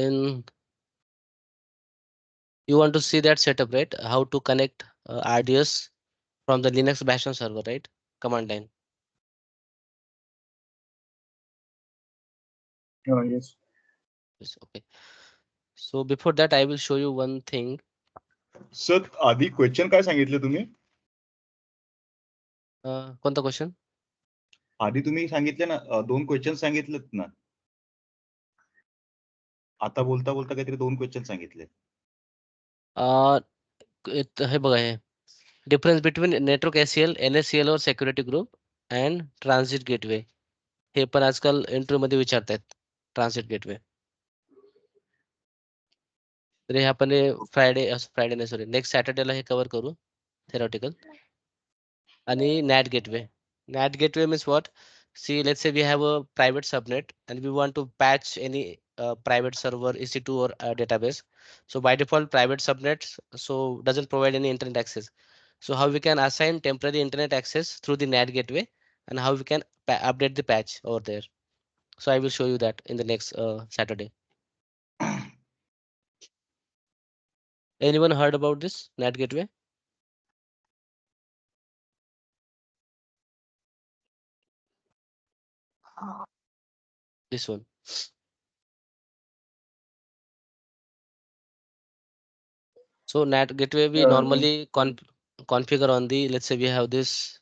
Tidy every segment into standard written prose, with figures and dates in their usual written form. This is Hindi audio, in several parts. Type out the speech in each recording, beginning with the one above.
Then you want to see that setup, right? How to connect RDS from the Linux Bastion server, right? Command line. Yes. Yes, okay. So before that, I will show you one thing. Sir आधी क्वेश्चन काय सांगितले तुम्ही? कोणता क्वेश्चन? आधी तुम्ही सांगितले ना, 2 क्वेश्चन सांगितलेत ना. आता बोलता बोलता काहीतरी 2 क्वेश्चन सांगितले. हे बघा हे difference between network ACL, NACL और security group and transit gateway. हे पण आजकाल इंटरव्ह्यू मध्ये विचारतायत ट्रान्झिट गेटवे. तर हे आपण फ्रायडे नाही, सॉरी, नेक्स्ट सॅटर्डेला हे कव्हर करू थेरॉटिकल. आणि NAT gateway. NAT gateway means what? See, let's say we have a private subnet and we want to patch any private server, EC2 or database. So by default, private subnets so doesn't provide any internet access. So how we can assign temporary internet access through the NAT gateway and how we can update the patch over there. So I will show you that in the next Saturday. Anyone heard about this NAT gateway? This one. So NAT gateway we normally configure on the, let's say we have this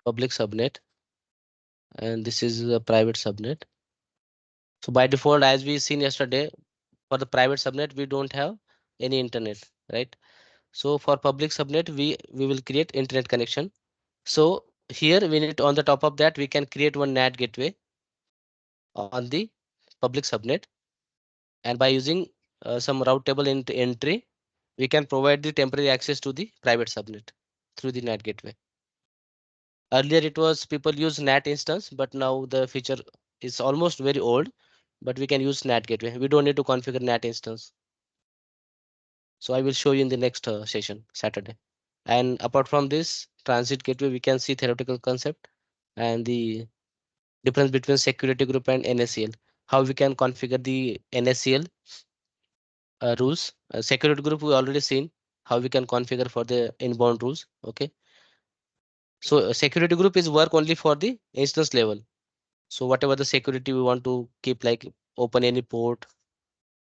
public subnet and this is a private subnet. So by default, as we seen yesterday, for the private subnet we don't have any internet, right? So for public subnet we will create internet connection. So here we need, on the top of that, we can create one NAT gateway on the public subnet, and by using some route table entry, we can provide the temporary access to the private subnet through the NAT gateway. Earlier it was people use NAT instance, but now the feature is almost very old, but we can use NAT gateway. We don't need to configure NAT instance. So I will show you in the next session, Saturday. And apart from this transit gateway, we can see theoretical concept and the difference between security group and NACL. How we can configure the NACL rules. Security group we already seen how we can configure for the inbound rules. Okay. So security group is work only for the instance level. So whatever the security we want to keep, like open any port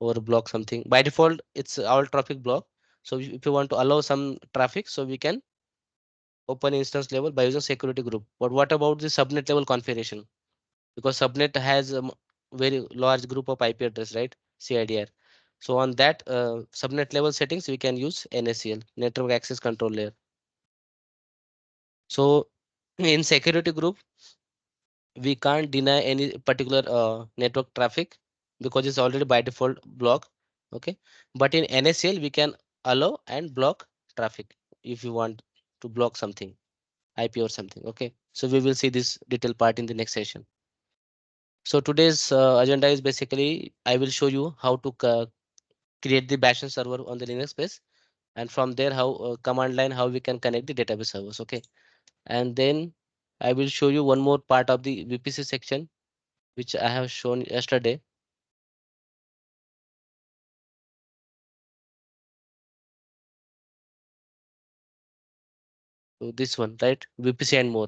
or block something. By default, it's all traffic block. So if you want to allow some traffic, so we can open instance level by using security group. But what about the subnet level configuration? Because subnet has a very large group of IP address, right? CIDR. So on that subnet level settings, we can use NACL, network access control layer. So in security group, we can't deny any particular network traffic because it's already by default block. Okay, but in NACL we can allow and block traffic if you want to block something, IP or something. Okay, so we will see this detailed part in the next session. So today's agenda is basically I will show you how to create the Bastion server on the Linux space, and from there how command line how we can connect the database servers. Okay, and then I will show you one more part of the VPC section which I have shown yesterday. So this one, right? VPC and more.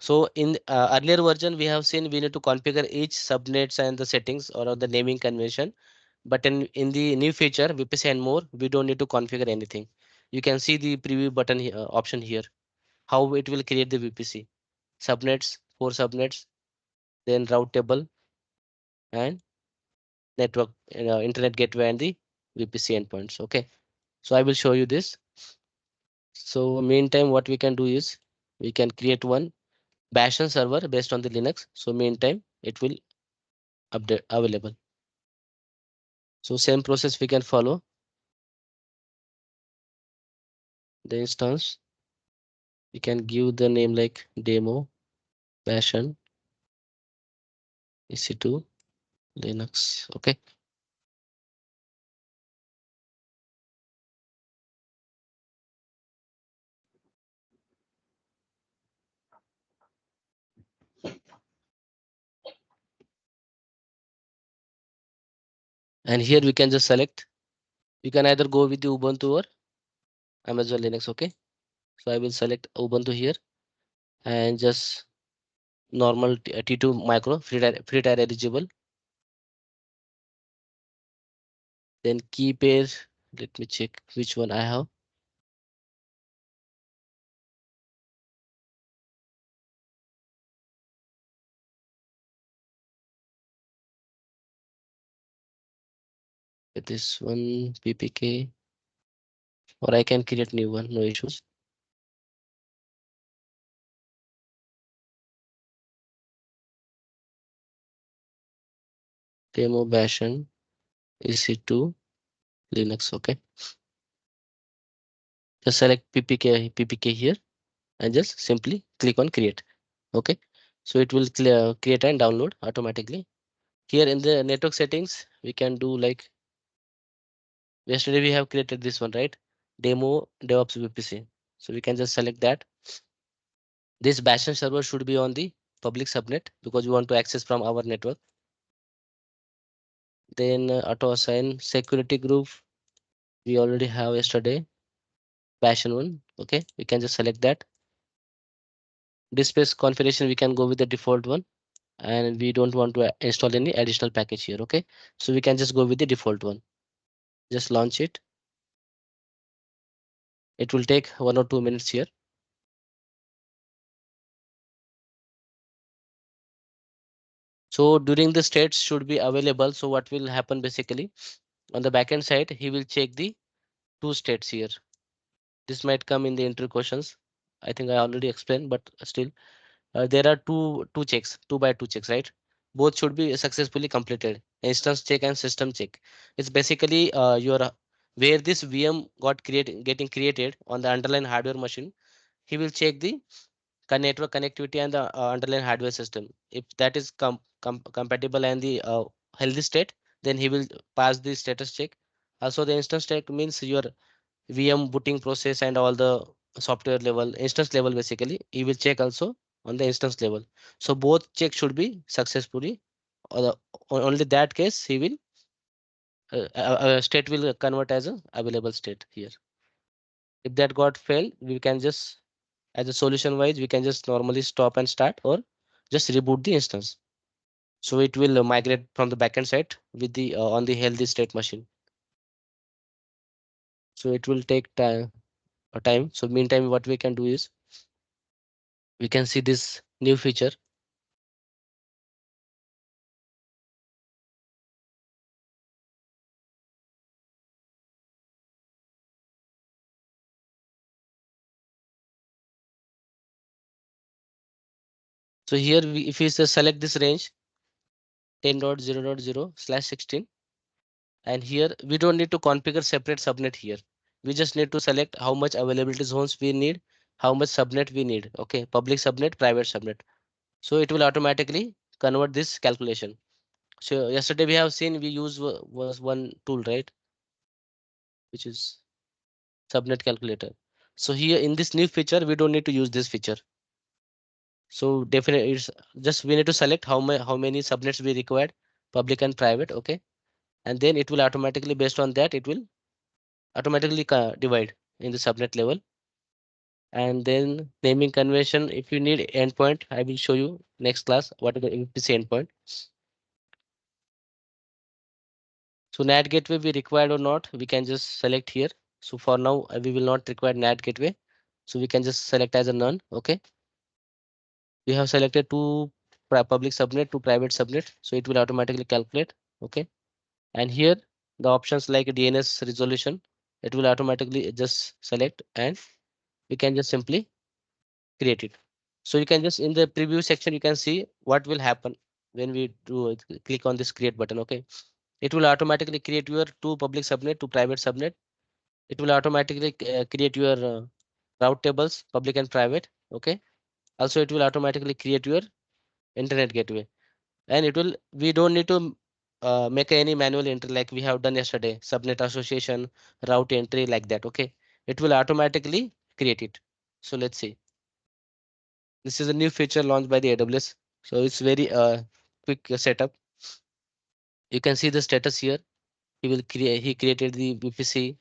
So in earlier version, we have seen we need to configure each subnets and the settings or the naming convention. But in the new feature, VPC and more, we don't need to configure anything. You can see the preview button option here, how it will create the VPC. Subnets, 4 subnets, then route table and network, internet gateway and the VPC endpoints. Okay. So I will show you this. So meantime, what we can do is we can create one Bastion server based on the Linux. So meantime, it will update available. So same process we can follow. The instance, we can give the name like demo Bastion EC2 Linux. Okay. And here we can just select. You can either go with the Ubuntu or Amazon Linux. Okay. So I will select Ubuntu here and just normal T2 micro free tier eligible. Then key pair. Let me check which one I have. This one PPK, or I can create new one, no issues. Demo version EC2 Linux. Okay. Just select PPK here and just simply click on create. Okay. So it will create and download automatically. Here in the network settings, we can do like yesterday we have created this one, right? Demo DevOps VPC. So we can just select that. This Bastion server should be on the public subnet because we want to access from our network. Then auto assign security group. We already have yesterday Bastion one. Okay, we can just select that. Displace configuration, we can go with the default one, and we don't want to install any additional package here. Okay, so we can just go with the default one. Just launch it. It will take 1 or 2 minutes here. So during the states should be available. So what will happen basically on the backend side, he will check the two states here. This might come in the interview questions. I think I already explained, but still there are two checks, 2 by 2 checks, right? Both should be successfully completed. Instance check and system check. It's basically your where this VM getting created on the underlying hardware machine. He will check the network connectivity and the underlying hardware system. If that is compatible and the healthy state, then he will pass the status check. Also, the instance check means your VM booting process and all the software level, instance level basically. He will check also on the instance level. So both checks should be successfully. Or only that case he will state will convert as a available state here. If that got failed, we can just as a solution wise we can just normally stop and start or just reboot the instance. So it will migrate from the backend side with the on the healthy state machine. So it will take time. So meantime, what we can do is we can see this new feature. So here if we select this range 10.0.0/16, and here we don't need to configure separate subnet here. We just need to select how much availability zones we need, how much subnet we need. Okay, public subnet, private subnet. So it will automatically convert this calculation. So yesterday we have seen we use was one tool, right? Which is subnet calculator. So here in this new feature, we don't need to use this feature. So definitely it's just we need to select how many subnets we required, public and private. Okay, and then it will automatically based on that it will automatically divide in the subnet level. And then naming convention, if you need endpoint, I will show you next class what is the MPC endpoint. So NAT gateway we required or not, we can just select here. So for now, we will not require NAT gateway. So we can just select as a none. Okay. We have selected two public subnet, two private subnet. So it will automatically calculate. Okay. And here the options like DNS resolution, it will automatically just select and we can just simply create it. So you can just in the preview section, you can see what will happen when we do click on this create button. Okay. It will automatically create your two public subnet, two private subnet. It will automatically create your route tables, public and private. Okay. Also, it will automatically create your internet gateway, and it will. We don't need to make any manual entry like we have done yesterday. Subnet association, route entry like that. Okay. It will automatically create it. So let's see. This is a new feature launched by the AWS. So it's very quick setup. You can see the status here. he created the VPC,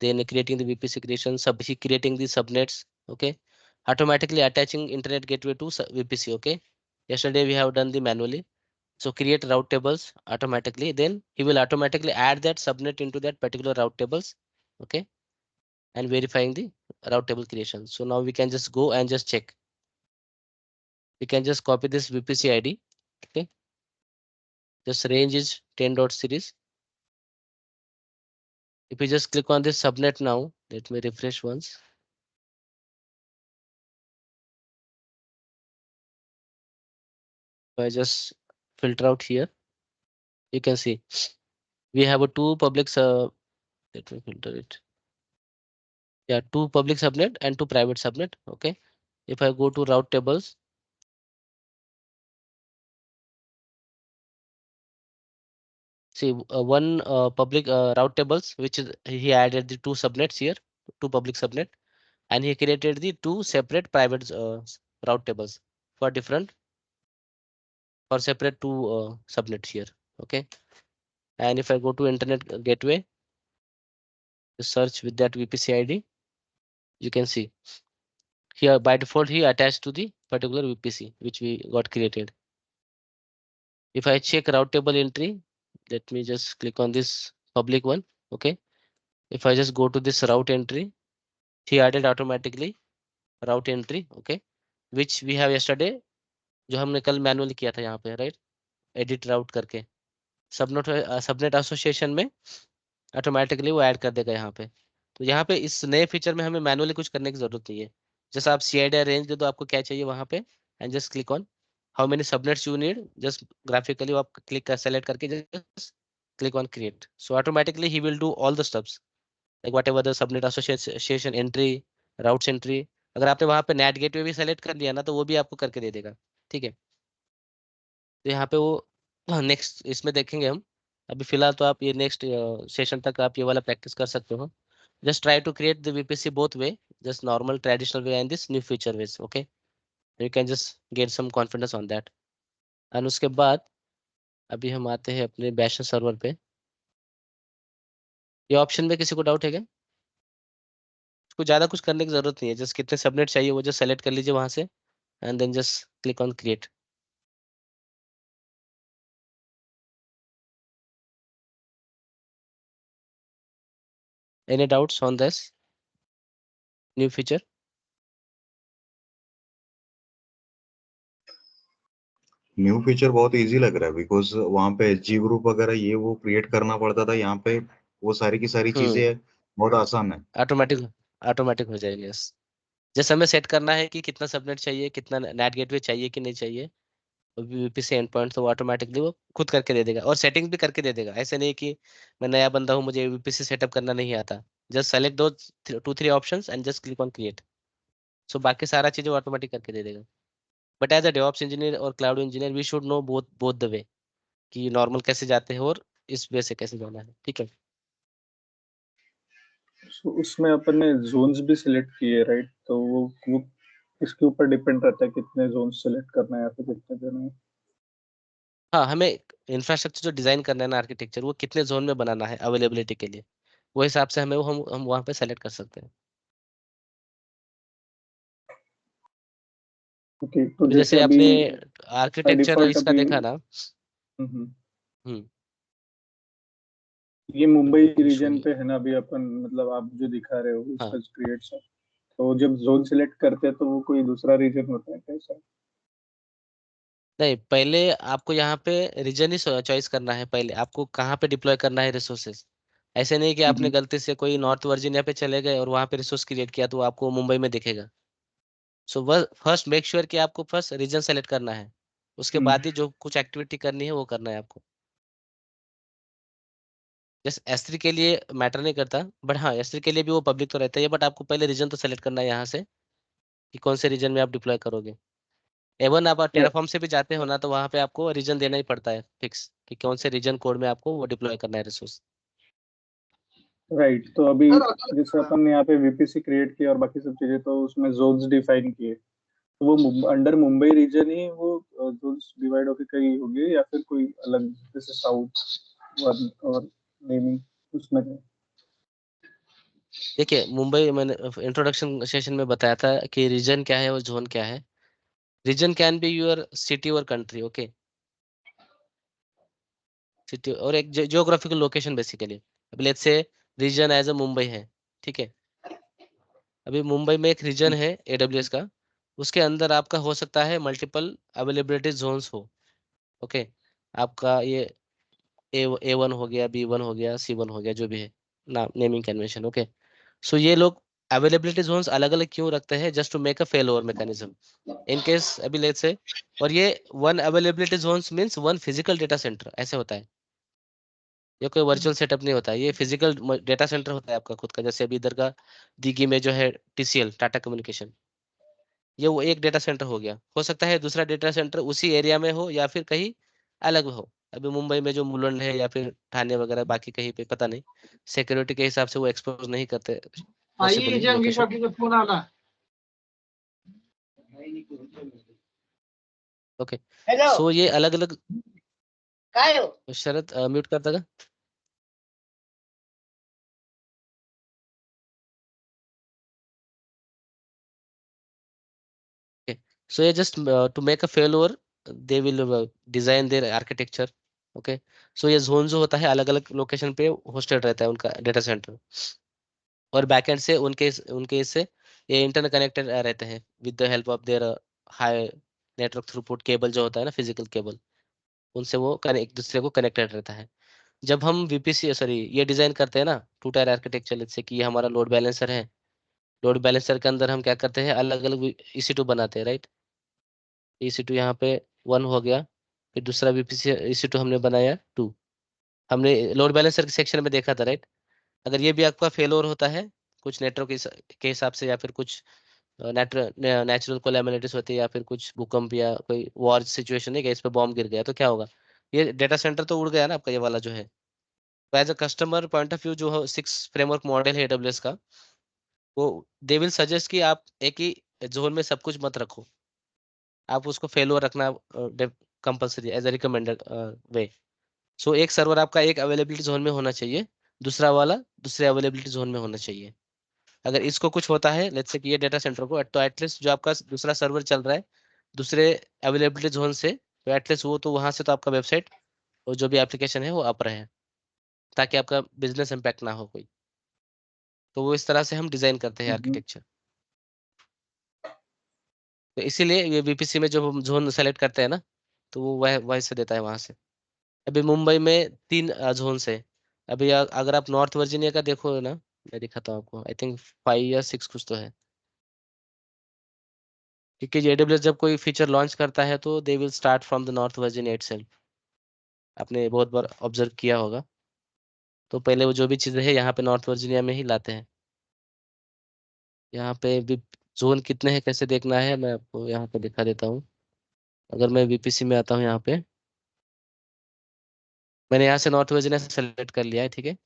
then creating the VPC creation, he creating the subnets, okay, automatically attaching internet gateway to VPC, okay. Yesterday we have done the manually. So create route tables automatically, then he will automatically add that subnet into that particular route tables, okay, and verifying the route table creation. So now we can just go and just check. We can just copy this VPC ID, okay. Just range is 10.series. If we just click on this subnet now, let me refresh once. If I just filter out here, you can see we have a two public let me filter it. Yeah, two public subnet and two private subnet, okay. If I go to route tables, see one public route tables, which is he added the two subnets here, two public subnet, and he created the two separate private route tables for different, for separate two subnets here, okay. And if I go to internet gateway, search with that VPC ID, you can see here by default he attached to the particular VPC which we got created. If I check route table entry, let me just click on this public one, okay. If I just go to this route entry, he added automatically route entry, okay, which we have yesterday, जो हमने कल मैनुअली किया था यहाँ पे, राइट, एडिट राउट करके सबनेट एसोसिएशन में ऑटोमेटिकली वो ऐड कर देगा यहाँ पे। तो यहाँ पे इस नए फीचर में हमें मैनुअली कुछ करने की जरूरत नहीं है। जैसे आप CID रेंज दे दो, आपको क्या चाहिए वहाँ पे, and just click on how many subnets you need, just graphically आप क्लिक कर सेलेक्ट करके just click on create, so automatically he will do all the steps like what ever the subnet association entry, routes entry. अगर आपने वहाँ पे नेट गेटवे भी सेलेक्ट कर लिया ना, तो वो भी आपको करके दे देगा, ठीक है। तो यहाँ पे वो नेक्स्ट इसमें देखेंगे हम। अभी फिलहाल तो आप ये नेक्स्ट सेशन तक आप ये वाला प्रैक्टिस कर सकते हो। Just try to create the VPC both way, just normal traditional way and this new feature ways, okay. You can just get some confidence on that. And उसके बाद अभी हम आते हैं अपने बैश सर्वर पे। ये ऑप्शन में किसी को डाउट है क्या? कुछ ज़्यादा कुछ करने की जरूरत नहीं है, जस्ट कितने सबनेट चाहिए वो जस्ट सेलेक्ट कर लीजिए वहां से, and then just click on create. Any doubts on this new feature? New feature बहुत इजी लग रहा है, बिकॉज वहां पे SG ग्रुप वगैरह ये वो क्रिएट करना पड़ता था, यहाँ पे वो सारी की सारी हम्म, चीजें बहुत आसान है। ऑटोमेटिक ऑटोमेटिक हो जाएंगे, यस। जैसे हमें सेट करना है कि कितना सबनेट चाहिए, कितना नेट गेटवे चाहिए कि नहीं चाहिए, VPC एंड पॉइंट, तो वो ऑटोमेटिकली वो खुद करके दे देगा और सेटिंग भी करके दे देगा। ऐसे नहीं कि मैं नया बंदा हूँ मुझे VPC सेटअप करना नहीं आता। जस्ट सेलेक्ट दो 2-3 options and just click on create, so बाकी सारा चीजें ऑटोमेटिक करके दे देगा। But as a DevOps engineer और cloud engineer we should know both both the way, कि नॉर्मल कैसे जाते हैं और इस वे से कैसे जाना है, ठीक है। So, उसमें अपन ने जोन्स भी सिलेक्ट किए, राइट? तो वो इसके ऊपर डिपेंड रहता है कितने जोन्स सिलेक्ट करना है या फिर कितने देना है। हाँ, हमें इंफ्रास्ट्रक्चर जो डिजाइन करना है ना, आर्किटेक्चर, वो कितने जोन में बनाना है अवेलेबिलिटी के लिए, वो हिसाब से हमें वो हम वहाँ पे सेलेक्ट कर सकते हैं। ओके, तो तो जैसे जैसे अभी आपने बाय आर्किटेक्चर डिफॉल्ट इसका अभी देखा ना। हम्म, हम्म, ये Mumbai let me show region you. पे है ना अभी अपन, मतलब आप जो दिखा रहे हो हाँ, उसका क्रिएट सा, तो जब जोन सिलेक्ट करते हैं तो वो कोई दूसरा रीजन होता है कैसा? नहीं, पहले आपको यहाँ पे रीजन ही चॉइस करना है। पहले आपको कहाँ पे डिप्लॉय करना है रिसोर्सेज। ऐसे नहीं कि आपने हम्म, गलती से कोई नॉर्थ वर्जीनिया पे चले गए और वहाँ पे रिसोर्स क्रिएट किया तो आपको मुंबई में दिखेगा। सो वह फर्स्ट मेक श्योर कि आपको फर्स्ट रीजन सेलेक्ट करना है, उसके हम्म, बाद ही जो कुछ एक्टिविटी करनी है वो करना है आपको। जैसे S3 के लिए मैटर नहीं करता, बट हाँ S3 के लिए भी वो पब्लिक तो रहता है, बट आपको पहले रीजन तो सेलेक्ट करना है यहाँ से कि कौन से रीजन में आप डिप्लॉय करोगे। एवन आप टेराफॉर्म से भी जाते हो ना, तो वहाँ पे आपको रीजन देना ही पड़ता है फिक्स, कि कौन से रीजन कोड में आपको वो डिप्लॉय करना है रिसोर्स। राइट। तो अभी जैसे अपन ने यहाँ पे वीपीसी क्रिएट किया और बाकी सब चीजें, तो उसमें जोन्स डिफाइन किए, तो वो अंडर मुंबई रीजन ही वो जोन्स डिवाइड होके कहीं होंगे या फिर कोई अलग, जैसे साउथ वन और नेमिंग उसमें? देखिए मुंबई, मैंने इंट्रोडक्शन सेशन में बताया था कि रीजन क्या है और जोन क्या है। Region can be your city और कंट्री, ओके। सिटी और एक जियोग्राफिकल लोकेशन बेसिकली। अभी let's say region as a Mumbai है, ठीक है। अभी मुंबई में एक रीजन है एडब्ल्यूएस का, उसके अंदर आपका हो सकता है मल्टीपल अवेलेबिलिटी जोन्स हो, ओके। आपका ये A1 हो गया, B1 हो गया, C1 हो गया, जो भी है नाम, नेमिंग कन्वेंशन, ओके। सो ये लोग अवेलेबिलिटी जोन्स अलग अलग क्यों रखते हैं? Just to make a fail over mechanism in case, अभी लेट्स से। और ये one availability zones means one physical data center ऐसे होता है। ये कोई वर्चुअल सेटअप नहीं होता है, ये फिजिकल डेटा सेंटर होता है आपका खुद का। जैसे अभी इधर का दिल्ली में जो है TCL, टाटा कम्युनिकेशन, ये वो एक डेटा सेंटर हो गया। हो सकता है दूसरा डेटा सेंटर उसी एरिया में हो या फिर कहीं अलग हो। अभी मुंबई में जो मुलुंड है या फिर ठाणे वगैरह, बाकी कहीं पे पता नहीं, सिक्योरिटी के हिसाब से वो एक्सपोज नहीं करते पॉसिबली लोकेशन। फोन आला। ओके, हेलो, सो ये अलग अलग। काय हो? शरद म्यूट कर देगा। So yeah, just to make a failover, they will design their architecture. Okay, so ये जोन जो होता है अलग अलग लोकेशन पे होस्टेड रहता है उनका डेटा सेंटर, और बैकएंड से उनके इससे ये इंटरनेट कनेक्टेड रहते हैं with the help of their high network throughput cable जो होता है ना, फिजिकल केबल, उनसे वो एक दूसरे को कनेक्टेड रहता है। जब हम VPC सॉरी ये डिजाइन करते हैं ना, टू टायर आर्किटेक्चर, जैसे कि ये हमारा लोड बैलेंसर है। लोड बैलेंसर के अंदर हम क्या करते हैं, अलग अलग EC2 बनाते हैं, राइट। EC2 यहाँ पे 1 हो गया, फिर दूसरा VPC EC2 हमने बनाया 2। हमने लोड बैलेंसर के सेक्शन में देखा था, राइट। अगर ये भी आपका फेलोर होता है कुछ नेटवर्क के हिसाब से, या फिर कुछ नेचुरल कोलैमिनिटीज होती है, या फिर कुछ भूकंप या कोई वॉर सिचुएशन है कि इस पे बॉम्ब गिर गया, तो क्या होगा? ये डेटा सेंटर तो उड़ गया ना आपका, ये वाला जो है। तो as a customer point of view, जो 6 फ्रेमवर्क मॉडल है AWS का, वो दे विल सजेस्ट कि आप एक ही जोन में सब कुछ मत रखो, आप उसको फेलोर रखना कंपलसरी एज अ रिकमेंडेड वे। सो एक सर्वर आपका एक अवेलेबिलिटी जोन में होना चाहिए, दूसरा वाला दूसरे अवेलेबिलिटी जोन में होना चाहिए। अगर इसको कुछ होता है, लेट्स से कि ये डेटा सेंटर को, तो एटलीस्ट जो आपका दूसरा सर्वर चल रहा है दूसरे अवेलेबिलिटी जोन से, तो एटलीस्ट वो तो वहां से तो आपका वेबसाइट और जो भी एप्लीकेशन है वो अप रहे, ताकि आपका बिजनेस इम्पैक्ट ना हो कोई। तो वो इस तरह से हम डिजाइन करते हैं आर्किटेक्चर। तो इसीलिए ये VPC में जो हम जोन सेलेक्ट करते हैं ना, तो वो वह वहीं से देता है वहां से। अभी मुंबई में 3 जोन है। अभी अगर आप नॉर्थ वर्जीनिया का देखो ना, मैं दिखाता हूँ आपको, आई थिंक 5 या 6 कुछ तो है। क्योंकि AWS जब कोई फीचर लॉन्च करता है तो they will start from the north Virginia itself. आपने बहुत बार ऑब्जर्व किया होगा। तो पहले वो जो भी चीज़ें है यहाँ पे नॉर्थ वर्जीनिया में ही लाते हैं। यहाँ पे भी जोन कितने हैं कैसे देखना है, मैं आपको यहाँ पे दिखा देता हूँ। अगर मैं VPC में आता हूँ यहाँ पे, मैंने यहाँ से नॉर्थ वर्जीनिया से सेलेक्ट कर लिया है, ठीक है।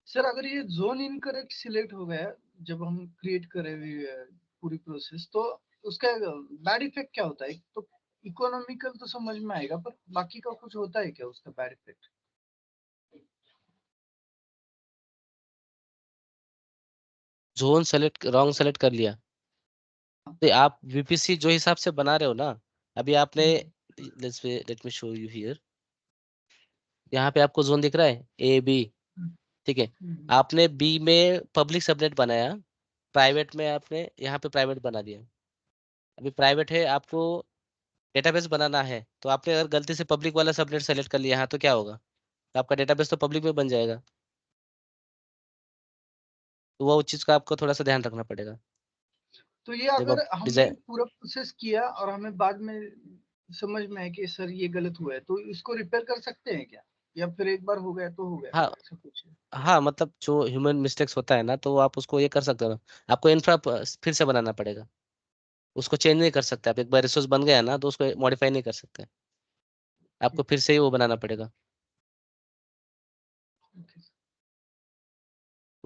सर अगर ये जोन इनकरेक्ट सिलेक्ट हो गया जब हम क्रिएट करें पूरी प्रोसेस, तो उसका बैड इफेक्ट क्या होता है? तो इकोनॉमिकल तो समझ में आएगा, पर बाकी का कुछ होता है क्या उसका bad effect? Zone select wrong select कर लिया तो आप VPC जो हिसाब से बना रहे हो ना, अभी आपने, late me show you here, यहाँ पे आपको जोन दिख रहा है A B, ठीक है। आपने B में पब्लिक सबनेट बनाया, प्राइवेट में आपने यहाँ पे प्राइवेट बना दिया। अभी प्राइवेट है, आपको डेटाबेस बनाना है, तो आपने अगर गलती से पब्लिक वाला सबनेट सेलेक्ट कर लिया यहाँ, तो क्या होगा? तो आपका डेटाबेस तो पब्लिक में बन जाएगा। तो वो चीज का आपको थोड़ा सा ध्यान रखना पड़ेगा तो ये जब अगर आप हमने डिजाइन। पूरा प्रोसेस किया और हमें बाद में समझ में आए कि सर ये गलत हुआ है, तो इसको रिपेयर कर सकते हैं क्या? या फिर एक बार हो गया तो हो गया, हाँ, ऐसा कुछ है? हाँ, मतलब जो ह्यूमन मिस्टेक्स होता है ना, तो आप उसको ये कर सकते हो ना। आपको इंफ्रा फिर से बनाना पड़ेगा, उसको चेंज नहीं कर सकते आप। एक बार रिसोर्स बन गया ना, तो उसको मॉडिफाई नहीं कर सकते, आपको फिर से ही वो बनाना पड़ेगा।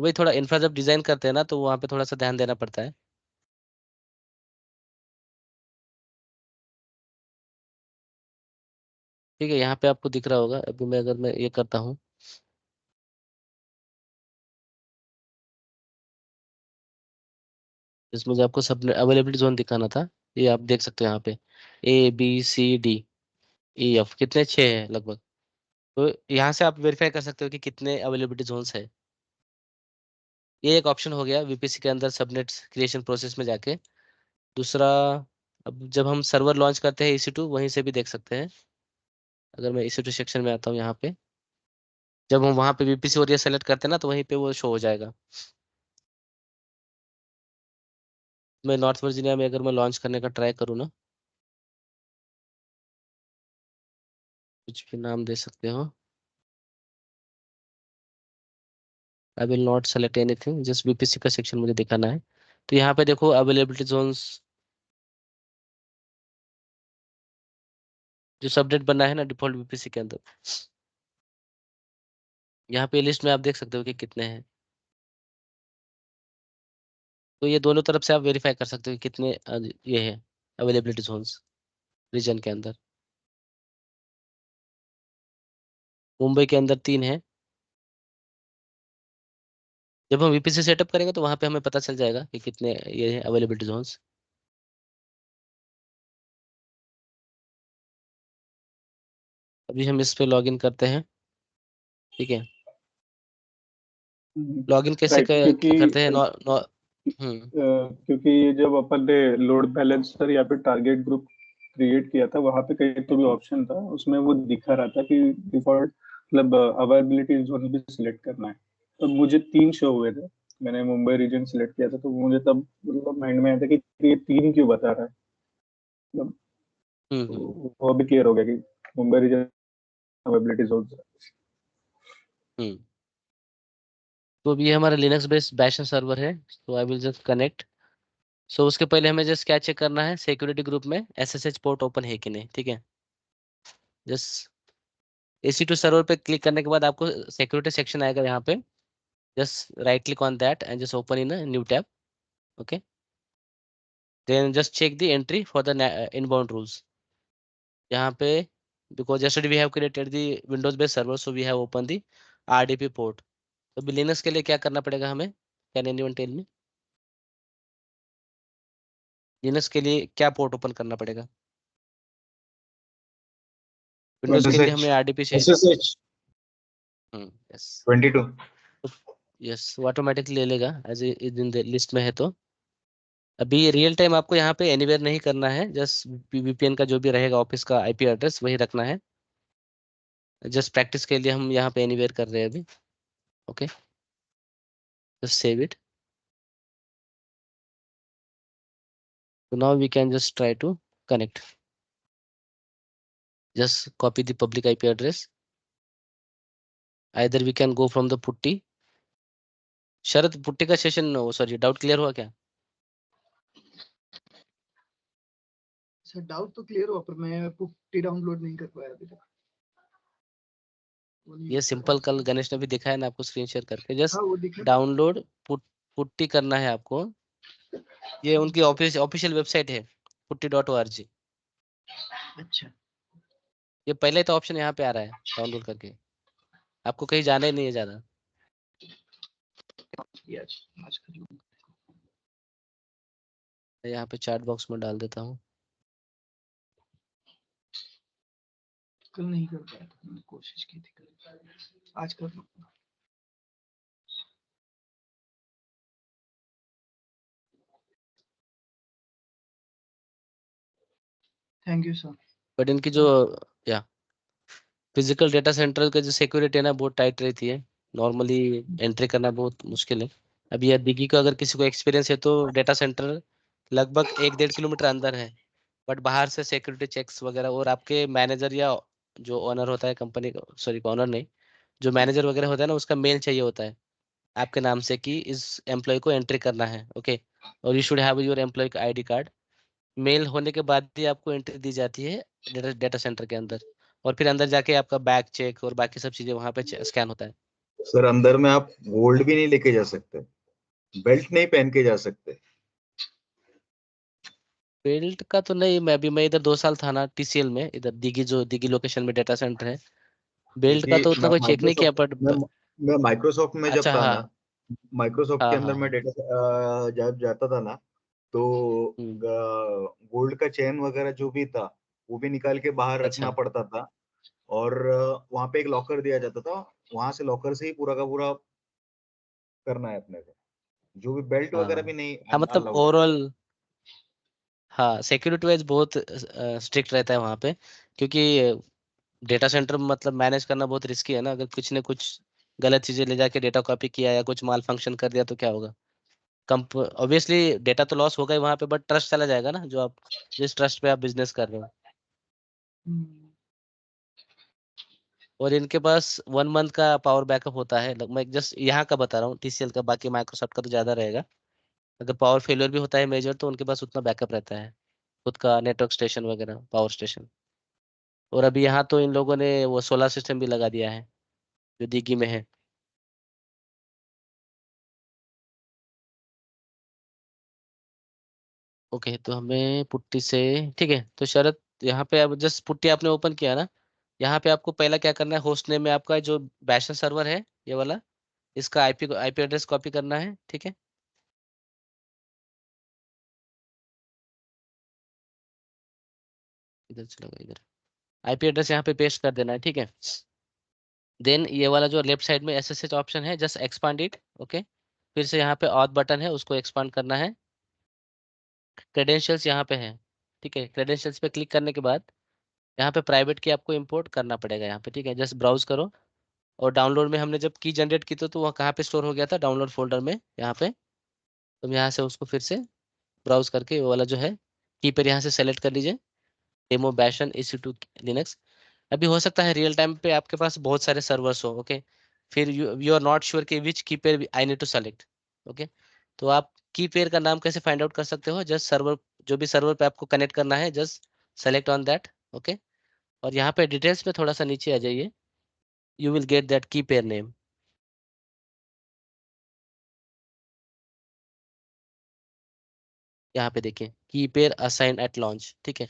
वही थोड़ा इंफ्रा जब डिजाइन करते हैं ना तो वहाँ पे थोड़ा सा ध्यान देना पड़ता है। ठीक है, यहाँ पे आपको दिख रहा होगा। अभी मैं अगर मैं ये करता हूँ, इसमें जो आपको सब अवेलेबिलिटी जोन दिखाना था, ये आप देख सकते हो यहाँ पे ABCDEF कितने 6 है लगभग। तो यहाँ से आप वेरीफाई कर सकते हो कि कितने अवेलेबिलिटी जोन्स है। ये एक ऑप्शन हो गया VPC के अंदर सबनेट्स क्रिएशन प्रोसेस में जाके। दूसरा, अब जब हम सर्वर लॉन्च करते हैं EC2 वहीं से भी देख सकते हैं। अगर मैं EC2 सेक्शन में आता हूँ यहाँ पे, जब हम वहाँ पे VPC और ये सेलेक्ट करते हैं ना तो वहीं पे वो शो हो जाएगा। मैं नॉर्थ वर्जीनिया में अगर मैं लॉन्च करने का ट्राई करूँ ना, कुछ भी नाम दे सकते हो। आई will not select anything, just VPC का सेक्शन मुझे दिखाना है। तो यहाँ पे देखो अवेलेबिलिटी जोन्स जो सबनेट बना है ना डिफॉल्ट VPC के अंदर, यहाँ पे लिस्ट में आप देख सकते हो कि कितने हैं। तो ये दोनों तरफ से आप वेरीफाई कर सकते हो कि कितने ये है अवेलेबिलिटी जोन्स रीजन के अंदर। मुंबई के अंदर 3 है। जब हम VPC सेटअप करेंगे तो वहाँ पे हमें पता चल जाएगा कि कितने ये है अवेलेबिलिटी जोन्स। अभी हम इस पे लॉगिन करते हैं। ठीक है, लॉगिन कैसे राइट, क्योंकि करते हैं? हम्म क्योंकि ये जब अपन ने लोड बैलेंसर या फिर टारगेट ग्रुप क्रिएट किया था, वहां पे कहीं तो भी ऑप्शन था, उसमें वो दिखा रहा था कि डिफॉल्ट मतलब अवेलेबिलिटी जोन भी सिलेक्ट करना है। तो मुझे 3 शो हुए थे। मैंने मुंबई रीजन सिलेक्ट किया था, तो मुझे तब मतलब माइंड में आया था कि ये 3 क्यों बता रहा है। मतलब हम्म। वो भी क्लियर हो गया कि मुंबई रीजन अवेलेबिलिटी जोन। हम्म। तो अभी ये हमारा लिनक्स बेस्ड बैश सर्वर है, तो आई विल जस्ट कनेक्ट। सो उसके पहले हमें जस्ट क्या चेक करना है, सिक्योरिटी ग्रुप में SSH पोर्ट ओपन है कि नहीं। ठीक है, जस्ट EC2 सर्वर पे क्लिक करने के बाद आपको सिक्योरिटी सेक्शन आएगा यहाँ पे। Just right click on that and just open in new tab. Okay, then just check the entry for the inbound rules यहाँ पे। Because yesterday we have created the Windows based server, so we have opened the RDP port। तो लिनक्स के लिए क्या करना पड़ेगा हमें? Can anyone tell me, Linux के लिए क्या पोर्ट ओपन करना पड़ेगा? विंडोज के लिए SSH हमें RDP से। SSH यस 22 यस, वो ऑटोमेटिकली ले लेगा एज इन द लिस्ट में है। तो अभी रियल टाइम आपको यहाँ पे एनीवेयर नहीं करना है, जस्ट VPN का जो भी रहेगा ऑफिस का IP एड्रेस वही रखना है। जस्ट प्रैक्टिस के लिए हम यहाँ पे एनीवेयर कर रहे हैं अभी। Okay, just save it. So now we can just try to connect. Just copy the public IP address. Either we can go from the putty. Sharad, putty का सेशन, सॉरी, डाउट क्लियर हुआ क्या? सर डाउट तो क्लियर हुआ, पर मैं पुट्टी डाउनलोड नहीं कर पाया अभी तक। ये सिंपल कल गणेश ने भी दिखाया ना आपको स्क्रीन शेयर करके। जस्ट हाँ वो दिखा। डाउनलोड पुट्टी करना है आपको। ये उनकी ऑफिशियल वेबसाइट है putty.org। अच्छा, ये पहले तो ऑप्शन यहाँ पे आ रहा है डाउनलोड करके, आपको कहीं जाना ही नहीं है ज्यादा। आज कर लूँ। मैं यहाँ पे चैट बॉक्स में डाल देता हूँ। कल नहीं कर पाया था, मैंने कोशिश की थी कल, आज कर लूँ। Thank you sir. बट इनकी जो या फिजिकल डेटा सेंटर का जो सिक्योरिटी है ना बहुत टाइट रहती है। नॉर्मली एंट्री करना बहुत मुश्किल है। अभी यह दिल्ली का अगर किसी को एक्सपीरियंस है तो डेटा सेंटर लगभग 1-1.5 किलोमीटर अंदर है। बट बाहर से सिक्योरिटी चेक्स वगैरह, और आपके मैनेजर या जो ओनर होता है कंपनी का, सॉरी ओनर नहीं, जो मैनेजर वगैरह होता है ना उसका मेल चाहिए होता है आपके नाम से कि इस एम्प्लॉय को एंट्री करना है। ओके, और you should have your employ का ID कार्ड। मेल होने के बाद ही आपको एंट्री दी जाती है डेटा सेंटर के अंदर। और फिर अंदर जाके आपका बैग चेक और बाकी सब चीजें वहां पे स्कैन होता है। सर अंदर में आप गोल्ड भी नहीं लेके जा सकते, बेल्ट नहीं पहन के जा सकते। बेल्ट का तो नहीं, मैं इधर 2 साल था ना टीसीएल में, इधर दिगी, जो दिगी लोकेशन में डेटा सेंटर है। बेल्ट का क्योंकि तो उतना कोई चेक नहीं किया, माइक्रोसॉफ्ट बट मैं माइक्रोसॉफ्ट में जब अच्छा, था हाँ ना, माइक्रोसॉफ्ट के हाँ अंदर हाँ। मैं डेटा जब जाता था ना, तो हम्म। गोल्ड का चेन वगैरह जो भी था वो भी निकाल के बाहर रखना अच्छा पड़ता था। और वहां पे एक लॉकर दिया जाता था, वहां से लॉकर से ही पूरा का पूरा करना है अपने को, जो भी बेल्ट हाँ वगैरह भी नहीं हाँ, मतलब अलाउड है। ओवरऑल हाँ, सिक्योरिटी वाइज बहुत स्ट्रिक्ट रहता है वहाँ पे, क्योंकि डेटा सेंटर मतलब मैनेज करना बहुत रिस्की है ना। अगर कुछ ने कुछ गलत चीजें ले जाके डेटा कॉपी किया या कुछ माल फंक्शन कर दिया तो क्या होगा। कंप ऑब्वियसली डेटा तो लॉस होगा ही वहाँ पे, बट ट्रस्ट चला जाएगा ना, जो आप जिस ट्रस्ट पे आप बिजनेस कर रहे हो। हम्म। और इनके पास 1 मंथ का पावर बैकअप होता है। मैं जस्ट यहाँ का बता रहा हूँ टीसीएल का, बाकी माइक्रोसॉफ्ट का तो ज़्यादा रहेगा। अगर पावर फेलियर भी होता है मेजर, तो उनके पास उतना बैकअप रहता है, खुद का नेटवर्क स्टेशन वगैरह, पावर स्टेशन। और अभी यहाँ तो इन लोगों ने वो सोलर सिस्टम भी लगा दिया है, जो दिल्ली में है। ओके, तो हमें पुट्टी से, ठीक है। तो शरत, यहाँ पे अब जस्ट पुट्टी आपने ओपन किया ना, यहाँ पे आपको पहला क्या करना है, होस्ट नेम में आपका जो बैशन सर्वर है ये वाला, इसका आईपी एड्रेस कॉपी करना है, ठीक है। इधर चलो, इधर आईपी एड्रेस यहाँ पे पेस्ट कर देना है, ठीक है। देन ये वाला जो लेफ्ट साइड में एसएसएच ऑप्शन है, जस्ट एक्सपांड इट, ओके। फिर से यहाँ पे ऑथ बटन है, उसको एक्सपांड करना है। क्रेडेंशियल्स यहाँ पे है, ठीक है। क्रेडेंशियल्स पे क्लिक करने के बाद यहाँ पे प्राइवेट की आपको इंपोर्ट करना पड़ेगा यहाँ पे, ठीक है। जस्ट ब्राउज करो। और डाउनलोड में हमने जब की जनरेट की तो वह कहाँ पे स्टोर हो गया था, डाउनलोड फोल्डर में यहाँ पे। तुम यहाँ से उसको फिर से ब्राउज करके वो वाला जो है की पेर यहाँ से सेलेक्ट कर लीजिए, डेमो बैशन EC2 लिनक्स। अभी हो सकता है रियल टाइम पे आपके पास बहुत सारे सर्वर्स हो, ओके। फिर यू आर नॉट श्योर कि which key pair I need to select, okay. तो आप की पेयर का नाम कैसे फाइंड आउट कर सकते हो, जस्ट सर्वर, जो भी सर्वर पे आपको कनेक्ट करना है, just select on that, okay. और यहाँ पे डिटेल्स में थोड़ा सा नीचे आ जाइए, यू विल गेट दैट की पेयर नेम। यहाँ पे देखिए, की पेयर असाइन एट लॉन्च, ठीक है।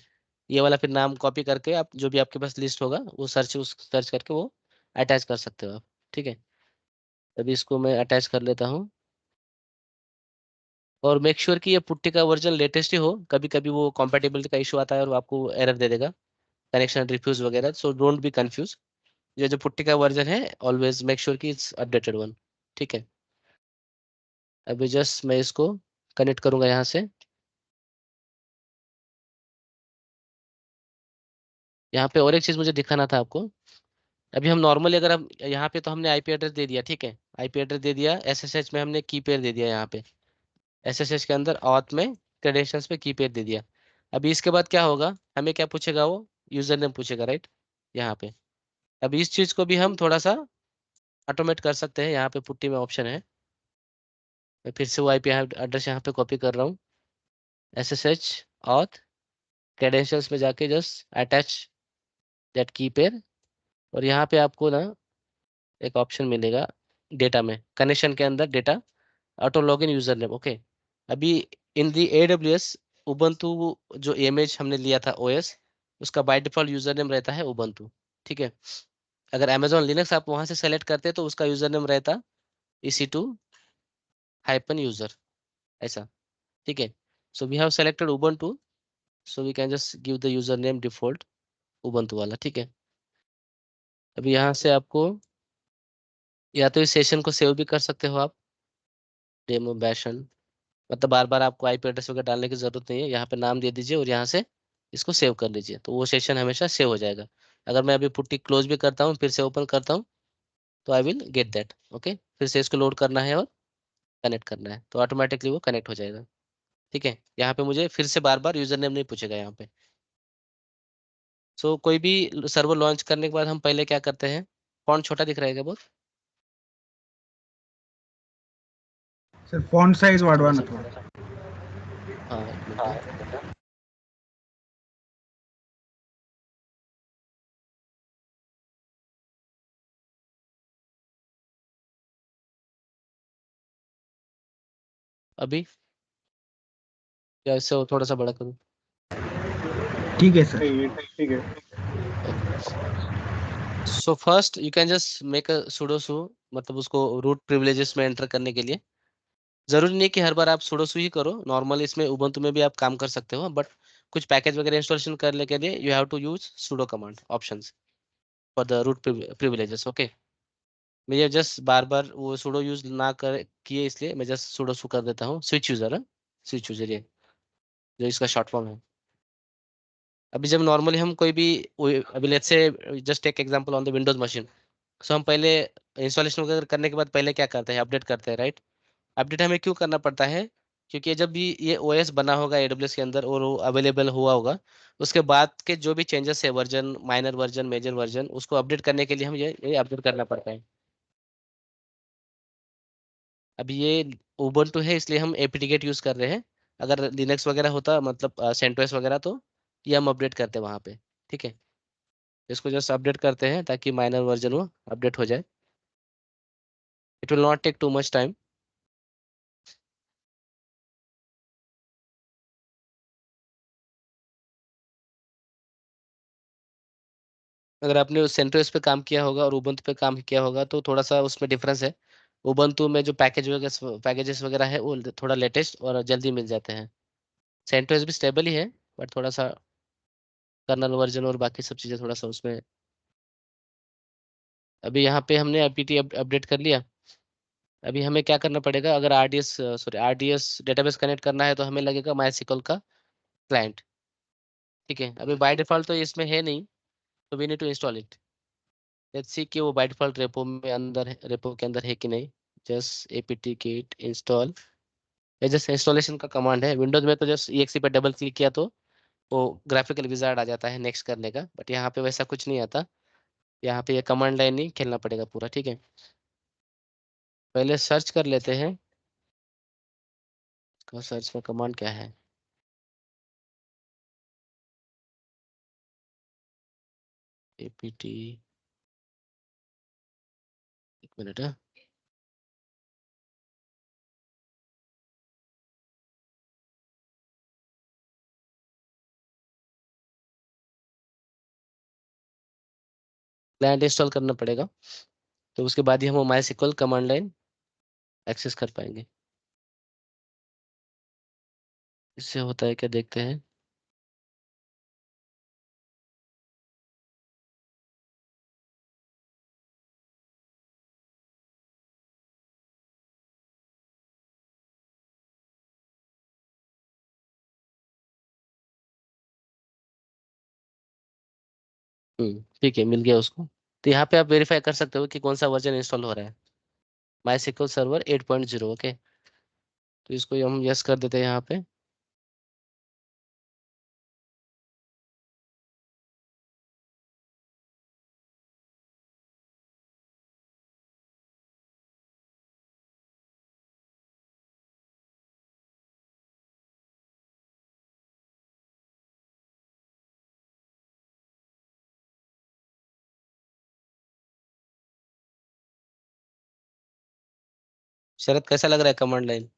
ये वाला फिर नाम कॉपी करके आप जो भी आपके पास लिस्ट होगा वो सर्च करके वो अटैच कर सकते हो आप, ठीक है। अभी इसको मैं अटैच कर लेता हूँ। और मेक श्योर कि ये पुट्टी का वर्जन लेटेस्ट ही हो, कभी कभी वो कॉम्पेटिबिलिटी का इशू आता है और वो आपको एरर दे देगा, कनेक्शन रिफ्यूज वगैरह, सो डोंट बी कंफ्यूज। ये जो पुट्टी का वर्जन है, ऑलवेज मेक श्योर कि इट्स अपडेटेड वन, ठीक है। अभी जस्ट मैं इसको कनेक्ट करूंगा यहाँ से। यहाँ पे और एक चीज मुझे दिखाना था आपको। अभी हम नॉर्मली अगर हम यहाँ पे, तो हमने आईपी एड्रेस दे दिया, ठीक है। आईपी एड्रेस दे दिया, एसएसएच में हमने की पेयर दे दिया यहाँ पे, एसएसएच के अंदर ऑथ में क्रेडेंशियल्स पे की पेयर दे दिया। अभी इसके बाद क्या होगा, हमें क्या पूछेगा, वो यूजर नेम पूछेगा, राइट, यहाँ पे। अभी इस चीज को भी हम थोड़ा सा ऑटोमेट कर सकते हैं, यहाँ पे पुट्टी में ऑप्शन है। मैं फिर से वो आईपी एड्रेस यहाँ पे कॉपी कर रहा हूँ, एसएसएच ऑथ क्रेडेंशियल्स में जाके जस्ट अटैच दैट की पेयर। और यहाँ पे आपको ना एक ऑप्शन मिलेगा डेटा में, कनेक्शन के अंदर data, auto login user name, okay. अभी इन दी AWS उबंटू, जो इमेज हमने लिया था OS, उसका बाय डिफॉल्ट यूजर नेम रहता है उबंटू, ठीक है। अगर Amazon लिनक्स आप वहां से सेलेक्ट करते तो उसका यूजर नेम रहता EC2-यूजर, ऐसा, ठीक है। So we have selected Ubuntu, so we can just give the user name default Ubuntu वाला, ठीक है। अभी यहाँ से आपको या तो इस सेशन को सेव भी कर सकते हो आप, डेमो बैशन, मतलब बार बार आपको आईपी एड्रेस वगैरह डालने की जरूरत नहीं है, यहाँ पे नाम दे दीजिए और यहाँ से इसको सेव कर लीजिए, तो वो सेशन हमेशा सेव हो जाएगा। अगर मैं अभी पुट्टी क्लोज भी करता हूँ, फिर से ओपन करता हूँ, तो I will get that, okay. फिर से इसको लोड करना है और कनेक्ट करना है, तो ऑटोमेटिकली वो कनेक्ट हो जाएगा, ठीक है। यहाँ पे मुझे फिर से बार बार यूजर नेम नहीं पूछेगा यहाँ पे। सो कोई भी सर्वर लॉन्च करने के बाद हम पहले क्या करते हैं, फॉन्ट छोटा दिख रहा है क्या बहुत, सर फॉन्ट साइज वाढवा थोड़ा ना सा, थोड़ा. हाँ एक मिनट, अभी, या इससे और थोड़ा सा बड़ा करूँ? ठीक है सर। नहीं, ये ठीक है। So first you can just make a sudo su, मतलब उसको रूट प्रिविलेजेस में एंटर करने के लिए जरूरी नहीं कि हर बार आप sudo su ही करो, नॉर्मल इसमें ubuntu में भी आप काम कर सकते हो, बट कुछ पैकेज वगैरह इंस्टॉलेशन करने के लिए you have to use sudo command options for the root privileges. Okay, मैं ये जस्ट बार बार वो sudo यूज ना कर किए इसलिए मैं जस्ट sudo su कर देता हूँ। स्विच यूजर है, स्विच यूजर ये जो इसका शॉर्ट फॉर्म है। अभी जब नॉर्मली हम कोई भी अभी let's say just take example on the Windows machine, so हम पहले इंस्टॉलेशन वगैरह करने के बाद पहले क्या करते हैं, अपडेट करते हैं, राइट? अपडेट हमें क्यों करना पड़ता है? क्योंकि जब भी ये ओएस बना होगा एडब्ल्यूएस के अंदर और वो अवेलेबल हुआ होगा, उसके बाद के जो भी चेंजेस है, version, minor version, major version, उसको अपडेट करने के लिए हम ये अपडेट करना पड़ता है। अभी ये उबुंटू है इसलिए हम एपीटी यूज कर रहे हैं। अगर लिनक्स वगैरह होता, मतलब सेंटोस वगैरह, तो ये हम अपडेट करते हैं वहाँ पे। ठीक है, इसको जस्ट अपडेट करते हैं ताकि माइनर वर्जन वो अपडेट हो जाए। It will not take too much time. अगर आपने सेंटोस पे काम किया होगा और उबंटू पे काम किया होगा तो थोड़ा सा उसमें डिफरेंस है। उबंटू में जो पैकेजेस वगैरह है वो थोड़ा लेटेस्ट और जल्दी मिल जाते हैं। सेंटोस भी स्टेबल ही है, बट थोड़ा सा कर्नल वर्जन और बाकी सब चीज़ें थोड़ा सा उसमें। अभी यहाँ पे हमने एपीटी अपडेट कर लिया। अभी हमें क्या करना पड़ेगा, अगर आरडीएस डेटाबेस कनेक्ट करना है तो हमें लगेगा MySQL का क्लाइंट। ठीक है, अभी बाय डिफॉल्ट तो इसमें है नहीं, तो we need to install it. Let's see कि वो बाय डिफॉल्ट रेपो के अंदर है कि नहीं। जस्ट एपीटी किट इंस्टॉल, ये जस्ट इंस्टॉलेशन का कमांड है। विंडोज में तो जस्ट EXE पे डबल क्लिक किया तो वो ग्राफिकल विजार्ड आ जाता है नेक्स्ट करने का, बट यहाँ पे वैसा कुछ नहीं आता। यहाँ पे ये कमांड लाइन ही खेलना पड़ेगा पूरा। ठीक है, पहले सर्च कर लेते हैं, इसका सर्च का कमांड क्या है। एपीटी, एक मिनट है। क्लाइंट इंस्टॉल करना पड़ेगा, तो उसके बाद ही हम MySQL कमांड लाइन एक्सेस कर पाएंगे। इससे होता है क्या, देखते हैं। ठीक है, मिल गया उसको। तो यहाँ पे आप वेरीफाई कर सकते हो कि कौन सा वर्जन इंस्टॉल हो रहा है। MySQL server 8.0। ओके, तो इसको हम यस कर देते हैं यहाँ पे। शरद, कैसा लग रहा है कमांड लाइन?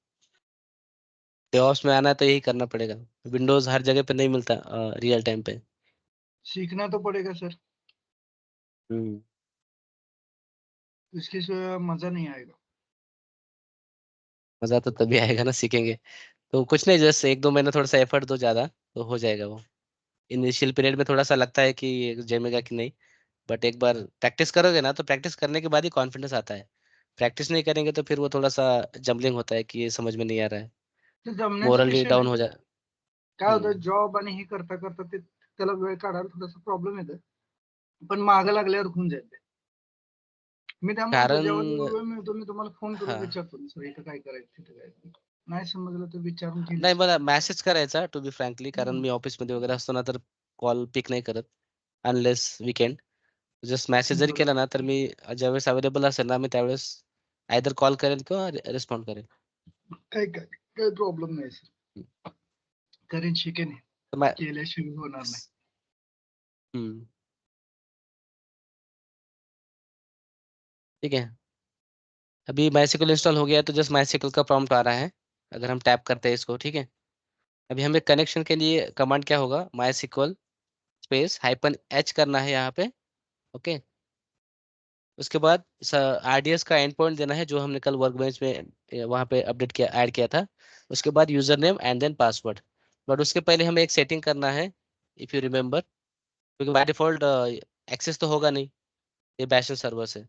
डेवऑप्स में आना है तो यही करना पड़ेगा, विंडोज हर जगह पे नहीं मिलता रियल टाइम पे। सीखना तो पड़ेगा सर, हम्म इसके सिवा मजा नहीं आएगा। मजा तो तभी आएगा ना सीखेंगे। तो कुछ नहीं, जस्ट 1-2 महीना थोड़ा सा एफर्ट दो, ज्यादा तो हो जाएगा वो। इनिशियल पीरियड में थोड़ा सा लगता है कि जमेगा कि नहीं, बट एक बार प्रैक्टिस करोगे ना, तो प्रैक्टिस करने के बाद ही कॉन्फिडेंस आता है। प्रैक्टिस नहीं करेंगे तो फिर वो थोड़ा सा जम्बलिंग होता है कि ये समझ में नहीं आ रहा है, ते जमण्याचा मोरली विषय डाउन हो नाही, जाए। काय होतं हम्म जॉब आणि हे करता करता ते त्याला वेळ काढायला थोडासा प्रॉब्लेम येतो, पण मागं लागल्यावर होऊन जाईल ते. मी त्या म्हणतो कारण, जेव्हा जेव्हा वेळ मिळतो मी तुम्हाला फोन करून हाँ विचारतो सर इथं काय करायचं तिथं काय करायचं. नाही समजलं तर विचारून नाही, घेईल. मला मेसेज करायचा टू बी फ्रँकली, कारण हम्म. मी ऑफिसमध्ये वगैरे असतो ना, तर कॉल पिक नाही करत अनलेस वीकेंड। जस्ट मेसेज जरी केला बरोबर. ना, तर मी ज्यावेळेस अवेलेबल असेल ना, मी त्यावेळेस आयदर कॉल करेल किंवा रिस्पॉन्ड करेल। काय काय काय प्रॉब्लेम नाही सर, करेन शिकेन, तर मै- केल्याशिवाय होणार नाही. हम्म ठीक है, अभी MySQL इंस्टॉल हो गया है, तो जस्ट MySQL का प्रॉम्प्ट आ रहा है। अगर हम टैप करते हैं इसको, ठीक है। अभी हमें कनेक्शन के लिए कमांड क्या होगा, MySQL स्पेस -h करना है यहाँ पे, ओके। उसके बाद RDS का एंड पॉइंट देना है जो हमने कल वर्कबेंच में वहाँ पे अपडेट किया, ऐड किया था। उसके बाद user name and then password. But उसके पहले हमें एक सेटिंग करना है, इफ यू रिमेम्बर, क्योंकि बाय डिफॉल्ट एक्सेस तो होगा नहीं ये बैशन सर्वर से।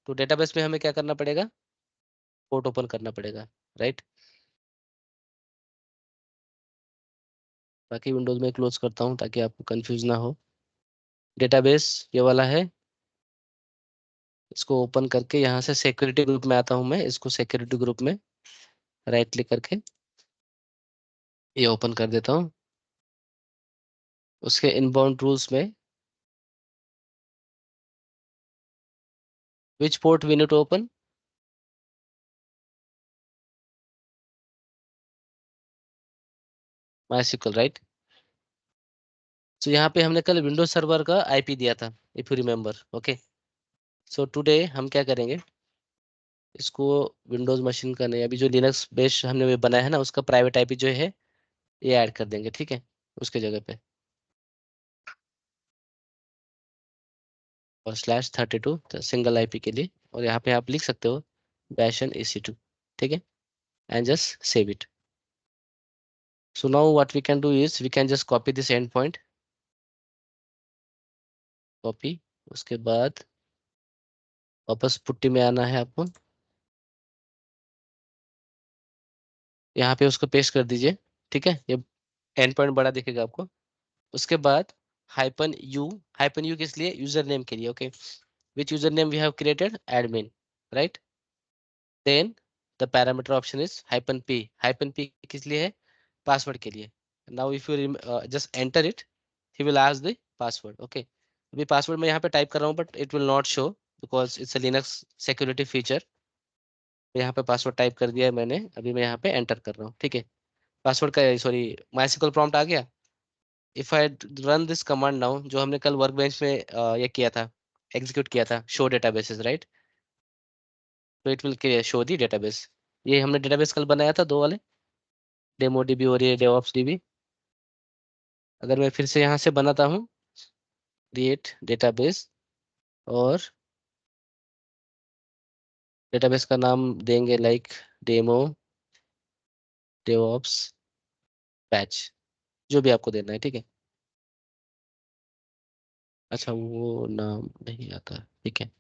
तो डेटाबेस में हमें क्या करना पड़ेगा, पोर्ट ओपन करना पड़ेगा, राइट। बाकी विंडोज में क्लोज करता हूँ ताकि आपको कंफ्यूज ना हो। डेटाबेस ये वाला है, इसको ओपन करके यहाँ से सिक्योरिटी ग्रुप में आता हूँ मैं। इसको सिक्योरिटी ग्रुप में राइट क्लिक करके ये ओपन कर देता हूँ। उसके इनबाउंड रूल्स में which port we need to open, MySQL, right. तो यहाँ पे हमने कल विंडोज सर्वर का IP दिया था, if you remember, okay. So today हम क्या करेंगे, इसको विंडोज मशीन का नहीं, अभी जो लिनक्स बेस हमने बनाया है ना उसका प्राइवेट IP जो है ये ऐड कर देंगे, ठीक है, उसके जगह पे। और /32 सिंगल IP के लिए, और यहाँ पे आप लिख सकते हो बैशन EC2, ठीक है, and just save it. So now what we can do is we can just copy this endpoint, copy। उसके बाद वापस पुट्टी में आना है आपको, यहाँ पे उसको पेस्ट कर दीजिए, ठीक है। ये endpoint बड़ा दिखेगा आपको। उसके बाद -u, -u किस लिए, यूजर नेम के लिए, okay. Which user name we have created, admin, right. Then the parameter option is -p, -p किस लिए है, पासवर्ड के लिए। Now if you just enter it, he will ask the password, okay. अभी पासवर्ड मैं यहाँ पे टाइप कर रहा हूँ but it will not show because it's a Linux security feature. यहाँ पे पासवर्ड टाइप कर दिया है मैंने, अभी मैं यहाँ पे एंटर कर रहा हूँ, ठीक है। पासवर्ड का, सॉरी, MySQL प्रॉम्प्ट आ गया। If I run this command now, जो हमने कल वर्कबेंच में ये किया था, एग्जीक्यूट किया था, शो डेटाबेसेस, राइट। तो it will show the database. ये हमने डेटाबेस कल बनाया था, दो वाले, डेमो DB और ये डेवऑप्स DB। अगर मैं फिर से यहाँ से बनाता हूँ क्रिएट डेटाबेस, और डेटाबेस का नाम देंगे लाइक डेमो डेवऑप्स पैच, जो भी आपको देना है, ठीक है। अच्छा वो नाम नहीं आता, ठीक है,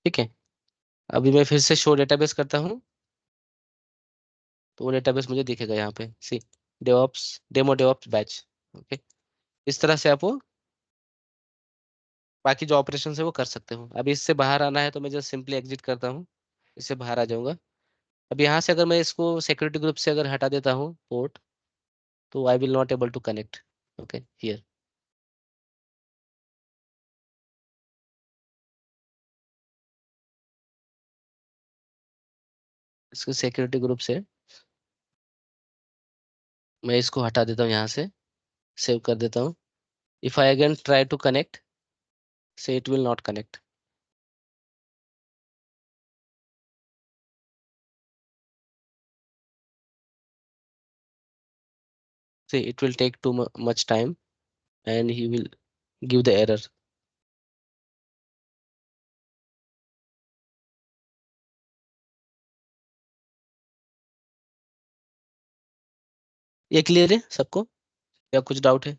ठीक है। अभी मैं फिर से शो डेटाबेस करता हूँ तो वो डेटाबेस मुझे दिखेगा यहाँ पे, see DevOps, demo DevOps batch, okay. इस तरह से आप वो बाकी जो ऑपरेशन है वो कर सकते हो। अभी इससे बाहर आना है तो मैं जस्ट सिंपली एग्जिट करता हूँ, इससे बाहर आ जाऊंगा। अब यहाँ से अगर मैं इसको सिक्योरिटी ग्रुप से अगर हटा देता हूँ पोर्ट, तो I will not able to connect, okay here. इसको सिक्योरिटी ग्रुप से मैं इसको हटा देता हूँ यहाँ से, सेव कर देता हूँ। If I again try to connect, say it will not connect. See, it will take too much time and he will give the error. ये क्लियर है सबको या कुछ डाउट है?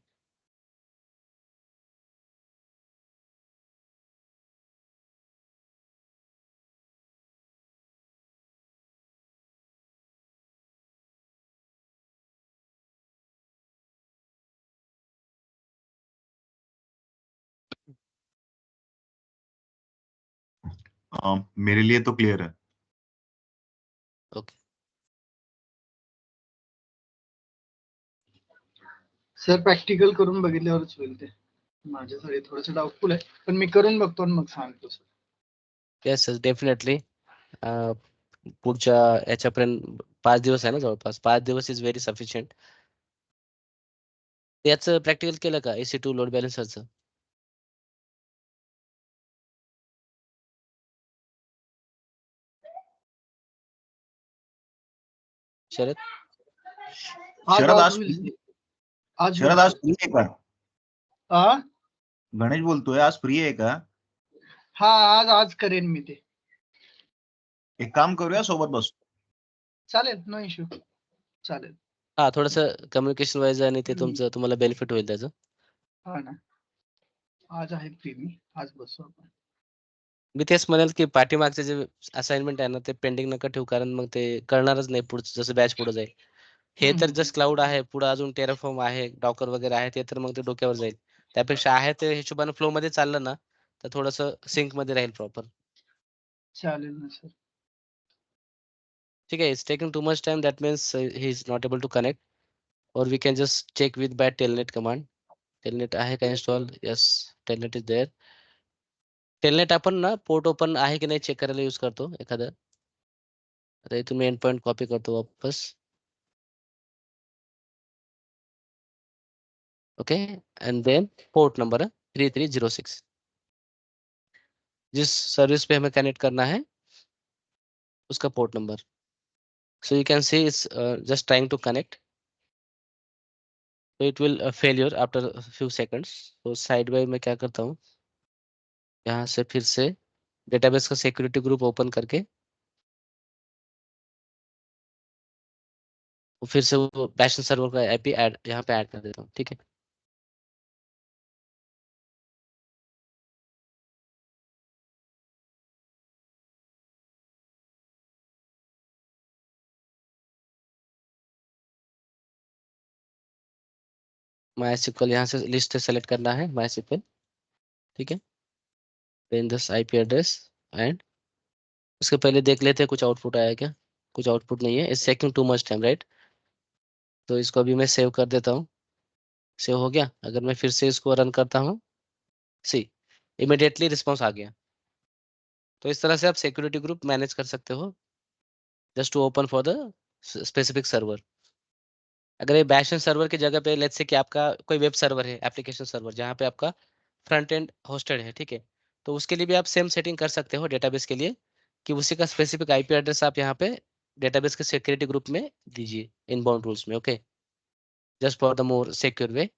मेरे लिए तो क्लियर है। ओके, सर प्रॅक्टिकल करून बघितल्यावरच होईल ते. माझ्यासाठी थोडंसं डाऊटफुल आहे, पण मी करून बघतो आणि मग सांगतो सर. Yes sir definitely. पुढच्या याच्यापर्यंत 5 दिवस आहे ना, जवळपास 5 दिवस इज व्हेरी सफिशियंट. याचं प्रॅक्टिकल केलं का EC2 लोड बॅलन्सरचं? शरद? आज शरद आज आज होईल ते. आज शरद होईल आज ते. फ्री आहे का? हा गणेश बोलतोय, आज फ्री आहे का? हा आज आज करेन मी ते. एक काम करूया, सोबत बसू. चालेल, नो इश्यू. चालेल. हा, थोडंसं कम्युनिकेशन वाईज आणि ते हम्म. तुम्हाला बेनिफिट होईल त्याचं. हा ना, आज आहे फ्री मी, आज बसू आपण. मी तेच म्हणेल की पाठीमागचे जे असाइनमेंट आहे ना ते पेंडिंग नका ठेवू, कारण मग ते कळणारच नाही पुढचं जसं बॅच पुढे जाईल. हे तर जस्ट क्लाउड आहे, पुढे अजून टेराफॉर्म आहे, डॉकर वगैरे आहे, ते तर मग ते डोक्यावर जाईल. त्यापेक्षा आहे ते हिशोबाने फ्लो मध्ये चाललं ना तर थोडंसं सिंक मध्ये राहील प्रॉपर. चालेल ना सर. ठीक आहे. It's taking too much time, that means he is not able to connect, और we can just check with by telnet command. Telnet आहे का install? Yes, telnet is there. Telnet आपण ना पोर्ट ओपन आहे की नाही चेक करायला यूज करतो एखादं. आता इथून मी एंड पॉईंट कॉपी करतो वापस. Okay, and then port number 3306, जिस सर्विस पे हमें कनेक्ट करना है उसका port number. So you can see it's just trying to connect, so it will failure after a few seconds. तो साइड बाय मैं क्या करता हूँ, यहाँ से फिर से डेटाबेस का सिक्योरिटी ग्रुप ओपन करके फिर से वो बैशन सर्वर का आईपी ऐड यहाँ पे ऐड कर देता हूँ. ठीक है. MySQL यहाँ से लिस्ट से सेलेक्ट करना है MySQL. ठीक है. देन दिस आईपी एड्रेस एंड उसके पहले देख लेते हैं कुछ आउटपुट आया क्या. कुछ आउटपुट नहीं है. It's taking too much time, right. तो इसको अभी मैं सेव कर देता हूँ. सेव हो गया. अगर मैं फिर से इसको रन करता हूँ, सी इमिडिएटली रिस्पॉन्स आ गया. तो इस तरह से आप सिक्योरिटी ग्रुप मैनेज कर सकते हो, just to open for the specific server. अगर ये बैशन सर्वर की जगह पे लेट्स से कि आपका कोई वेब सर्वर है, एप्लीकेशन सर्वर, जहाँ पे आपका फ्रंट एंड होस्टेड है, ठीक है, तो उसके लिए भी आप सेम सेटिंग कर सकते हो डेटाबेस के लिए, कि उसी का स्पेसिफिक आईपी एड्रेस आप यहाँ पे डेटाबेस के सिक्योरिटी ग्रुप में दीजिए इनबाउंड रूल्स में. Okay, just for the more secure way.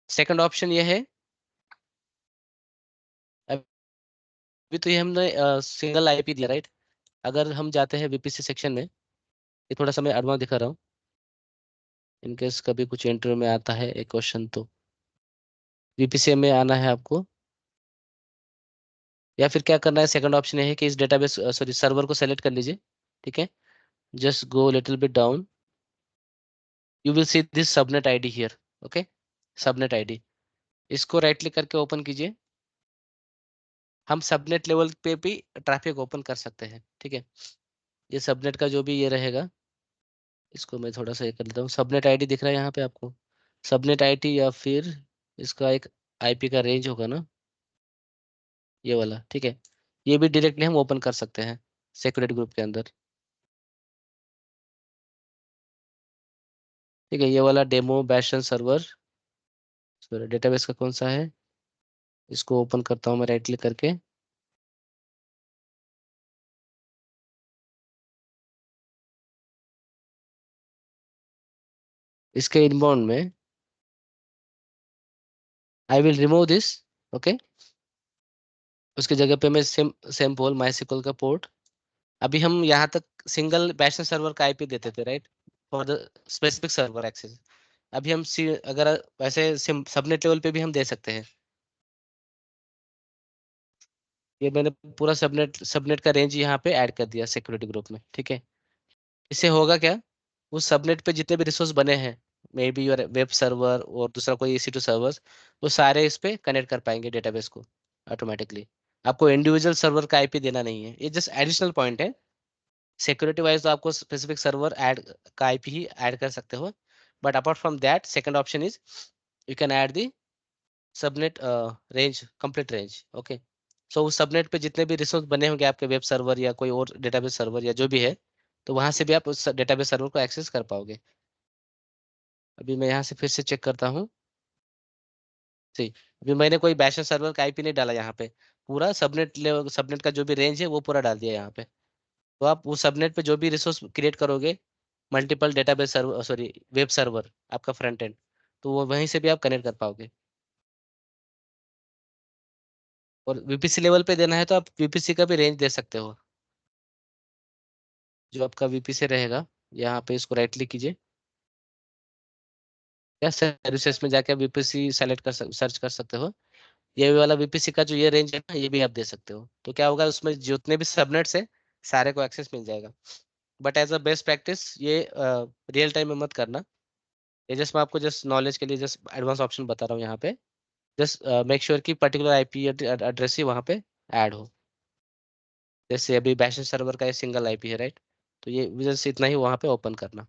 Second option ये है, अभी तो ये हमने सिंगल आईपी दिया, राइट. अगर हम जाते हैं वीपीसी सेक्शन में, ये थोड़ा सा मैं एडवांस दिखा रहा हूँ, इनकेस कभी कुछ इंटरव्यू में आता है एक क्वेश्चन, तो वीपीसी में आना है आपको, या फिर क्या करना है, सेकंड ऑप्शन ये है कि इस डेटाबेस सॉरी सर्वर को सेलेक्ट कर लीजिए. ठीक है. Just go little bit down, you will see this subnet ID here. Okay, subnet ID, इसको राइट क्लिक करके ओपन कीजिए. हम सबनेट लेवल पे भी ट्रैफिक ओपन कर सकते हैं. ठीक है. ये सबनेट का जो भी ये रहेगा, इसको मैं थोड़ा सा ये कर लेता हूँ. सबनेट आईडी दिख रहा है यहाँ पे आपको, सबनेट आईडी, या फिर इसका एक आईपी का रेंज होगा ना, ये वाला. ठीक है. ये भी डायरेक्टली हम ओपन कर सकते हैं सिक्योरिटी ग्रुप के अंदर. ठीक है. ये वाला डेमो बैशन सर्वर डेटाबेस का कौन सा है, इसको ओपन करता हूँ मैं राइट क्लिक करके. इसके इनबाउंड में I will remove this. Okay, उसकी जगह पे मैं सेम सेम पोल MySQL का पोर्ट, अभी हम यहाँ तक सिंगल बैशन सर्वर का आईपी देते थे, right, for the specific server access. अभी हम अगर वैसे सबनेट लेवल पे भी हम दे सकते हैं. ये मैंने पूरा सबनेट सबनेट का रेंज यहाँ पे ऐड कर दिया सिक्योरिटी ग्रुप में. ठीक है. इससे होगा क्या, उस सबनेट पे जितने भी रिसोर्स बने हैं, may be your web server और दूसरा कोई EC2 सर्वर्स, वो सारे इस पे कनेक्ट कर पाएंगे डेटाबेस को ऑटोमेटिकली. आपको इंडिविजुअल सर्वर का आईपी देना नहीं है. ये जस्ट एडिशनल पॉइंट है. सिक्योरिटी वाइज तो आपको स्पेसिफिक सर्वर ऐड का आईपी ही ऐड कर सकते हो, but apart from that second option is you can add the subnet range, complete range. Okay, so उस सबनेट पे जितने भी रिसोर्स बने होंगे आपके वेब सर्वर या कोई और डेटाबेस सर्वर या जो भी है, तो वहां से भी आप उस डेटाबेस सर्वर को एक्सेस कर पाओगे. अभी मैं यहाँ से फिर से चेक करता हूँ. सी, अभी मैंने कोई बैशन सर्वर का आईपी नहीं डाला यहाँ पे, पूरा सबनेट सबनेट का जो भी रेंज है वो पूरा डाल दिया यहाँ पे. तो आप उस सबनेट पे जो भी रिसोर्स क्रिएट करोगे multiple database server, sorry web server आपका फ्रंट एंड, तो वो वहीं से भी आप कनेक्ट कर पाओगे। और वीपीसी लेवल पे देना है तो आप वीपीसी का भी रेंज दे सकते हो। जो आपका वीपीसी रहेगा, यहाँ पे इसको राइट क्लिक कीजिए, या सर्विसेज में जाके वीपीसी सेलेक्ट कर सर्च कर सकते हो। ये वाला वीपीसी का जो ये रेंज है ना, ये भी आप दे सकते हो। तो क्या होगा, उसमें जितने भी सबनेट्स है सारे को एक्सेस मिल जाएगा। But as a best practice ये रियल टाइम में मत करना। ये जस्ट मैं आपको जस्ट नॉलेज के लिए जस्ट एडवांस ऑप्शन बता रहा हूँ यहाँ पे। जस्ट मेक श्योर कि पर्टिकुलर आईपी एड्रेस ही वहाँ पे ऐड हो। जैसे अभी बैशन सर्वर का ये सिंगल आईपी है, राइट, तो ये जस्ट इतना ही वहाँ पे ओपन करना।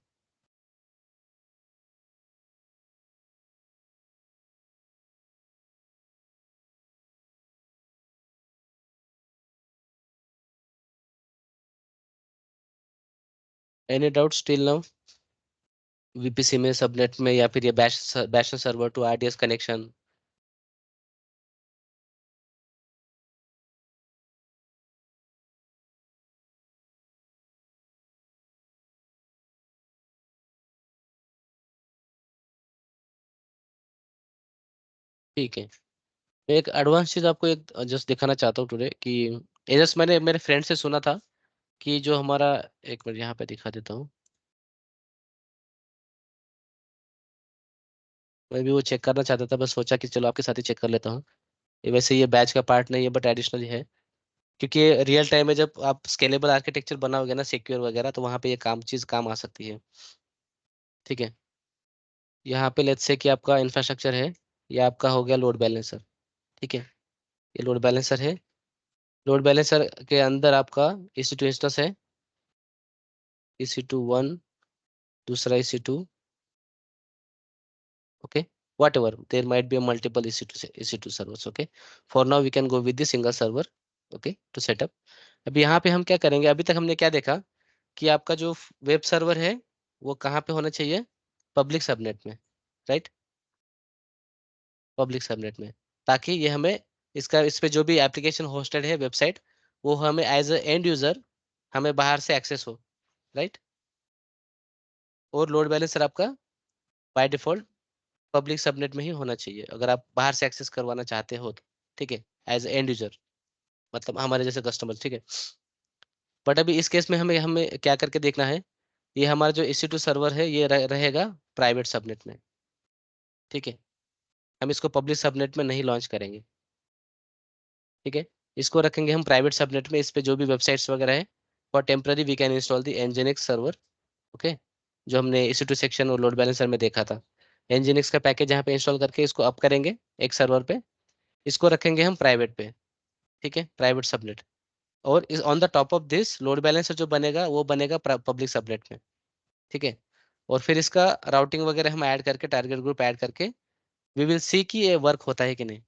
Any doubt still now? VPC में, सबनेट में, या फिर ये बैशन सर्वर टू आरडीएस कनेक्शन? ठीक है, मैं एक एडवांस चीज आपको एक जस्ट दिखाना चाहता हूँ टुडे कि ये जस्ट मैंने मेरे फ्रेंड से सुना था कि जो हमारा, एक मिनट यहाँ पे दिखा देता हूँ। मैं भी वो चेक करना चाहता था, बस सोचा कि चलो आपके साथ ही चेक कर लेता हूँ। ये वैसे ये बैच का पार्ट नहीं है, बट एडिशनल है, क्योंकि रियल टाइम में जब आप स्केलेबल आर्किटेक्चर बनाओगे ना, सिक्योर वगैरह, तो वहाँ पे ये चीज काम आ सकती है। ठीक है, यहाँ पे लेट्स से कि आपका इंफ्रास्ट्रक्चर है, ये आपका हो गया लोड बैलेंसर। ठीक है, ये लोड बैलेंसर है। लोड बैलेंसर के अंदर आपका EC2 इंस्टेंस है, EC2 1, दूसरा EC2। okay, whatever, there might be a multiple EC2 servers. Okay, for now we can go with the single server, okay, to set up. अब यहाँ पे हम क्या करेंगे, अभी तक हमने क्या देखा कि आपका जो वेब सर्वर है वो कहाँ पे होना चाहिए, पब्लिक सबनेट में, राइट, पब्लिक सबनेट में, ताकि ये हमें इसका, इस पे जो भी एप्लीकेशन होस्टेड है वेबसाइट, वो हमें एज ए एंड यूजर हमें बाहर से एक्सेस हो, राइट। और लोड बैलेंसर आपका बाय डिफॉल्ट पब्लिक सबनेट में ही होना चाहिए, अगर आप बाहर से एक्सेस करवाना चाहते हो तो। ठीक है, एज एंड यूजर, मतलब हमारे जैसे कस्टमर। ठीक है, बट अभी इस केस में हमें हमें क्या करके देखना है, ये हमारा जो EC2 सर्वर है ये रहेगा प्राइवेट सबनेट में। ठीक है, हम इसको पब्लिक सबनेट में नहीं लॉन्च करेंगे। ठीक है, इसको रखेंगे हम प्राइवेट सबनेट में। इस पे जो भी वेबसाइट्स वगैरह है, for temporary we can install the Nginx server. Okay, जो हमने EC2 सेक्शन और लोड बैलेंसर में देखा था, Nginx का पैकेज यहाँ पे इंस्टॉल करके इसको अप करेंगे एक सर्वर पे, इसको रखेंगे हम प्राइवेट पे। ठीक है, प्राइवेट सबनेट। और इस on the top of this load balancer जो बनेगा वो बनेगा पब्लिक सबनेट में। ठीक है, और फिर इसका राउटिंग वगैरह हम ऐड करके, टारगेट ग्रुप ऐड करके, वी विल सी कि ये वर्क होता है कि नहीं।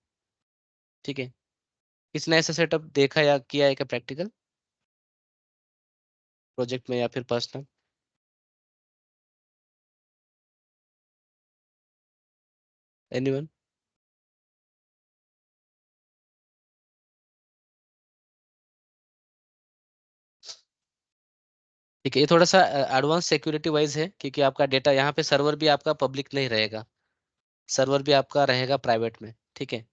ठीक है, किसने ऐसा सेटअप देखा या किया है क्या प्रैक्टिकल प्रोजेक्ट में या फिर पर्सनल? एनीवन? ठीक है, ये थोड़ा सा एडवांस सिक्योरिटी वाइज है, क्योंकि आपका डेटा यहाँ पे, सर्वर भी आपका पब्लिक नहीं रहेगा, सर्वर भी आपका रहेगा प्राइवेट में। ठीक है,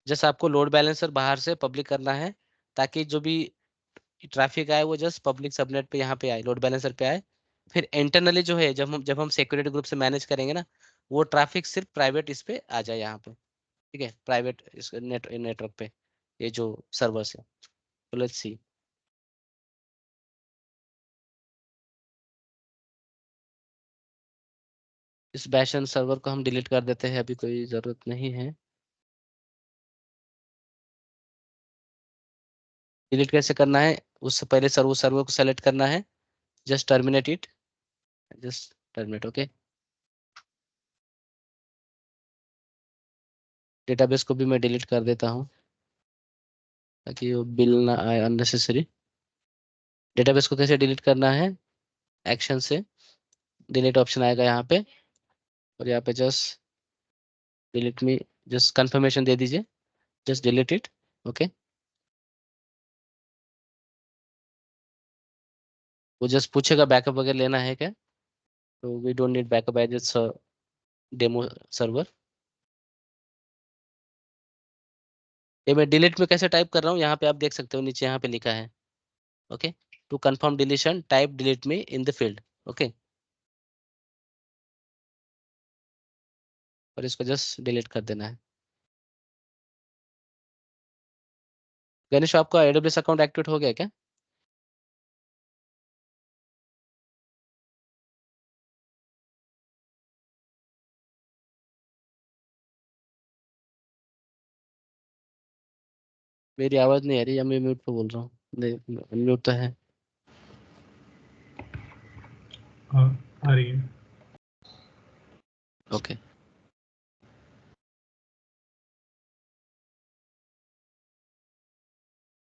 जस्ट आपको लोड बैलेंसर बाहर से पब्लिक करना है, ताकि जो भी ट्रैफिक आए वो जस्ट पब्लिक सबनेट पे यहाँ पे आए, लोड बैलेंसर पे आए। फिर इंटरनली जो है, जब हम सिक्योरिटी ग्रुप से मैनेज करेंगे ना, वो ट्रैफिक सिर्फ प्राइवेट इस पे आ जाए यहाँ पे। ठीक है, प्राइवेट इस नेटवर्क पे, ये जो सर्वर्स है। तो लेट्स सी, इस बैशन सर्वर को हम डिलीट कर देते हैं, अभी कोई जरूरत नहीं है। डिलीट कैसे करना है, उससे पहले सर्वर को सेलेक्ट करना है, just terminate it, just terminate. Okay, database को भी मैं डिलीट कर देता हूँ, ताकि वो बिल ना आए अननेसेसरी। डेटाबेस को कैसे डिलीट करना है, एक्शन से डिलीट ऑप्शन आएगा यहाँ पे, और यहाँ पे जस्ट डिलीट मी, जस्ट कंफर्मेशन दे दीजिए, जस्ट डिलीट इट। ओके, वो जस्ट पूछेगा बैकअप वगैरह लेना है क्या, So we don't need backup as it's a demo server. ये मैं डिलीट में कैसे टाइप कर रहा हूँ, यहाँ पे आप देख सकते हो नीचे यहाँ पे लिखा है, okay, to confirm deletion type delete me in the field, okay, और इसको जस्ट डिलीट कर देना है। गणेश, आपका AWS अकाउंट एक्टिवेट हो गया क्या? मेरी आवाज नहीं आ रही या मैं म्यूट पे बोल रहा हूँ? नहीं, म्यूट तो है। हाँ आ रही है। ओके,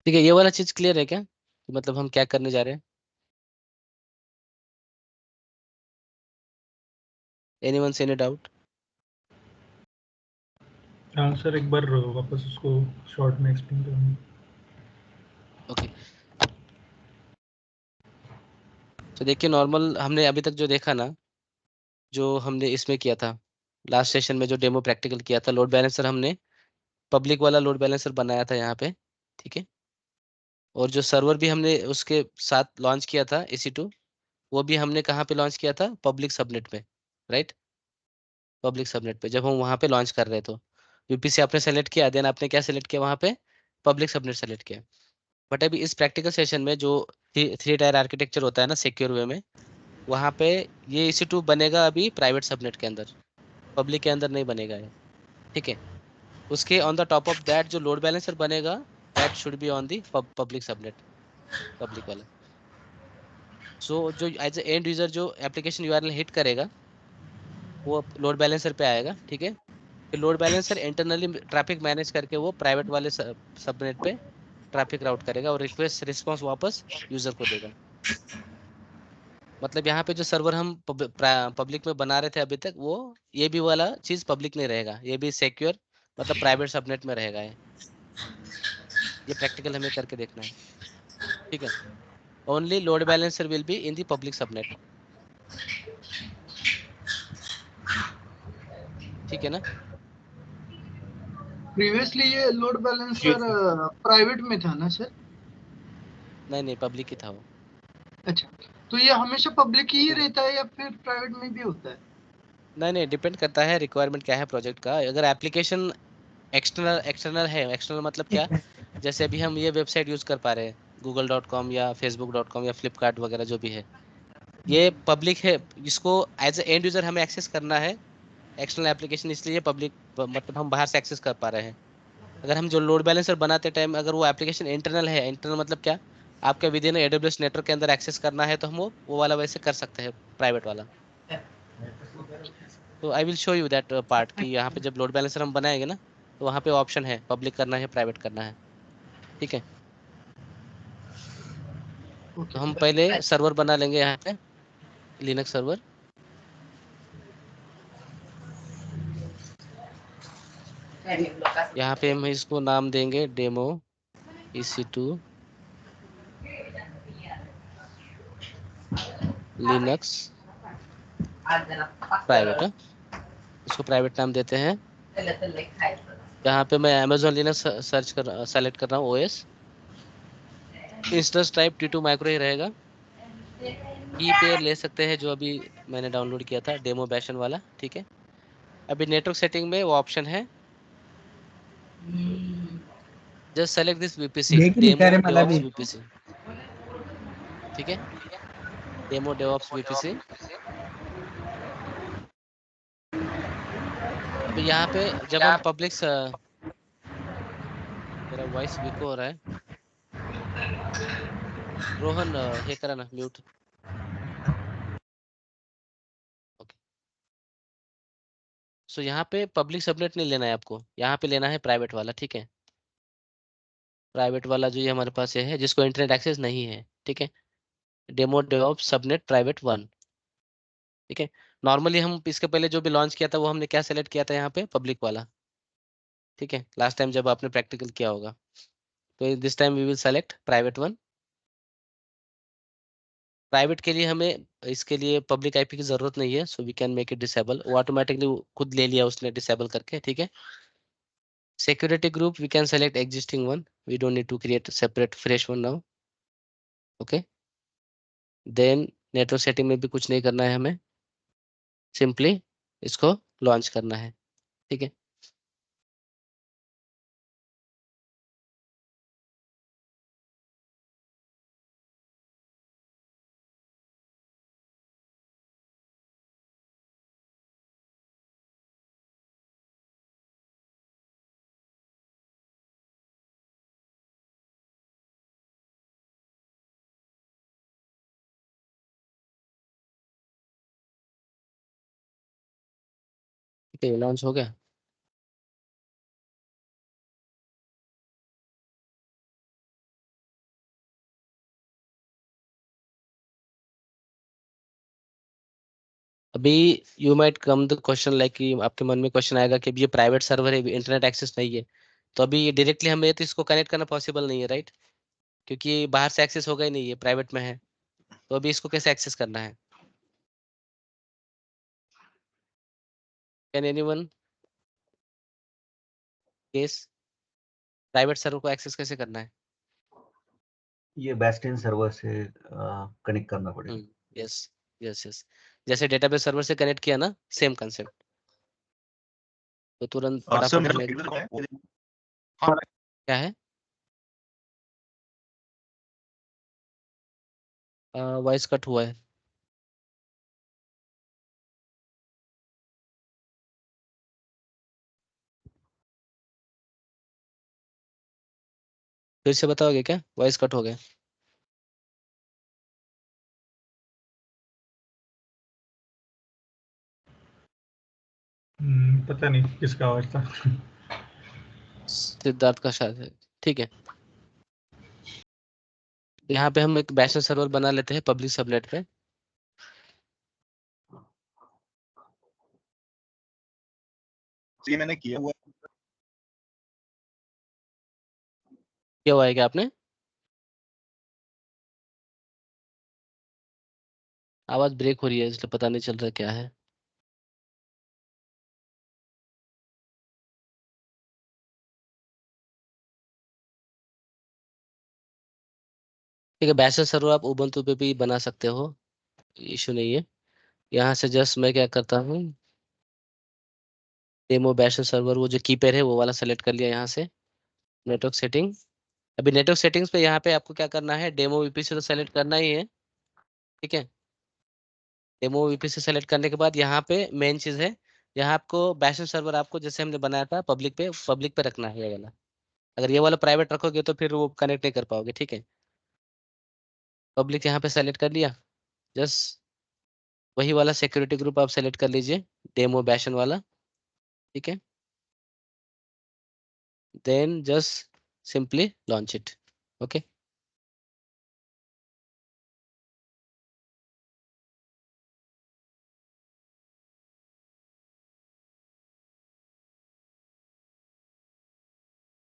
ठीक है, ये वाला चीज क्लियर है क्या, मतलब हम क्या करने जा रहे हैं? एनीवन से एनी डाउट? हाँ सर, एक बार वापस उसको शॉर्ट में एक्सप्लेन करूँगा। ओके, तो देखिए नॉर्मल हमने अभी तक जो देखा ना, जो हमने इसमें किया था लास्ट सेशन में, जो डेमो प्रैक्टिकल किया था, लोड बैलेंसर हमने पब्लिक वाला लोड बैलेंसर बनाया था यहाँ पे, ठीक है, और जो सर्वर भी हमने उसके साथ लॉन्च किया था EC2, वो भी हमने कहाँ पे लॉन्च किया था? पब्लिक सबनेट पे, राइट, पब्लिक सबनेट पे जब हम वहाँ पे लॉन्च कर रहे थे। VPC आपने सेलेक्ट किया, देन आपने क्या सेलेक्ट किया वहाँ पे? पब्लिक सबनेट सेलेक्ट किया। बट अभी इस प्रैक्टिकल सेशन में जो 3 टायर आर्किटेक्चर होता है ना सिक्योर वे में, वहाँ पे ये EC2 बनेगा अभी प्राइवेट सबनेट के अंदर, पब्लिक के अंदर नहीं बनेगा ये, ठीक है। उसके on the top of that जो लोड बैलेंसर बनेगा, that should be on the public subnet, public वाला। सो जो एज ए एंड यूजर जो एप्लीकेशन URL हिट करेगा, वो लोड बैलेंसर पे आएगा, ठीक है। फिर load balancer internally traffic manage करके वो प्राइवेट वाले सबनेट पे ट्रैफिक राउट करेगा और रिक्वेस्ट रिस्पांस वापस यूजर को देगा। मतलब यहाँ पे जो सर्वर हम पब्लिक में बना रहे थे अभी तक, वो ये भी वाला चीज पब्लिक नहीं रहेगा, ये भी सिक्योर मतलब प्राइवेट सबनेट में रहेगा ये प्रैक्टिकल हमें करके देखना है, ठीक है। Only load balancer will be in the public subnet, ठीक है ना? प्रीवियसली ये लोड बैलेंसर प्राइवेट में था ना सर? नहीं, पब्लिक ही था वो। अच्छा, तो ये हमेशा पब्लिक ही रहता है या फिर प्राइवेट में भी होता है? नहीं, डिपेंड करता है रिक्वायरमेंट क्या है प्रोजेक्ट का। अगर एप्लीकेशन एक्सटर्नल है, एक्सटर्नल मतलब क्या, जैसे अभी हम ये वेबसाइट यूज कर पा रहे हैं google.com या facebook.com या फ्लिपकार्ट वगैरह जो भी है, ये पब्लिक है, इसको एज ए एंड यूजर हमें एक्सेस करना है एक्सटर्नल एप्लीकेशन, इसलिए पब्लिक मतलब हम बाहर से एक्सेस कर पा रहे हैं। अगर हम जो लोड बैलेंसर बनाते टाइम अगर वो एप्लीकेशन इंटरनल है, इंटरनल मतलब क्या, आपके विद इन AWS नेटवर्क के अंदर एक्सेस करना है, तो हम वो वाला वैसे कर सकते हैं, प्राइवेट वाला। तो I will show you that part कि यहाँ पे जब लोड बैलेंसर हम बनाएंगे ना, तो वहाँ पे ऑप्शन है पब्लिक करना है प्राइवेट करना है, ठीक है। तो हम पहले सर्वर बना लेंगे यहाँ पे, लिनक्स सर्वर। यहाँ पे हम इसको नाम देंगे डेमो EC2 लिनक्स प्राइवेट, इसको प्राइवेट नाम देते हैं। यहाँ पे मैं अमेजोन लिनक्स सेलेक्ट कर रहा हूँ OS, instance type T2 micro ही रहेगा। की पेयर ले सकते हैं जो अभी मैंने डाउनलोड किया था डेमो बैशन वाला, ठीक है। अभी नेटवर्क सेटिंग में वो ऑप्शन है, जस्ट सेलेक्ट दिस VPC देखी नहीं डेमो करे मला डेवऑप्स भी। VPC, ठीक है, डेमो डेवऑप्स VPC। अभी यहाँ पे जब हम पब्लिक मेरा वॉइस विको हो रहा है, रोहन ये करा ना म्यूट, ओके। सो यहाँ पे पब्लिक सबनेट नहीं लेना है आपको, यहाँ पे लेना है प्राइवेट वाला, ठीक है, प्राइवेट वाला जो ये हमारे पास ये है जिसको इंटरनेट एक्सेस नहीं है, ठीक है, डेमो डेवऑप्स सबनेट प्राइवेट 1, ठीक है। नॉर्मली हम इसके पहले जो भी लॉन्च किया था वो हमने क्या सेलेक्ट किया था यहाँ पे? पब्लिक वाला, ठीक है, लास्ट टाइम जब आपने प्रैक्टिकल किया होगा। तो this time we will select private 1, private के लिए हमें इसके लिए पब्लिक आईपी की जरूरत नहीं है, so we can make it disable. वो ऑटोमेटिकली खुद ले लिया उसने डिसेबल करके, ठीक है। Security group we can select existing one, we don't need to create separate fresh one now, okay. Then network setting में भी कुछ नहीं करना है हमें, सिंपली इसको लॉन्च करना है, ठीक है। ठीक है, लॉन्च हो गया। अभी you might come the question like कि आपके मन में क्वेश्चन आएगा कि ये प्राइवेट सर्वर है, इंटरनेट एक्सेस नहीं है, तो अभी डायरेक्टली हमें तो इसको कनेक्ट करना पॉसिबल नहीं है, राइट? क्योंकि बाहर से एक्सेस होगा ही नहीं, है प्राइवेट में है, तो अभी इसको कैसे एक्सेस करना है? Can anyone case private server को एक्सेस कैसे करना है? ये बेस्टिन सर्वर से कनेक्ट करना पड़ेगा। यस यस यस, जैसे डेटाबेस सर्वर से कनेक्ट किया ना, सेम कंसेप्ट, तो तुरंत सर फटाफट मेरा हमें फीडबैक है वो- हाँ क्या है, वॉइस कट हुआ है। फिर से बताओगे क्या, वॉइस कट हो गया? पता नहीं किसका आवाज था। सिद्धार्थ का शायद है, ठीक है। यहाँ पे हम एक बैशनल सर्वर बना लेते हैं पब्लिक सबनेट पे। ये मैंने किया हुआ क्या हुआ है क्या आपने? आवाज ब्रेक हो रही है इसलिए पता नहीं चल रहा क्या है। ठीक है, बैशनल सर्वर आप उबंटू पे भी बना सकते हो, इशू नहीं है। यहाँ से जस्ट मैं क्या करता हूँ, डेमो बैशनल सर्वर वो जो कीपैड है वो वाला सेलेक्ट कर लिया यहाँ से, नेटवर्क सेटिंग। अभी नेटवर्क सेटिंग्स पे यहाँ पे आपको क्या करना है, डेमो वीपीसी तो सेलेक्ट करना ही है, ठीक है। डेमो वीपीसी सेलेक्ट करने के बाद यहाँ पे मेन चीज है, यहाँ आपको बैशनल सर्वर आपको जैसे हमने बनाया था पब्लिक पे रखना है ये वाला। अगर ये वाला प्राइवेट रखोगे तो फिर वो कनेक्ट नहीं कर पाओगे, ठीक है। पब्लिक यहाँ पे सेलेक्ट कर लिया, जस्ट वही वाला सिक्योरिटी ग्रुप आप सेलेक्ट कर लीजिए, डेमो बैशन वाला, ठीक है। Then just simply launch it, okay.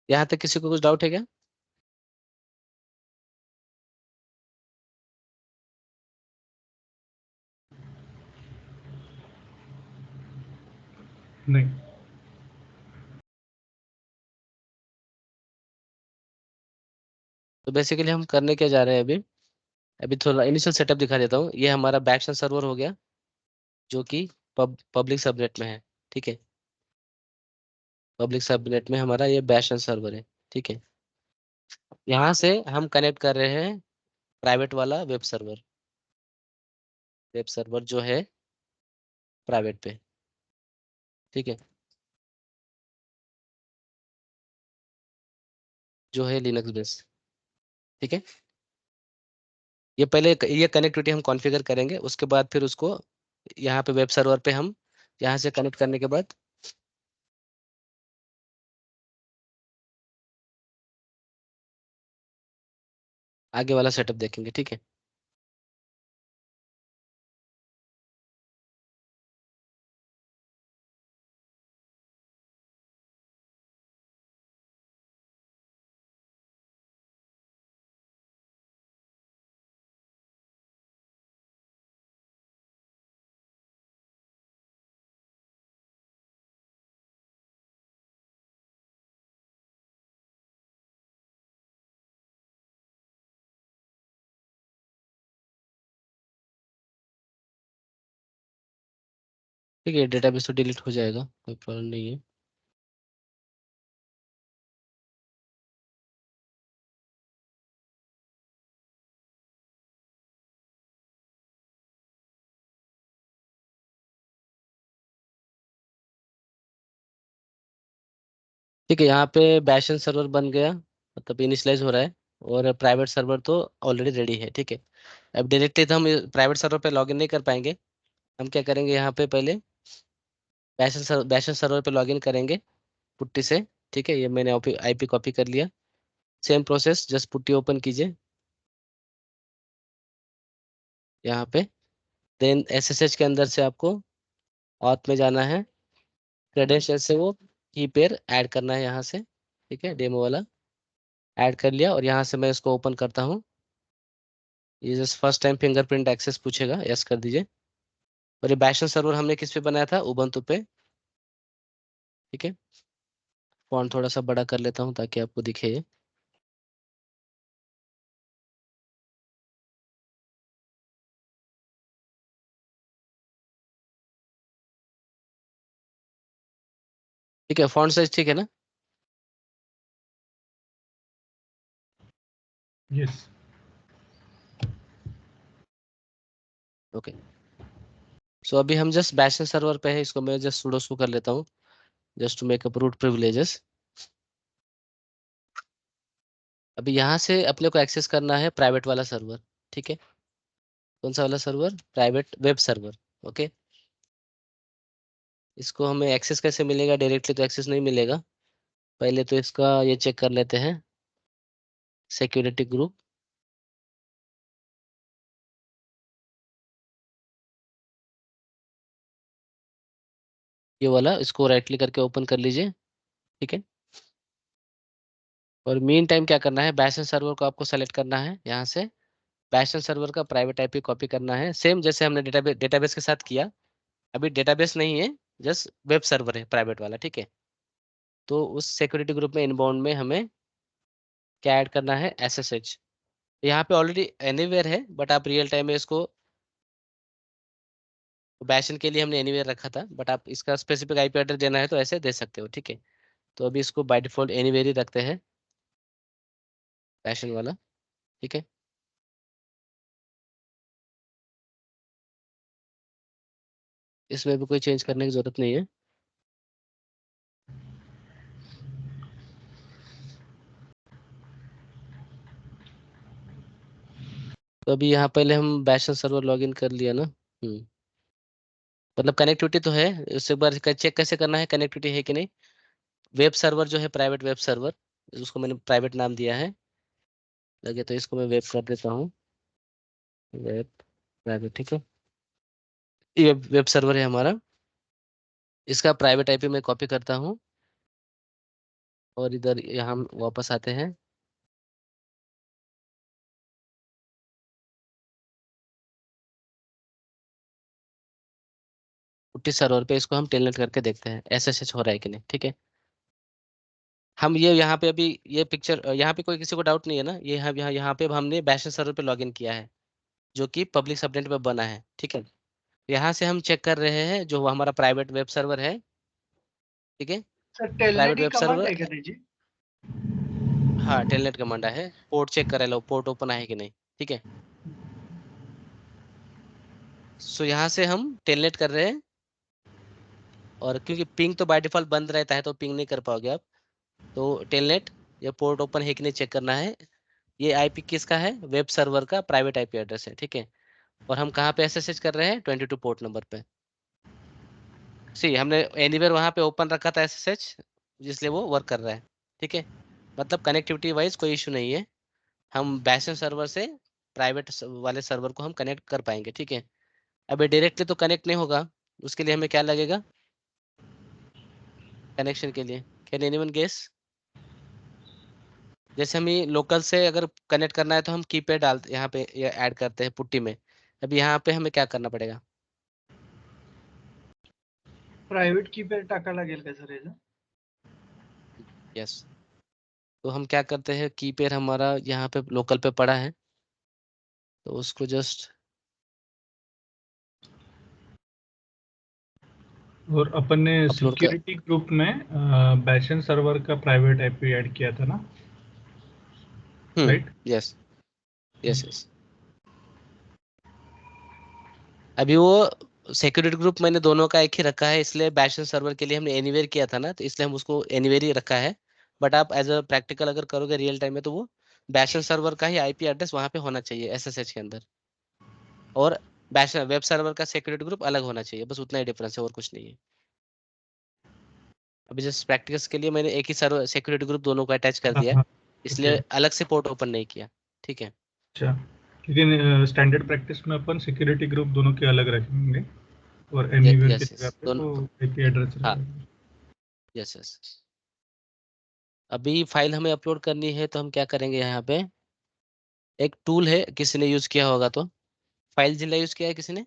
यहाँ तक किसी को कुछ डाउट है क्या? नहीं। तो बेसिकली हम करने क्या जा रहे हैं अभी, अभी थोड़ा इनिशियल सेटअप दिखा देता हूँ। ये हमारा बैशन सर्वर हो गया जो कि पब्लिक सबनेट में है, ठीक है। पब्लिक सबनेट में हमारा ये बैशन सर्वर है, ठीक है। यहाँ से हम कनेक्ट कर रहे हैं प्राइवेट वाला वेब सर्वर जो है प्राइवेट पे, ठीक है, जो है लिनक्स बेस, ठीक है। ये पहले ये कनेक्टिविटी हम कॉन्फ़िगर करेंगे, उसके बाद फिर उसको यहाँ पे वेब सर्वर पे हम यहाँ से कनेक्ट करने के बाद आगे वाला सेटअप देखेंगे, ठीक है। ठीक है, डेटाबेस तो डिलीट हो जाएगा, कोई प्रॉब्लम नहीं है। ठीक है, यहाँ पे बैशन सर्वर बन गया, मतलब इनिशियलाइज हो रहा है, और प्राइवेट सर्वर तो ऑलरेडी रेडी है। ठीक है, अब डायरेक्टली तो हम प्राइवेट सर्वर पे लॉगिन नहीं कर पाएंगे। हम क्या करेंगे, यहाँ पे पहले बैशन सर्वर पे लॉगिन करेंगे पुट्टी से। ठीक है, ये मैंने आईपी कॉपी कर लिया। Same process, just putty open कीजिए यहाँ पे। देन एसएसएच के अंदर से आपको ऑथ में जाना है, क्रेडेंशियल से वो की पेयर ऐड करना है यहाँ से। ठीक है, डेमो वाला ऐड कर लिया, और यहाँ से मैं इसको ओपन करता हूँ। ये just first time fingerprint access पूछेगा, यस कर दीजिए। और ये बैशन सर्वर हमने किस पे बनाया था, उबंटू पे। ठीक है, फॉन्ट थोड़ा सा बड़ा कर लेता हूँ ताकि आपको दिखे ये। ठीक है, फॉन्ट साइज ठीक है ना? यस। ओके, सो अभी हम जस्ट बैशन सर्वर पे है, इसको मैं जस्ट sudo su कर लेता हूँ, just to make up root privileges. अभी यहाँ से अपने को एक्सेस करना है प्राइवेट वाला सर्वर। ठीक है, कौन सा वाला server, private web server. Okay, इसको हमें एक्सेस कैसे मिलेगा, डायरेक्टली तो एक्सेस नहीं मिलेगा। पहले तो इसका ये चेक कर लेते हैं, सिक्योरिटी ग्रुप। ये वाला, इसको राइट क्लिक करके ओपन कर लीजिए। ठीक है, और मीन टाइम क्या करना है, बैशन सर्वर को आपको सेलेक्ट करना है यहाँ से। बैशन सर्वर का प्राइवेट आईपी कॉपी करना है, सेम जैसे हमने डेटाबेस के साथ किया। अभी डेटाबेस नहीं है, जस्ट वेब सर्वर है प्राइवेट वाला। ठीक है, तो उस सिक्योरिटी ग्रुप में इनबाउंड में हमें क्या ऐड करना है, एसएसएच। यहाँ पे ऑलरेडी एनीवेयर है, बट आप रियल टाइम में इसको, बैशन के लिए हमने एनीवेयर रखा था, बट आप इसका स्पेसिफिक आईपी एड्रेस देना है तो ऐसे दे सकते हो। ठीक है, तो अभी इसको बाय डिफॉल्ट एनीवेयर ही रखते हैं, बैशन वाला। ठीक है, इसमें भी कोई चेंज करने की जरूरत नहीं है। तो अभी यहाँ पहले हम बैशन सर्वर लॉगिन कर लिया ना। मतलब कनेक्टिविटी तो है, उससे एक बार चेक कैसे करना है कनेक्टिविटी है कि नहीं। वेब सर्वर जो है, प्राइवेट वेब सर्वर, उसको मैंने प्राइवेट नाम दिया है, लगे तो इसको मैं वेब कर देता हूँ, वेब प्राइवेट। ठीक है, ये वेब सर्वर है हमारा, इसका प्राइवेट आईपी मैं कॉपी करता हूँ, और इधर यहाँ हम वापस आते हैं। पुट्टी सर्वर पे इसको हम टेलनेट करके देखते हैं एसएसएच हो रहा है कि नहीं। ठीक है, हम ये यहाँ पे अभी ये पिक्चर, यहाँ पे कोई किसी को डाउट नहीं है ना, ये यहाँ पे हमने बैशन सर्वर पे लॉगिन किया है, जो कि पब्लिक सबनेट पे बना है। ठीक है, यहाँ से हम चेक कर रहे हैं जो हमारा प्राइवेट वेब सर्वर है। ठीक है, सर टेलनेट प्राइवेट ही वेब कमांड सर्वर, है क्या जी? हाँ टेलनेट कमांड है, पोर्ट चेक कर लो, पोर्ट ओपन है कि नहीं। ठीक है, सो यहाँ से हम टेलनेट कर रहे हैं, और क्योंकि पिंग तो बाय डिफॉल्ट बंद रहता है तो पिंग नहीं कर पाओगे आप, तो टेलनेट ये पोर्ट ओपन है कि नहीं चेक करना है। ये आईपी किसका है, वेब सर्वर का प्राइवेट आईपी एड्रेस है। ठीक है, और हम कहाँ पे एसएसएच कर रहे हैं, 22 पोर्ट नंबर पे। सी हमने एनीवेयर वहाँ पे ओपन रखा था एसएसएच, इसलिए वो वर्क कर रहा है। ठीक है, मतलब कनेक्टिविटी वाइज कोई इशू नहीं है, हम बैशन सर्वर से प्राइवेट वाले सर्वर को हम कनेक्ट कर पाएंगे। ठीक है, अभी डायरेक्टली तो कनेक्ट नहीं होगा, उसके लिए हमें क्या लगेगा कनेक्शन के लिए, कैन एनीवन गेस। जैसे हमें लोकल से अगर कनेक्ट करना है तो हम कीपैड डालते, यहाँ पे ये ऐड करते हैं पुट्टी में। अभी यहाँ पे हमें क्या करना पड़ेगा, प्राइवेट की पे टाका लागेल का सर याचा? यस। तो हम क्या करते हैं, की पेयर हमारा यहाँ पे लोकल पे पड़ा है, तो उसको जस्ट और अपन ने अपलोड कर। सिक्योरिटी ग्रुप में बैशन सर्वर का प्राइवेट आईपी ऐड किया था ना, राइट? Yes yes yes. अभी वो सिक्योरिटी ग्रुप मैंने दोनों का एक ही रखा है, इसलिए बैशन सर्वर के लिए हमने एनीवेयर किया था ना, तो इसलिए हम उसको एनीवेयर ही रखा है। बट आप एज अ प्रैक्टिकल अगर करोगे रियल टाइम में, तो वो बैशन सर्वर का ही आईपी एड्रेस वहां पे होना चाहिए एसएसएच के अंदर, और बैशन वेब सर्वर का सिक्योरिटी ग्रुप अलग होना चाहिए, बस उतना ही डिफरेंस है और कुछ नहीं है। अभी जस्ट प्रैक्टिस के लिए मैंने एक ही सर्वर सिक्योरिटी ग्रुप दोनों को अटैच कर हाँ दिया है, हाँ, इसलिए ओके, अलग से पोर्ट ओपन नहीं किया। ठीक है। अच्छा। लेकिन स्टैंडर्ड प्रैक्टिस में अपन सिक्योरिटी ग्रुप दोनों के अलग रखेंगे, और एनीवेयर की यस जगह यस पे दोनों। वो आईपी एड्रेस हाँ रहेगा। Yes yes. अभी फाइल हमें अपलोड करनी है, तो हम क्या करेंगे, यहाँ पे एक टूल है, किसी ने यूज किया होगा तो, फाइल जिला यूज किया है किसी ने?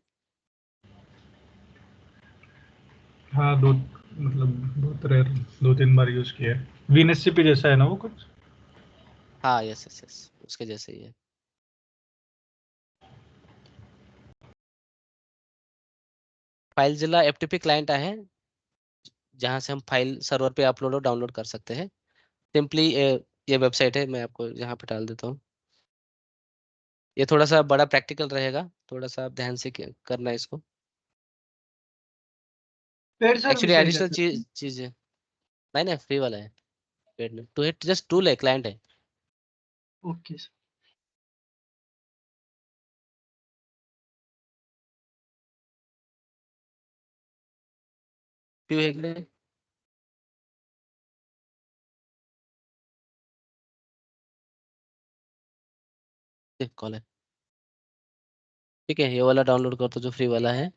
हाँ, दो मतलब बहुत रेयर, 2-3 बार यूज किया है। वीएनएससीपी जैसा है ना वो कुछ? हाँ यस यस यस, उसके जैसे ही है। फाइल जिला एफटीपी क्लाइंट है, जहाँ से हम फाइल सर्वर पे अपलोड और डाउनलोड कर सकते हैं। सिंपली ये वेबसाइट है, मैं आपको यहाँ पे डाल देता हूँ। ये थोड़ा सा बड़ा प्रैक्टिकल रहेगा, थोड़ा सा आप ध्यान से करना है इसको। पेड एक्चुअली सर्विस है क्या एडिशनल सर? चीज है। नहीं नहीं, फ्री वाला है, पेड में। टू हिट जस्ट टूल है, क्लाइंट है। Okay sir. फ्री हेगले कॉल है। ठीक है, ये वाला डाउनलोड कर दो जो फ्री वाला है।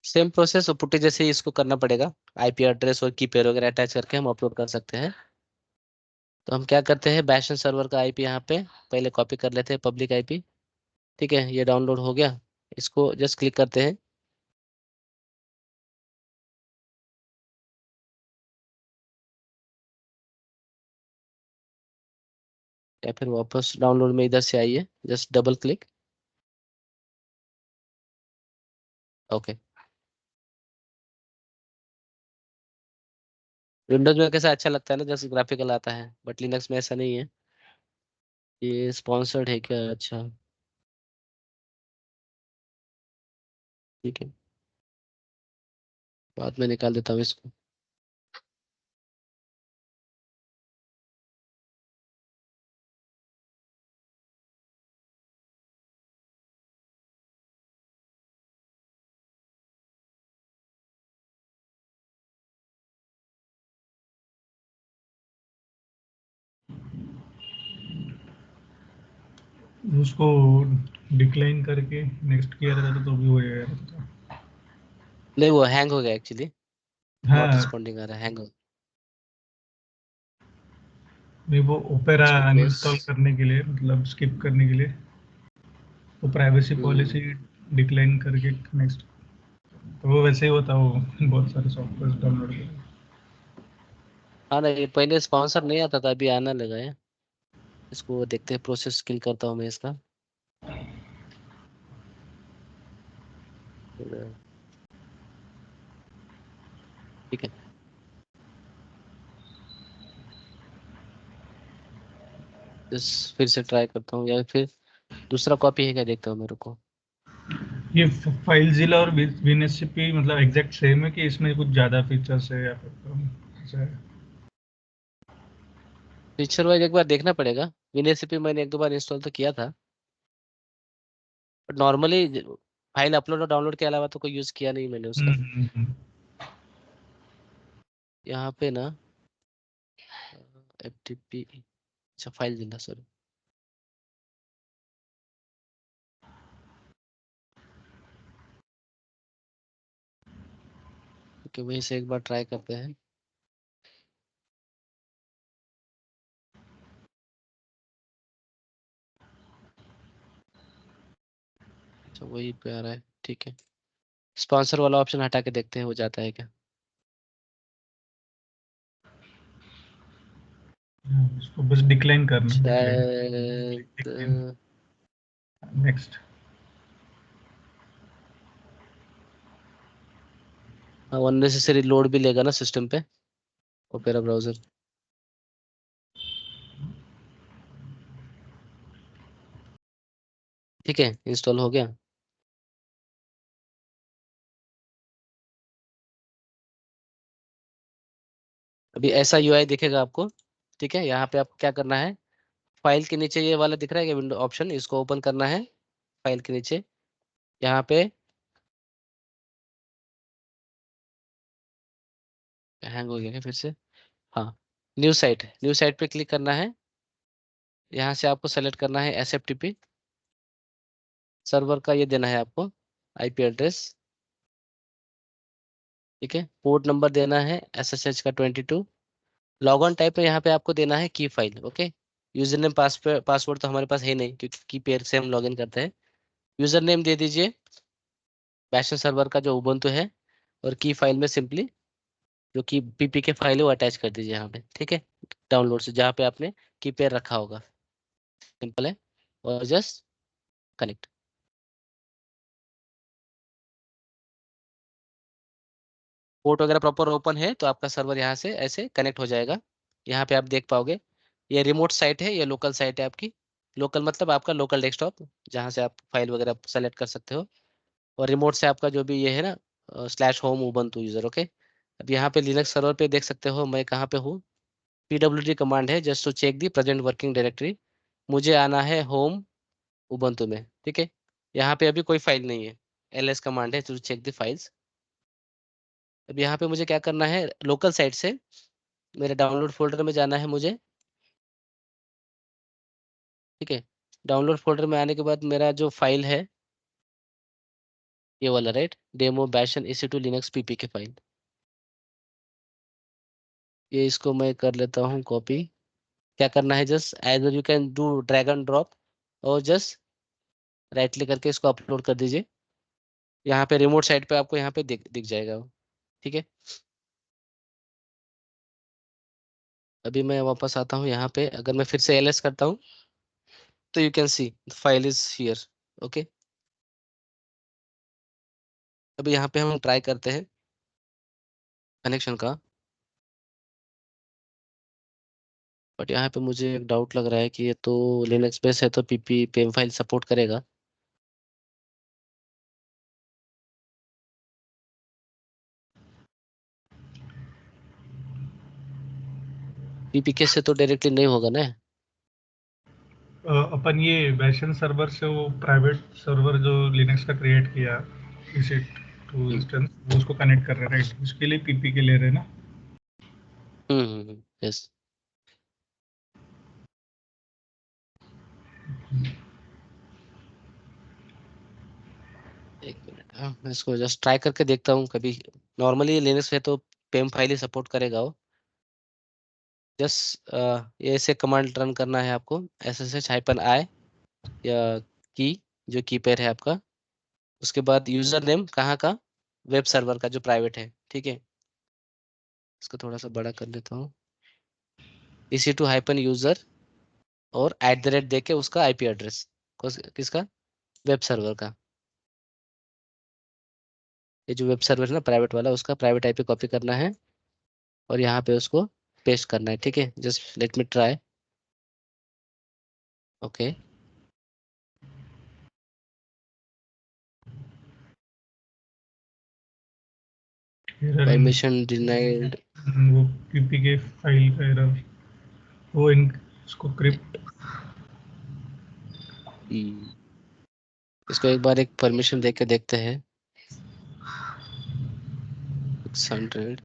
सेम प्रोसेस और पुट्टी जैसे ही इसको करना पड़ेगा। आईपी एड्रेस और की पेयर वगैरह अटैच करके हम अपलोड कर सकते हैं। तो हम क्या करते हैं, बैशन सर्वर का आईपी यहाँ पे पहले कॉपी कर लेते हैं, पब्लिक आईपी। ठीक है, ये डाउनलोड हो गया। इसको जस्ट क्लिक करते हैं। या फिर वापस डाउनलोड में इधर से आइए, just double click. Okay. Windows में कैसा अच्छा लगता है ना, जैसे ग्राफिकल आता है, बट लिनक्स में ऐसा नहीं है। ये स्पॉन्सर्ड है क्या? अच्छा ठीक है, बाद में निकाल देता हूँ इसको। उसको डिक्लाइन करके नेक्स्ट किया रहता तो भी हो जाएगा। नहीं, वो हैंग हो गया एक्चुअली, नॉट हाँ, रिस्पॉन्डिंग आ रहा है, हैंग हो। नहीं, वो ओपेरा इसको क्लोज। अनइंस्टॉल करने के लिए, मतलब स्किप करने के लिए, वो प्राइवेसी पॉलिसी डिक्लाइन करके नेक्स्ट, तो वो वैसे ही होता, वो बहुत सारे सॉफ्टवेयर डाउनलोड कर। हाँ ना, ये पहले स्पॉन्सर नहीं आता था, अभी आना लगा है। इसको देखते हैं, प्रोसेस किल करता हूँ मैं इसका। ठीक है, फिर से ट्राई करता हूँ, या फिर दूसरा कॉपी है क्या, देखता हूँ मेरे को। ये फाइलज़िला और वीएनएससीपी मतलब एग्जैक्ट सेम है कि इसमें कुछ ज़्यादा फीचर्स है या फिर कम ऐसा है? फीचर वाइज एक बार देखना पड़ेगा। विनएसीपी मैंने एक दो बार इंस्टॉल तो किया था, बट नॉर्मली फाइल अपलोड और डाउनलोड के अलावा तो कोई यूज किया नहीं मैंने उसका। हम्म। यहाँ पे ना एफटीपी, अच्छा फाइल जिला, सॉरी। ओके, वहीं से एक बार ट्राई करते हैं। अच्छा वही पे आ रहा है, ठीक है। स्पॉन्सर वाला ऑप्शन हटा के देखते हैं हो जाता है क्या। इसको बस डिक्लाइन करना है। शायद नेक्स्ट। अननेसेसरी लोड भी लेगा ना सिस्टम पे ओपेरा ब्राउजर। ठीक है, इंस्टॉल हो गया। अभी ऐसा यूआई दिखेगा आपको। ठीक है, यहाँ पे आपको क्या करना है, फाइल के नीचे ये वाला दिख रहा है कि विंडो ऑप्शन, इसको ओपन करना है। फाइल के नीचे यहाँ पे हैंग हो गया क्या फिर से? हाँ, न्यू साइट पे क्लिक करना है। यहाँ से आपको सेलेक्ट करना है एसएफटीपी सर्वर का, ये देना है आपको आईपी एड्रेस। ठीक है, पोर्ट नंबर देना है SSH का 22। लॉगऑन टाइप में यहाँ पे आपको देना है की file. Okay, user name password तो हमारे पास है नहीं, क्योंकि की पेयर से हम लॉगिन करते हैं। यूजर नेम दे दीजिए बैशन सर्वर का जो उबुंटू है, और की फाइल में सिंपली जो कि पीपीके फाइल है वो अटैच कर दीजिए यहाँ पे। ठीक है, डाउनलोड से जहाँ पे आपने की पेयर रखा होगा, सिंपल है। और जस्ट कनेक्ट। पोर्ट वगैरह प्रॉपर ओपन है तो आपका सर्वर यहाँ से ऐसे कनेक्ट हो जाएगा। यहाँ पे आप देख पाओगे ये रिमोट साइट है, ये लोकल साइट है आपकी। लोकल मतलब आपका लोकल डेस्कटॉप, जहाँ से आप फाइल वगैरह सेलेक्ट कर सकते हो। और रिमोट से आपका जो भी ये है ना /होम उबुंटू यूजर। ओके, अब यहाँ पे लिनक्स सर्वर पे देख सकते हो मैं कहाँ पे हूँ। pwd कमांड है just to check the present working directory. मुझे आना है होम उबुंटू में। ठीक है, यहाँ पे अभी कोई फाइल नहीं है। ls कमांड है टू चेक द फाइल्स। अब यहाँ पे मुझे क्या करना है, लोकल साइट से मेरे डाउनलोड फोल्डर में जाना है मुझे। ठीक है, डाउनलोड फोल्डर में आने के बाद मेरा जो फाइल है ये वाला, right, demo bastion EC2 Linux PPK file, ये इसको मैं कर लेता हूँ कॉपी। क्या करना है, just as you can do drag and drop, और जस्ट राइट क्लिक करके इसको अपलोड कर दीजिए। यहाँ पे रिमोट साइट पे आपको यहाँ पे दिख जाएगा वो। ठीक है, अभी मैं वापस आता हूँ यहाँ पे। अगर मैं फिर से ls करता हूँ तो you can C file is here. Okay, अभी यहाँ पे हम ट्राई करते हैं कनेक्शन का। बट यहाँ पे मुझे एक डाउट लग रहा है कि ये तो लिनक्स बेस है तो पीएम फाइल सपोर्ट करेगा। पीपीके से तो डायरेक्टली नहीं होगा ना। अपन ये बैशन सर्वर से वो प्राइवेट सर्वर जो लिनक्स का क्रिएट किया EC2 इंस्टेंस, वो उसको कनेक्ट कर रहे हैं, राइट? उसके लिए पीपीके ले रहे हैं ना। यस। एक मिनट, हाँ मैं इसको जस्ट ट्राई करके देखता हूँ। कभी नॉर्मली लिनक्स है तो पेम फाइल ही सपोर्ट करेगा वो। जस्ट ये ऐसे कमांड रन करना है आपको, SSH-i या की, जो की पेयर है आपका। उसके बाद यूजर नेम कहाँ का, वेब सर्वर का जो प्राइवेट है। ठीक है, इसको थोड़ा सा बड़ा कर लेता हूँ। EC2-user और @ दे के उसका आईपी एड्रेस किसका, वेब सर्वर का। ये जो वेब सर्वर है ना प्राइवेट वाला, उसका प्राइवेट आईपी कॉपी करना है और यहाँ पे उसको पेस्ट करना है। ठीक है, just let me try. Okay, permission denied. वो पीपीके फाइल का एरर, वो इन उसको क्रिप्ट। इसको एक बार एक परमिशन दे के देखते हैं। 600।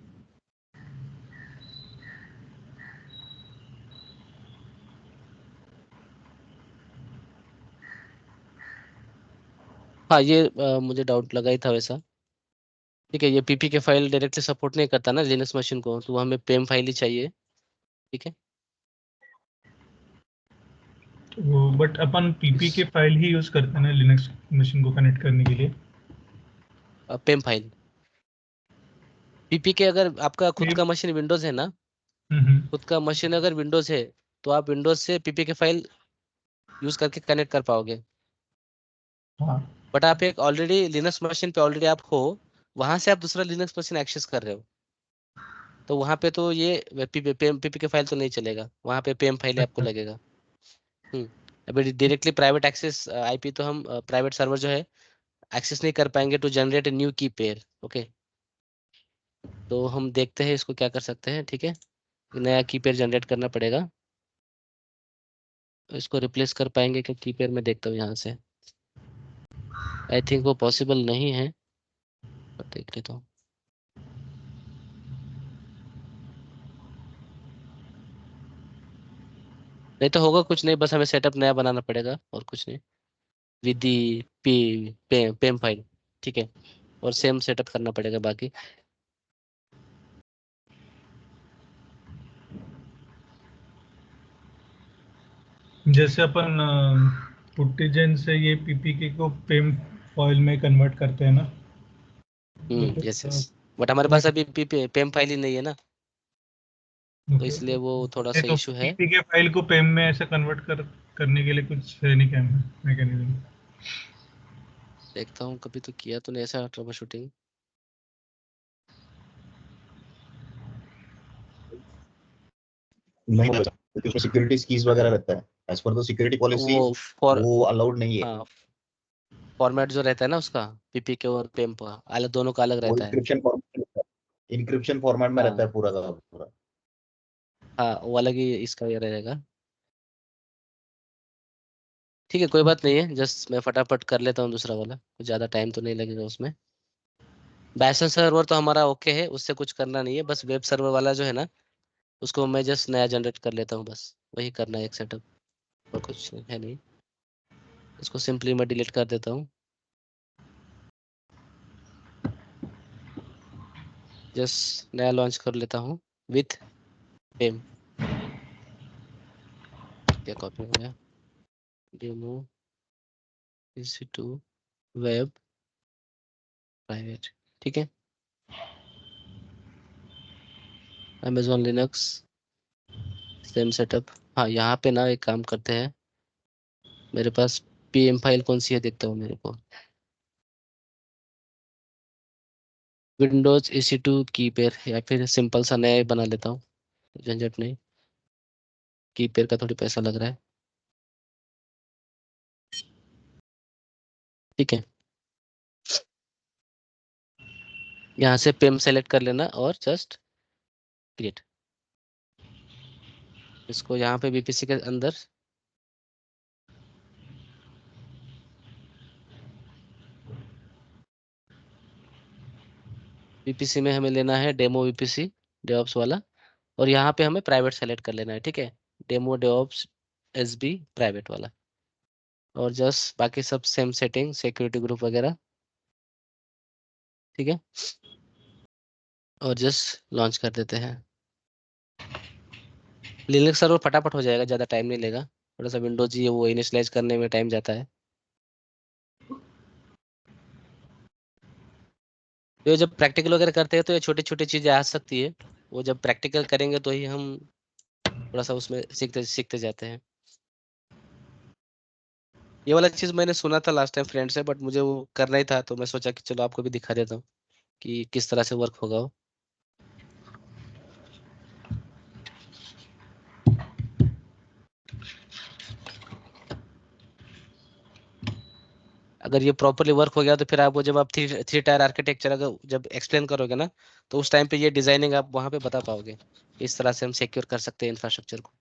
हाँ, ये मुझे डाउट लगा ही था वैसा। ठीक है, ये पीपीके फाइल डायरेक्टली सपोर्ट नहीं करता ना लिनक्स मशीन को, तो हमें पेम फाइल ही चाहिए। ठीक है, वो बट अपन पीपीके फाइल ही यूज करते हैं ना लिनक्स मशीन को कनेक्ट करने के लिए। पेम फाइल पीपीके, अगर आपका खुद का मशीन विंडोज है ना खुद का मशीन अगर विंडोज है तो आप विंडोज से पीपीके फाइल यूज करके कनेक्ट कर पाओगे। हाँ बट आप एक ऑलरेडी लिनक्स मशीन पे ऑलरेडी आप हो, वहां से आप दूसरा लिनक्स मशीन एक्सेस कर रहे हो, तो वहां पे तो ये पीपीके फाइल तो नहीं चलेगा, वहां पे पेम फाइल आपको अच्छा। लगेगा। हम्म। अभी डायरेक्टली प्राइवेट एक्सेस आईपी तो हम प्राइवेट सर्वर जो है एक्सेस नहीं कर पाएंगे टू जनरेट ए न्यू की पेयर। ओके, तो हम देखते हैं इसको क्या कर सकते हैं। ठीक है, नया की पेयर जनरेट करना पड़ेगा। इसको रिप्लेस कर पाएंगे क्या की पेयर में, देखता हूँ यहाँ से। आई थिंक वो पॉसिबल नहीं है, पर देख लेता हूँ। नहीं तो होगा कुछ नहीं, बस हमें सेटअप नया बनाना पड़ेगा और कुछ नहीं। विद दी पेम फाइल, ठीक है, और सेम सेटअप करना पड़ेगा बाकी। जैसे अपन पुट्टीजन से ये पीपीके को पेम फाइल में कन्वर्ट करते हैं ना, तो फिर यस यस, बट हमारे पास अभी पेम फाइल ही नहीं है ना, तो ओके इसलिए वो थोड़ा ओके, सा तो इशू है। पीपीके फाइल को पेम में ऐसे कन्वर्ट करने के लिए कुछ है नहीं क्या मैकेनिज्म? देखता हूँ, कभी तो किया तो नहीं ऐसा ट्रबल शूटिंग। नहीं होगा क्योंकि उसमें सिक्योरिटी कीज वगैरह रहता है, as per the security policy वो फॉर वो अलाउड नहीं है। हाँ, फॉर्मेट जो रहता है ना उसका, पीपीके और पेम का अलग, दोनों का अलग वो रहता है। इंक्रिप्शन फॉर्मेट में रहता हाँ है पूरा का पूरा। हाँ, वो अलग ही इसका ये रहेगा। ठीक है, कोई बात नहीं है, जस्ट मैं फटाफट कर लेता हूँ दूसरा वाला, कुछ ज़्यादा टाइम तो नहीं लगेगा उसमें। बैशन सर्वर तो हमारा ओके है, उससे कुछ करना नहीं है, बस वेब सर्वर वाला जो है ना, उसको मैं जस्ट नया जनरेट कर लेता हूँ, बस वही करना है एक सेटअप, और कुछ है नहीं। इसको सिंपली मैं डिलीट कर देता हूँ, जस्ट नया लॉन्च कर लेता हूँ विथ पेम। क्या कॉपी हो गया, डेमो EC2 वेब प्राइवेट, ठीक है, अमेजोन लिनक्स सेम सेटअप। हाँ, यहाँ पे ना एक काम करते हैं, मेरे पास पीएम फाइल कौन सी है देखता हूँ मेरे को। विंडोज EC2 की पेयर, या फिर सिंपल सा नया ही बना लेता हूँ, झंझट नहीं, की पेयर का थोड़ी पैसा लग रहा है। ठीक है, यहाँ से पेम सेलेक्ट कर लेना और जस्ट क्रिएट। इसको यहाँ पे बीपीसी के अंदर बीपीसी में हमें लेना है डेमो बीपीसी डेवॉप्स वाला, और यहाँ पे हमें प्राइवेट सेलेक्ट कर लेना है। ठीक है, डेमो डेवॉप्स SB प्राइवेट वाला, और जस्ट बाकी सब सेम सेटिंग, सिक्योरिटी ग्रुप वगैरह। ठीक है, और जस्ट लॉन्च कर देते हैं। लिनक्स सर्वर फटाफट हो जाएगा, ज़्यादा टाइम नहीं लेगा, थोड़ा सा विंडोज ही है वो इनिशियलाइज करने में टाइम जाता है। तो जब प्रैक्टिकल वगैरह करते हैं तो ये छोटी छोटी चीज़ें आ सकती है, वो जब प्रैक्टिकल करेंगे तो ही हम थोड़ा सा उसमें सीखते सीखते जाते हैं। ये वाला चीज़ मैंने सुना था लास्ट टाइम फ्रेंड से, बट मुझे वो करना ही था, तो मैं सोचा कि चलो आपको भी दिखा देता हूँ कि किस तरह से वर्क होगा वो। अगर ये प्रॉपरली वर्क हो गया तो फिर आप वो जब आप थ्री टायर आर्किटेक्चर अगर जब एक्सप्लेन करोगे ना, तो उस टाइम पे ये डिजाइनिंग आप वहाँ पे बता पाओगे, इस तरह से हम सिक्योर कर सकते हैं इंफ्रास्ट्रक्चर को।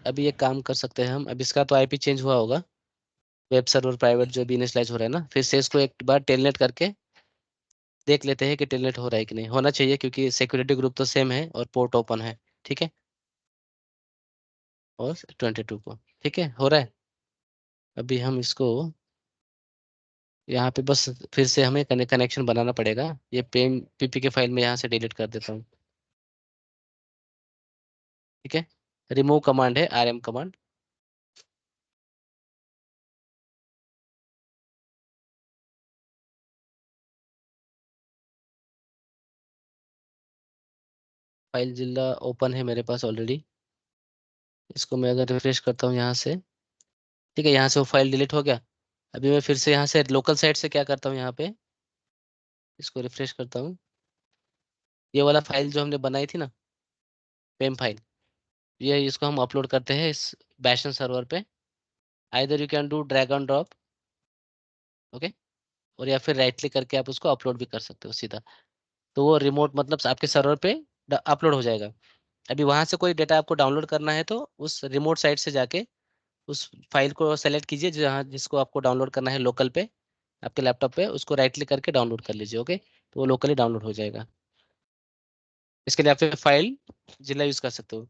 अभी एक काम कर सकते हैं हम, अब इसका तो IP चेंज हुआ होगा, वेब सर्वर प्राइवेट जो भी इनिशियलाइज हो रहा है ना, फिर से इसको एक बार टेलनेट करके देख लेते हैं कि टेलनेट हो रहा है कि नहीं, होना चाहिए क्योंकि सिक्योरिटी ग्रुप तो सेम है और पोर्ट ओपन है। ठीक है, और 22 को, ठीक है, हो रहा है। अभी हम इसको यहाँ पे बस फिर से हमें कनेक्शन बनाना पड़ेगा, ये पेम PPK फाइल में यहाँ से डिलीट कर देता हूँ। ठीक है, रिमूव कमांड है, RM कमांड। फाइल जिला ओपन है मेरे पास ऑलरेडी। इसको मैं अगर रिफ्रेश करता हूँ यहाँ से, ठीक है, यहाँ से वो फाइल डिलीट हो गया। अभी मैं फिर से यहाँ से लोकल साइट से क्या करता हूँ, यहाँ पे इसको रिफ्रेश करता हूँ। ये वाला फाइल जो हमने बनाई थी ना, पेम फाइल, ये इसको हम अपलोड करते हैं इस बैशन सर्वर पे। Either you can do drag and drop, okay, और या फिर राइट क्लिक करके आप उसको अपलोड भी कर सकते हो सीधा। तो वो रिमोट मतलब आपके सर्वर पे अपलोड हो जाएगा। अभी वहां से कोई डेटा आपको डाउनलोड करना है तो उस रिमोट साइट से जाके उस फाइल को सेलेक्ट कीजिए जहाँ जिसको आपको डाउनलोड करना है लोकल पे, आपके लैपटॉप पे, उसको राइट क्लिक करके डाउनलोड कर लीजिए, ओके, तो वो लोकली डाउनलोड हो जाएगा। इसके लिए आप फिर फाइल जिला यूज कर सकते हो।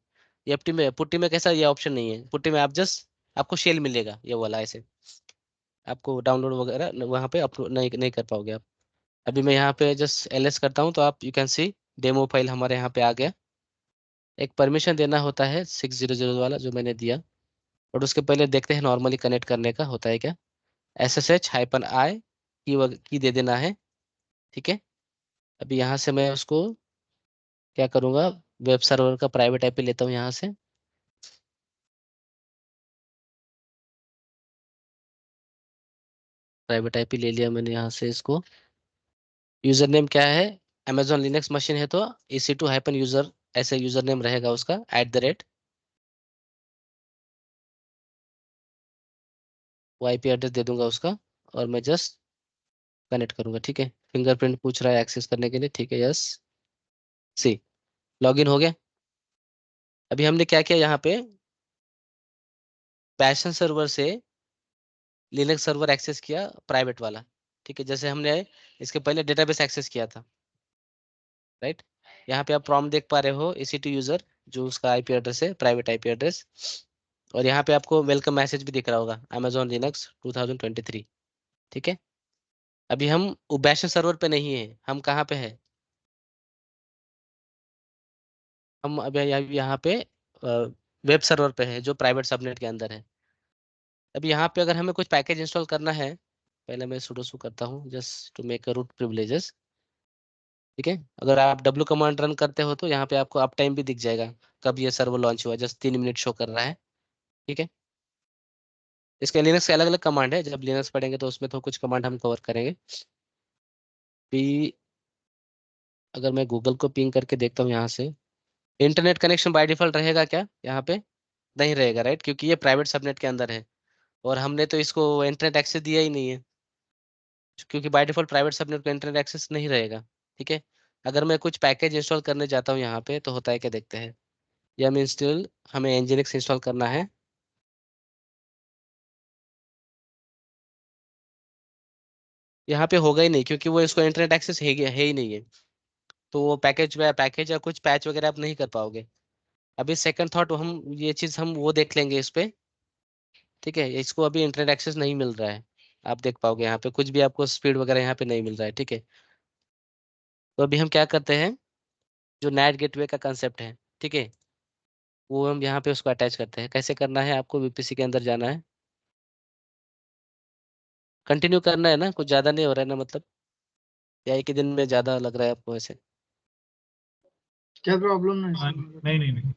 एफटी में पुट्टी में कैसा ये ऑप्शन नहीं है, पुट्टी में आप जस्ट आपको शेल मिलेगा ये वाला, ऐसे आपको डाउनलोड वगैरह वहाँ पे अपलोड नहीं कर पाओगे आप। अभी मैं यहाँ पे जस्ट एलएस करता हूँ तो आप you can C demo file हमारे यहाँ पे आ गया। एक परमिशन देना होता है 600 वाला जो मैंने दिया, और उसके पहले देखते हैं नॉर्मली कनेक्ट करने का होता है क्या। SSH-I की दे देना है, ठीक है। अभी यहाँ से मैं उसको क्या करूँगा, वेब सर्वर का प्राइवेट आईपी लेता हूँ यहाँ से। प्राइवेट आईपी ले लिया मैंने यहाँ से इसको। यूजर नेम क्या है, अमेजोन लिनक्स मशीन है तो EC2-user ऐसे यूजर नेम रहेगा उसका @ वो आईपी एड्रेस दे दूंगा उसका, और मैं जस्ट कनेक्ट करूंगा, ठीक है। फिंगरप्रिंट पूछ रहा है एक्सेस करने के लिए, ठीक है, यस सी, लॉगिन हो गया। अभी हमने क्या किया यहाँ पे, पैशन सर्वर से लिनक्स सर्वर एक्सेस किया प्राइवेट वाला, ठीक है, जैसे हमने इसके पहले डेटाबेस एक्सेस किया था, राइट। यहाँ पे आप प्रॉम्प्ट देख पा रहे हो EC2 यूजर, जो उसका आईपी एड्रेस है, प्राइवेट आईपी एड्रेस। और यहाँ पे आपको वेलकम मैसेज भी दिख रहा होगा, अमेजोन लिनक्स 2023, ठीक है। अभी हम बैशन सर्वर पे नहीं है, हम कहाँ पे है, हम अभी यहाँ पे वेब सर्वर पे है जो प्राइवेट सबनेट के अंदर है। अभी यहाँ पे अगर हमें कुछ पैकेज इंस्टॉल करना है, पहले मैं sudo su करता हूँ just to make a root privileges, ठीक है। अगर आप W कमांड रन करते हो तो यहाँ पे आपको अप टाइम भी दिख जाएगा, कब ये सर्वर लॉन्च हुआ, जस्ट 3 मिनट शो कर रहा है, ठीक है। इसके लिनक्स के अलग अलग कमांड है, जब लिनक्स पढ़ेंगे तो उसमें तो कुछ कमांड हम कवर करेंगे। भी अगर मैं गूगल को पिंग करके देखता हूँ यहाँ से, इंटरनेट कनेक्शन बाय डिफॉल्ट रहेगा क्या, यहाँ पे नहीं रहेगा, राइट, क्योंकि ये प्राइवेट सबनेट के अंदर है और हमने तो इसको इंटरनेट एक्सेस दिया ही नहीं है, क्योंकि बाय डिफॉल्ट प्राइवेट सबनेट को इंटरनेट एक्सेस नहीं रहेगा, ठीक है। अगर मैं कुछ पैकेज इंस्टॉल करने जाता हूँ यहाँ पे तो होता है क्या, देखते हैं। या मैं इंस्टॉल, हमें Nginx इंस्टॉल करना है, यहाँ पे होगा ही नहीं क्योंकि वो इसको इंटरनेट एक्सेस है ही नहीं है, तो वो पैकेज या कुछ पैच वगैरह आप नहीं कर पाओगे। अभी सेकंड थॉट हम ये चीज़ हम वो देख लेंगे इस पे, ठीक है। इसको अभी इंटरनेट एक्सेस नहीं मिल रहा है, आप देख पाओगे यहाँ पे कुछ भी आपको स्पीड वगैरह यहाँ पे नहीं मिल रहा है, ठीक है। तो अभी हम क्या करते हैं, जो नेट गेटवे का कंसेप्ट है, ठीक है, वो हम यहाँ पे उसको अटैच करते हैं। कैसे करना है, आपको VPC के अंदर जाना है, कंटिन्यू करना है ना, कुछ ज़्यादा नहीं हो रहा है ना, मतलब या एक ही दिन में ज़्यादा लग रहा है आपको ऐसे, क्या प्रॉब्लम नहीं हाँ, सर? नहीं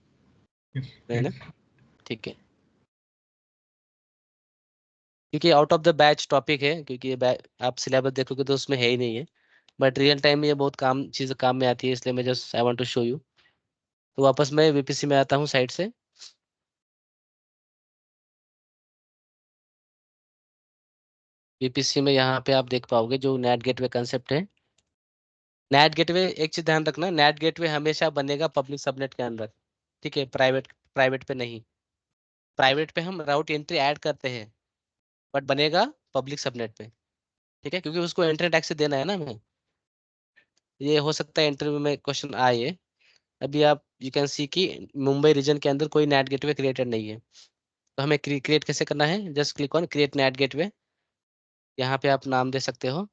Yes, नहीं ना, yes. ठीक है। क्योंकि out of the batch topic है, क्योंकि ये आप सिलेबस देखोगे तो उसमें है ही नहीं है, बट रियल टाइम में ये बहुत काम चीज़ काम में आती है, इसलिए मैं just I want to show you. तो वापस मैं VPC में आता हूँ साइड से। VPC में यहाँ पे आप देख पाओगे जो नेट गेटवे कंसेप्ट है। नेट गेटवे, एक चीज ध्यान रखना, नेट गेटवे हमेशा बनेगा पब्लिक सबनेट के अंदर, ठीक है, प्राइवेट प्राइवेट पे नहीं। प्राइवेट पे हम राउट एंट्री ऐड करते हैं, बट बनेगा पब्लिक सबनेट पे, ठीक है, क्योंकि उसको इंटरनेट एक्सेस देना है ना हमें। ये हो सकता है इंटरव्यू में क्वेश्चन आए। अभी आप यू कैन सी कि मुंबई रीजन के अंदर कोई नेट गेटवे क्रिएटेड नहीं है, तो हमें क्रिएट कैसे करना है, just click on create net gateway. यहाँ पे आप नाम दे सकते हो,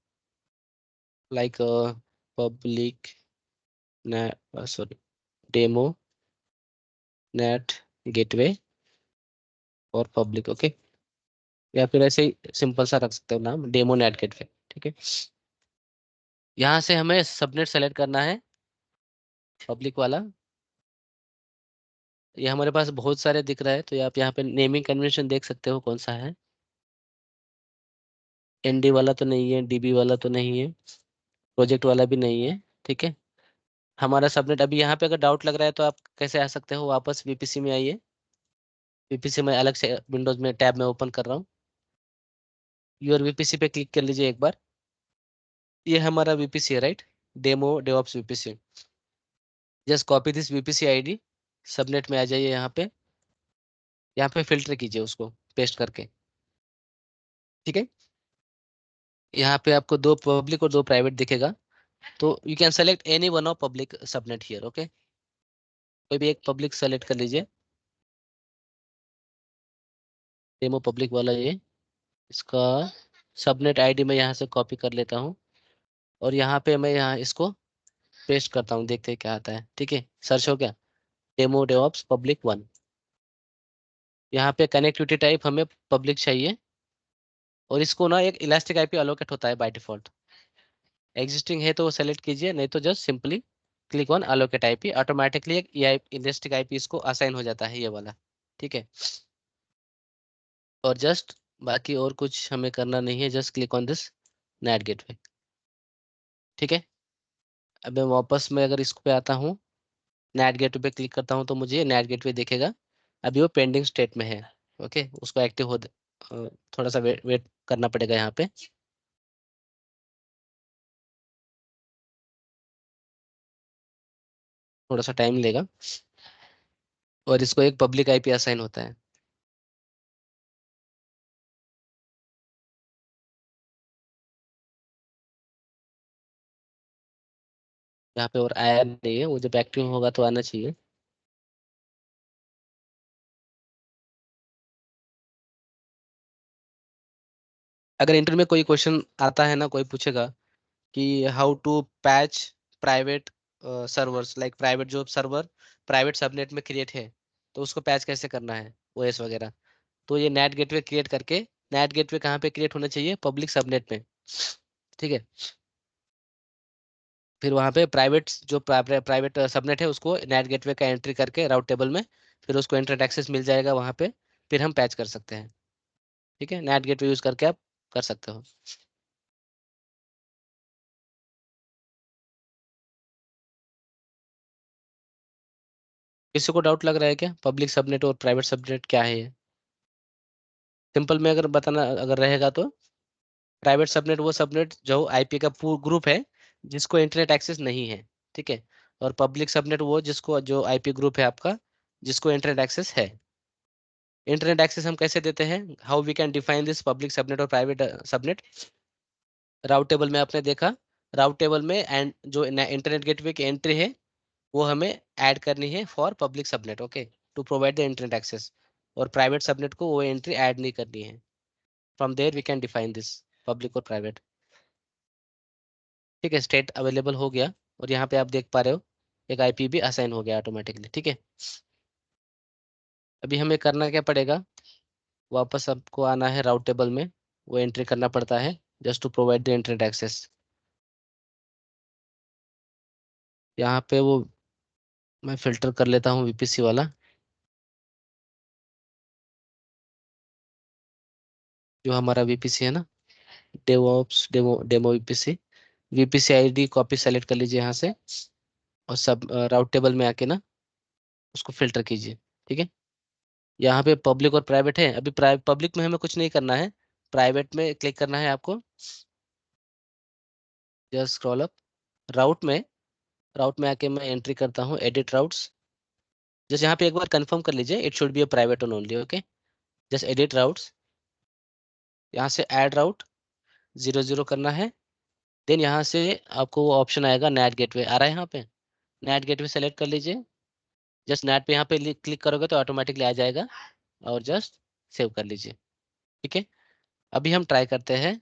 like public sorry demo net gateway और पब्लिक, ओके, या फिर ऐसे ही सिंपल सा रख सकते हो नाम, डेमो नेट गेटवे, ठीक है। यहाँ से हमें सबनेट सेलेक्ट करना है, पब्लिक वाला, ये हमारे पास बहुत सारे दिख रहा है, तो आप यहाँ पे नेमिंग कन्वेंशन देख सकते हो कौन सा है। एनडी वाला तो नहीं है, डीबी वाला तो नहीं है, प्रोजेक्ट वाला भी नहीं है। ठीक है, हमारा सबनेट अभी यहाँ पे अगर डाउट लग रहा है तो आप कैसे आ सकते हो, वापस वीपीसी में आइए। वीपीसी में अलग से विंडोज में टैब में ओपन कर रहा हूँ, यूर वीपीसी पे क्लिक कर लीजिए एक बार। ये हमारा वीपीसी है, right, demo DevOps VPC. Just copy this VPC ID, subnet में आ जाइए, यहाँ पे फिल्टर कीजिए उसको पेस्ट करके। ठीक है, यहाँ पे आपको दो पब्लिक और दो प्राइवेट दिखेगा, तो you can select any one of public subnet here. Okay, कोई भी एक पब्लिक सेलेक्ट कर लीजिए, डेमो पब्लिक वाला ये, इसका सबनेट आईडी मैं यहाँ से कॉपी कर लेता हूँ और यहाँ पे मैं यहाँ इसको पेस्ट करता हूँ, देखते हैं क्या आता है। ठीक है, सर्च हो गया, डेमो डेवऑप्स पब्लिक 1। यहाँ पे कनेक्टिविटी टाइप हमें पब्लिक चाहिए, और इसको ना एक इलास्टिक आईपी अलोकेट होता है बाय डिफॉल्ट। एग्जिस्टिंग है तो वो सेलेक्ट कीजिए, नहीं तो just simply click on allocate IP, automatically एक इलास्टिक आईपी इसको असाइन हो जाता है, ये वाला। ठीक है, और जस्ट बाकी और कुछ हमें करना नहीं है, just click on this net gateway. ठीक है, अब मैं वापस में अगर इसको पे आता हूँ, नेट गेटवे पे क्लिक करता हूँ, तो मुझे नेट गेटवे दिखेगा। अभी वो पेंडिंग स्टेट में है। ओके, उसको एक्टिव थोड़ा सा वेट करना पड़ेगा यहाँ पे। थोड़ा सा टाइम लेगा, और इसको एक पब्लिक आईपी असाइन होता है। यहाँ पे और आया नहीं है, वो जब एक्टिव होगा तो आना चाहिए। अगर इंटरव्यू में कोई क्वेश्चन आता है ना, कोई पूछेगा कि how to patch private servers, like private जो सर्वर प्राइवेट सबनेट में क्रिएट है, तो उसको पैच कैसे करना है, ओएस वगैरह, तो ये नेट गेटवे क्रिएट करके, नेट गेटवे कहाँ पे क्रिएट होना चाहिए, पब्लिक सबनेट में। ठीक है, फिर वहाँ पे प्राइवेट जो प्राइवेट सबनेट है उसको नेट गेटवे का एंट्री करके राउट टेबल में, फिर उसको इंटरनेट एक्सेस मिल जाएगा वहाँ पे, फिर हम पैच कर सकते हैं। ठीक है, नेट गेटवे यूज करके आप कर सकते हो। किसी को डाउट लग रहा है क्या, पब्लिक सबनेट और प्राइवेट सबनेट क्या है ये? सिंपल में अगर बताना अगर रहेगा तो, प्राइवेट सबनेट वो सबनेट जो आईपी का ग्रुप है जिसको इंटरनेट एक्सेस नहीं है। ठीक है, और पब्लिक सबनेट वो जिसको जो आईपी ग्रुप है आपका जिसको इंटरनेट एक्सेस है। इंटरनेट एक्सेस हम कैसे देते हैं, how we can define this public subnet और प्राइवेट सबनेट। राउट टेबल में आपने देखा, राउट टेबल में एंड जो इंटरनेट गेटवे की एंट्री है वो हमें ऐड करनी है for public subnet. Okay, to provide the internet access, और प्राइवेट सबनेट को वो एंट्री ऐड नहीं करनी है। From there we can define this public और प्राइवेट। ठीक है, स्टेट अवेलेबल हो गया, और यहाँ पे आप देख पा रहे हो एक आईपी भी असाइन हो गया ऑटोमेटिकली। ठीक है, अभी हमें करना क्या पड़ेगा, वापस आपको आना है राउट टेबल में, वो एंट्री करना पड़ता है just to provide the internet access. यहाँ पे वो मैं फिल्टर कर लेता हूँ वीपीसी वाला, जो हमारा वीपीसी है ना, DevOps demo demo VPC. VPC ID copy select कर लीजिए यहाँ से, और सब राउट टेबल में आके ना उसको फिल्टर कीजिए। ठीक है, यहाँ पे पब्लिक और प्राइवेट है, अभी पब्लिक में हमें कुछ नहीं करना है, प्राइवेट में क्लिक करना है आपको। जस्ट स्क्रॉल अप, राउट में आके मैं एंट्री करता हूँ एडिट राउट्स। जस्ट यहाँ पे एक बार कंफर्म कर लीजिए, it should be a private own only. Okay, just edit routes, यहाँ से ऐड राउट 00 करना है। देन यहाँ से आपको वो ऑप्शन आएगा नेट गेटवे, आ रहा है यहाँ पे, नेट गेटवे सेलेक्ट कर लीजिए। जस्ट नेट पे यहाँ पे क्लिक करोगे तो ऑटोमेटिकली आ जाएगा, और जस्ट सेव कर लीजिए। ठीक है, अभी हम ट्राई करते हैं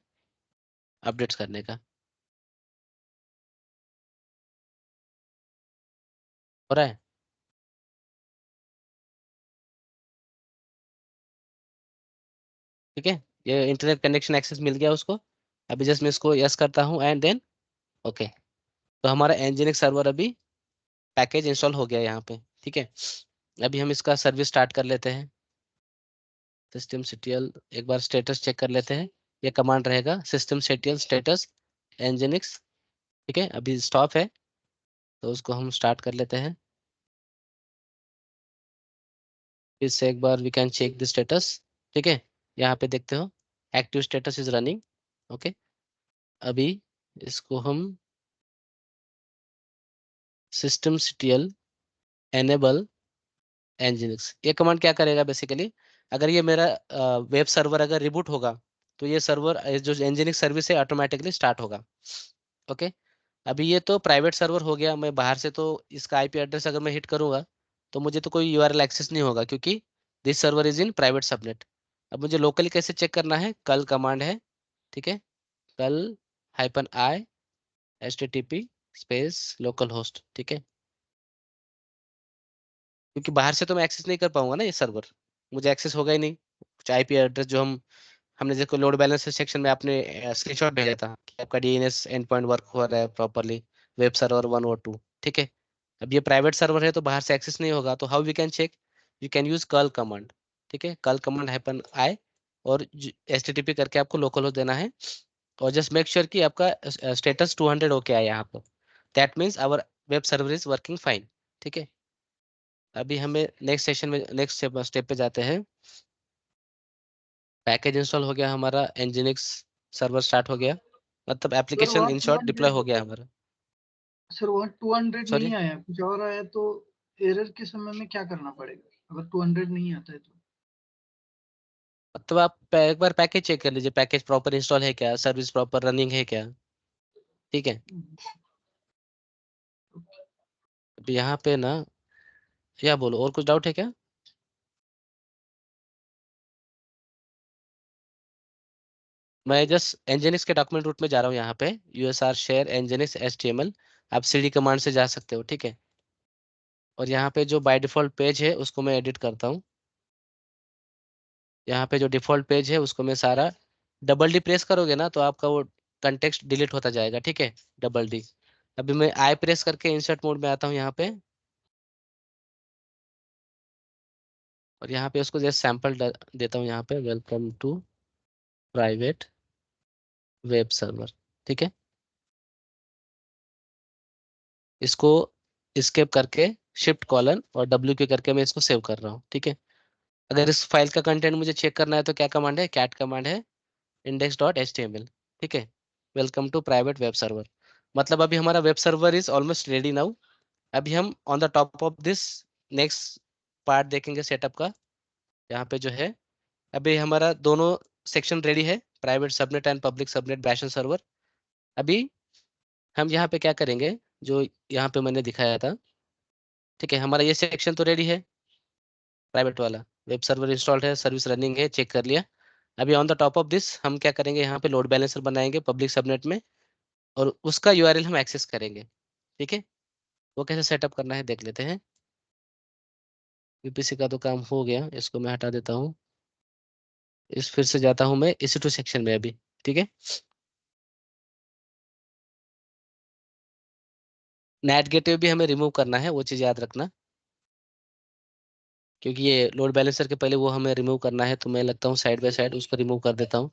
अपडेट्स करने का, हो रहा है। ठीक है, ये इंटरनेट कनेक्शन एक्सेस मिल गया उसको। अभी जस्ट मैं इसको यस करता हूँ एंड देन ओके, तो हमारा एनजीनिक्स सर्वर अभी पैकेज इंस्टॉल हो गया यहाँ पे। ठीक है, अभी हम इसका सर्विस स्टार्ट कर लेते हैं। systemctl एक बार स्टेटस चेक कर लेते हैं। ये कमांड रहेगा systemctl status nginx। ठीक है, अभी स्टॉप है तो उसको हम स्टार्ट कर लेते हैं। फिर से एक बार we can check the status. ठीक है, यहाँ पे देखते हो active status is running. Okay, अभी इसको हम systemctl enable nginx, ये कमांड क्या करेगा बेसिकली, अगर ये मेरा वेब सर्वर अगर रिबूट होगा तो ये सर्वर जो nginx सर्विस है ऑटोमेटिकली स्टार्ट होगा। ओके, अभी ये तो प्राइवेट सर्वर हो गया, मैं बाहर से तो इसका आईपी एड्रेस अगर मैं हिट करूंगा तो मुझे तो कोई यूआरएल एक्सेस नहीं होगा क्योंकि this server is in private subnet. अब मुझे लोकली कैसे चेक करना है, कल कमांड है। ठीक है, कल -i http space local host. ठीक है, क्योंकि बाहर से तो मैं एक्सेस नहीं कर पाऊंगा ना, ये सर्वर मुझे एक्सेस होगा ही नहीं। कुछ आईपी एड्रेस जो हमने जैसे लोड बैलेंसर सेक्शन में आपने स्क्रीनशॉट भेजा था कि आपका डीएनएस एंड पॉइंट वर्क हो रहा है प्रॉपरली, वेब सर्वर 1 और 2। ठीक है, अब ये प्राइवेट सर्वर है तो बाहर से एक्सेस नहीं होगा, तो how we can check, you can use curl command. ठीक है, कर्ल कमांड -i और http करके आपको लोकल होस्ट देना है और जस्ट मेक श्योर कि आपका स्टेटस 200 होके आए यहाँ पर। That means our web server is working fine. ठीक है, अभी हमें नेक्स्ट सेशन में नेक्स्ट स्टेप पे जाते हैं। पैकेज इंस्टॉल हो गया हमारा, nginx सर्वर स्टार्ट हो गया, मतलब सर एप्लीकेशन वहाँ इन शॉर्ट डिप्लॉय 200 हो गया हमारा। सर वहाँ 200 सॉरी, नहीं आया, कुछ और आया, तो एरर के समय में क्या करना पड़ेगा अगर 200 नहीं आता है तो? मतलब आप एक बार पैकेज चेक कर लीजिए, पैकेज प्रॉपर इंस्टॉल है क्या, सर्विस प्रॉपर रनिंग है क्या। ठीक है, अभी यहाँ पे ना, या बोलो और कुछ डाउट है क्या। मैं जस्ट nginx के डॉक्यूमेंट रूट में जा रहा हूँ यहाँ पे, usr share nginx html, आप cd कमांड से जा सकते हो। ठीक है, और यहाँ पे जो बाय डिफॉल्ट पेज है उसको मैं एडिट करता हूँ। यहाँ पे जो डिफॉल्ट पेज है उसको मैं सारा डबल डी प्रेस करोगे ना तो आपका वो कंटेक्स्ट डिलीट होता जाएगा। ठीक है, डबल डी। अभी मैं आई प्रेस करके इंसर्ट मोड में आता हूँ यहाँ पे, और यहाँ पे उसको जैसे सैंपल देता हूँ यहाँ पे, welcome to private web server. ठीक है, इसको स्केप करके शिफ्ट कॉलन और W करके मैं इसको सेव कर रहा हूँ। ठीक है, अगर इस फाइल का कंटेंट मुझे चेक करना है तो क्या कमांड है, कैट कमांड है index.html। ठीक है, welcome to private web server, मतलब अभी हमारा web server is almost ready now. अभी हम on the top of this next part देखेंगे सेटअप का। यहाँ पे जो है अभी हमारा दोनों सेक्शन रेडी है, private subnet and public subnet bastion server. अभी हम यहाँ पे क्या करेंगे, जो यहाँ पे मैंने दिखाया था। ठीक है, हमारा ये सेक्शन तो रेडी है, प्राइवेट वाला वेब सर्वर इंस्टॉल्ड है, सर्विस रनिंग है, चेक कर लिया। अभी on the top of this हम क्या करेंगे, यहाँ पे लोड बैलेंसर बनाएंगे पब्लिक सबनेट में और उसका यूआरएल हम एक्सेस करेंगे। ठीक है, वो कैसे सेटअप करना है देख लेते हैं। यूपीसी का तो काम हो गया, इसको मैं हटा देता हूँ। इस फिर से जाता हूँ मैं EC2 सेक्शन में अभी। ठीक है, नेट गेटवे भी हमें रिमूव करना है, वो चीज़ याद रखना, क्योंकि ये लोड बैलेंसर के पहले वो हमें रिमूव करना है, तो मैं लगता हूँ साइड बाय साइड उसको रिमूव कर देता हूँ,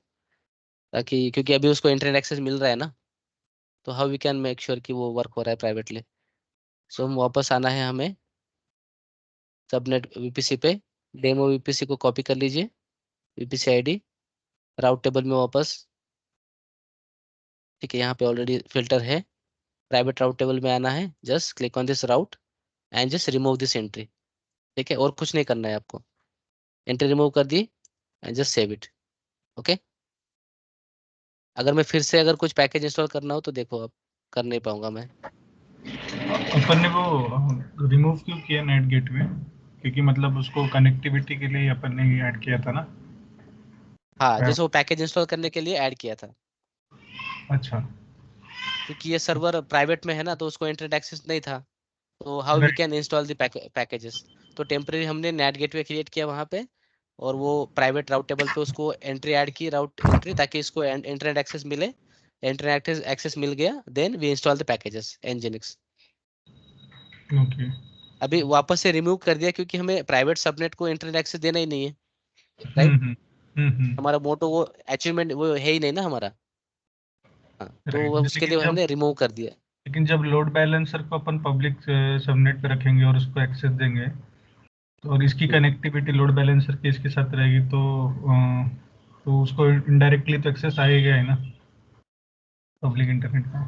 ताकि क्योंकि अभी उसको इंटरनेट एक्सेस मिल रहा है ना, तो how we can make sure कि वो वर्क हो रहा है प्राइवेटली। सो हम वापस आना है हमें सबनेट VPC पे, डेमो VPC को कॉपी कर लीजिए, VPC ID राउट टेबल में वापस। ठीक है, यहाँ पे ऑलरेडी फिल्टर है, प्राइवेट राउट टेबल में आना है, just click on this route and just remove this entry. ठीक है, और कुछ नहीं करना है आपको, एंट्री रिमूव कर दी and just save it. Okay, अगर मैं फिर से अगर कुछ पैकेज इंस्टॉल करना हो तो देखो अब कर नहीं पाऊंगा मैं। अपन ने वो रिमूव क्यों किया नेट गेटवे, क्योंकि मतलब उसको कनेक्टिविटी के लिए अपन ने ऐड किया था ना। हाँ, जैसे वो पैकेज इंस्टॉल करने के लिए ऐड किया था, अच्छा, क्योंकि ये सर्वर प्राइवेट में है ना तो उसको इंटरनेट एक्सेस नहीं था, तो how we right. Can install the packages. तो टेम्परेरी हमने नेट गेटवे क्रिएट किया वहाँ पे, और वो प्राइवेट राउट टेबल पे उसको एंट्री ऐड की, राउट एंट्री, ताकि इसको इंटरनेट एक्सेस मिले। इंटरनेट एक्सेस मिल गया, then we install the packages nginx। Okay, अभी वापस से रिमूव कर दिया क्योंकि हमें प्राइवेट सबनेट को इंटरनेट एक्सेस देना ही नहीं है, राइट? हमारा मोटो वो अचीवमेंट वो है ही नहीं ना हमारा। हाँ, तो राइट। उसके लिए हमने रिमूव कर दिया। लेकिन जब लोड बैलेंसर को अपन पब्लिक सबनेट पे रखेंगे और उसको एक्सेस देंगे, तो और इसकी कनेक्टिविटी लोड बैलेंसर के इसके साथ रहेगी, तो उसको इनडायरेक्टली तो एक्सेस आएगा ही ना पब्लिक इंटरनेट का।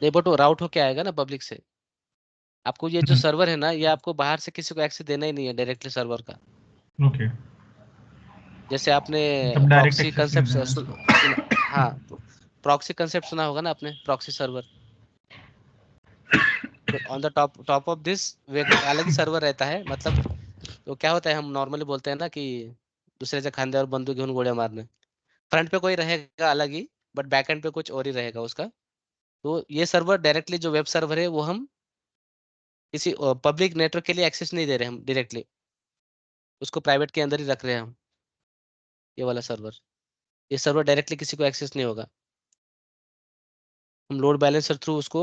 नहीं, बट वो राउट होके आएगा ना पब्लिक से। आपको ये जो सर्वर है ना, ये आपको बाहर से किसी को एक्सेस देना ही नहीं है, डायरेक्टली सर्वर का। ओके, जैसे आपने तब डायरेक्ट प्रॉक्सी एक्सेस नहीं कंसेप्ट देना। सुना? हाँ, प्रॉक्सी कंसेप्ट सुना होगा ना आपने, proxy server. On the top of this अलग ही सर्वर रहता है, मतलब तो क्या होता है, हम नॉर्मली बोलते हैं ना कि दूसरे से खांदे और बंदूक घेऊन गोलियां मारने। फ्रंट पे कोई रहेगा अलग ही, बट बैक एंड पे कुछ और ही रहेगा उसका। तो ये सर्वर डायरेक्टली जो वेब सर्वर है वो हम किसी पब्लिक नेटवर्क के लिए एक्सेस नहीं दे रहे, हम डायरेक्टली उसको प्राइवेट के अंदर ही रख रहे हैं हम। ये वाला सर्वर, ये सर्वर डायरेक्टली किसी को एक्सेस नहीं होगा। हम लोड बैलेंसर थ्रू उसको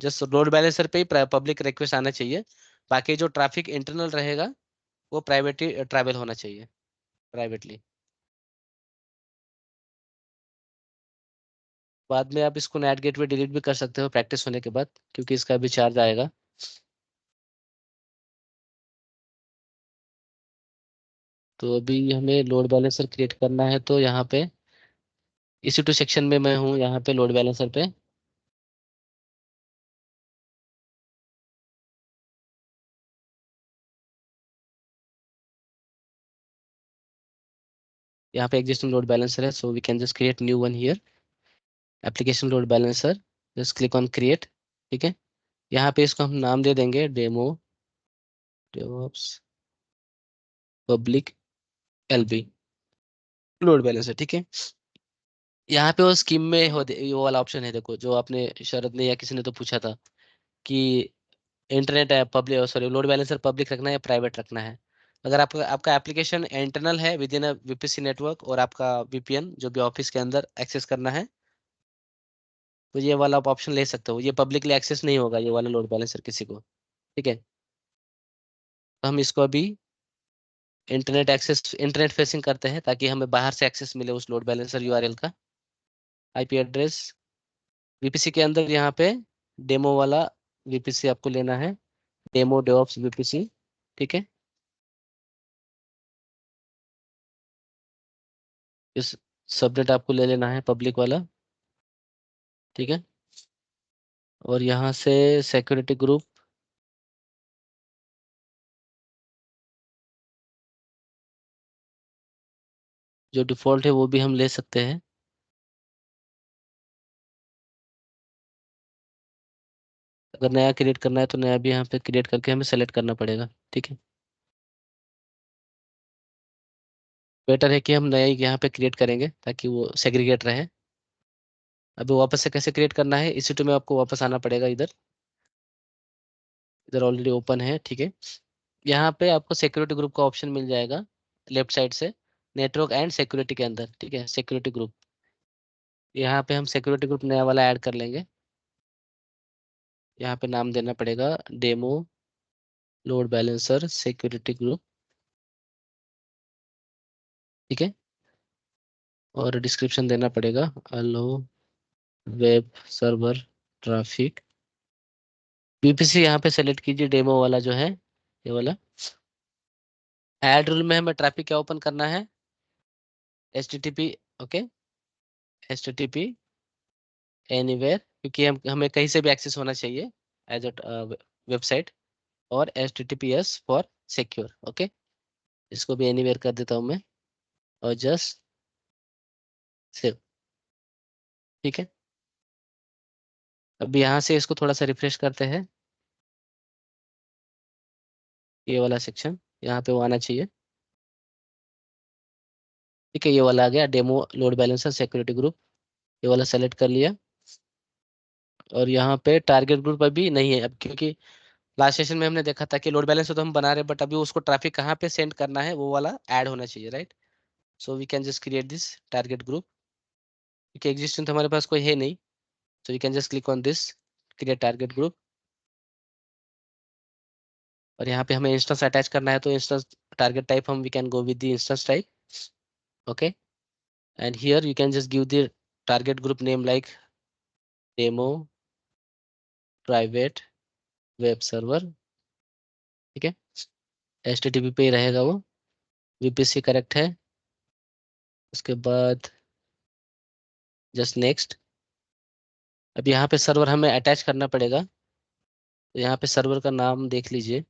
जस्ट लोड बैलेंसर पे ही पब्लिक रिक्वेस्ट आना चाहिए। बाकी जो ट्रैफिक इंटरनल रहेगा वो प्राइवेटली ट्रैवल होना चाहिए, प्राइवेटली। बाद में आप इसको नेट गेटवे डिलीट भी कर सकते हो प्रैक्टिस होने के बाद, क्योंकि इसका भी चार्ज आएगा। तो अभी हमें लोड बैलेंसर क्रिएट करना है, तो यहाँ पे EC2 सेक्शन में मैं हूँ, यहाँ पे लोड बैलेंसर पे। यहाँ पे एग्जिस्टिंग लोड बैलेंसर है, so we can just create new one here. Application load balancer, just click on create. ठीक है, यहाँ पे इसको हम नाम दे देंगे demo DevOps public LB load balancer. ठीक है, यहाँ पे वो स्कीम में वो वाला ऑप्शन है, देखो जो आपने शरद ने या किसी ने तो पूछा था कि इंटरनेट है public, sorry load balancer public रखना है या प्राइवेट रखना है। अगर आपका आपका एप्लीकेशन इंटरनल है with in a VPC network और आपका VPN जो भी ऑफिस के अंदर एक्सेस करना है, तो ये वाला आप ऑप्शन ले सकते हो। ये पब्लिकली एक्सेस नहीं होगा ये वाला लोड बैलेंसर किसी को। ठीक है, तो हम इसको अभी इंटरनेट एक्सेस इंटरनेट फेसिंग करते हैं ताकि हमें बाहर से एक्सेस मिले उस लोड बैलेंसर URL का। IP एड्रेस VPC के अंदर यहाँ पे डेमो वाला VPC आपको लेना है, डेमो डेवऑप्स VPC। ठीक है, इस सबनेट आपको ले लेना है पब्लिक वाला। ठीक है, और यहाँ से सिक्योरिटी ग्रुप जो डिफॉल्ट है वो भी हम ले सकते हैं। अगर नया क्रिएट करना है तो नया भी यहाँ पे क्रिएट करके हमें सेलेक्ट करना पड़ेगा। ठीक है, बेटर है कि हम नया ही यहाँ पे क्रिएट करेंगे ताकि वो सेग्रीगेट रहे। अभी वापस से कैसे क्रिएट करना है, EC2 में आपको वापस आना पड़ेगा। इधर इधर ऑलरेडी ओपन है। ठीक है, यहाँ पे आपको सिक्योरिटी ग्रुप का ऑप्शन मिल जाएगा लेफ्ट साइड से, नेटवर्क एंड सिक्योरिटी के अंदर। ठीक है, सिक्योरिटी ग्रुप, यहाँ पे हम सिक्योरिटी ग्रुप नया वाला ऐड कर लेंगे। यहाँ पे नाम देना पड़ेगा demo load balancer security group. ठीक है, और डिस्क्रिप्शन देना पड़ेगा अलो वेब सर्वर ट्रैफिक। VPC यहाँ पे सेलेक्ट कीजिए, डेमो वाला जो है ये वाला। ऐड रूल में हमें ट्रैफिक क्या ओपन करना है, HTTP। ओके, HTTP एनीवेयर, क्योंकि हमें कहीं से भी एक्सेस होना चाहिए एज अ वेबसाइट। और HTTPS फॉर सिक्योर। ओके, इसको भी एनीवेयर कर देता हूँ मैं, और जस्ट सेव। ठीक है, अब यहाँ से इसको थोड़ा सा रिफ्रेश करते हैं। ये वाला सेक्शन यहाँ पे वो आना चाहिए। ठीक है, ये वाला आ गया demo load balancer security group, ये वाला सेलेक्ट कर लिया। और यहाँ पे टारगेट ग्रुप अभी नहीं है अब, क्योंकि लास्ट सेशन में हमने देखा था कि लोड बैलेंसर तो हम बना रहे हैं, बट अभी उसको ट्रैफिक कहाँ पे सेंड करना है वो वाला ऐड होना चाहिए, right? So we can just create this target group, क्योंकि एग्जिस्टिंग तो हमारे पास कोई है नहीं। So we can just click on this create target group. और यहाँ पे हमें इंस्टेंस अटैच करना है, तो इंस्टेंस टारगेट टाइप हम we can go with the instance type. Okay, and here you can just give the target group name like demo private web server. ठीक है, HTTP पे ही रहेगा वो, VPC करेक्ट है. उसके बाद जस्ट नेक्स्ट. अब यहाँ पे सर्वर हमें अटैच करना पड़ेगा, तो यहाँ पे सर्वर का नाम देख लीजिए.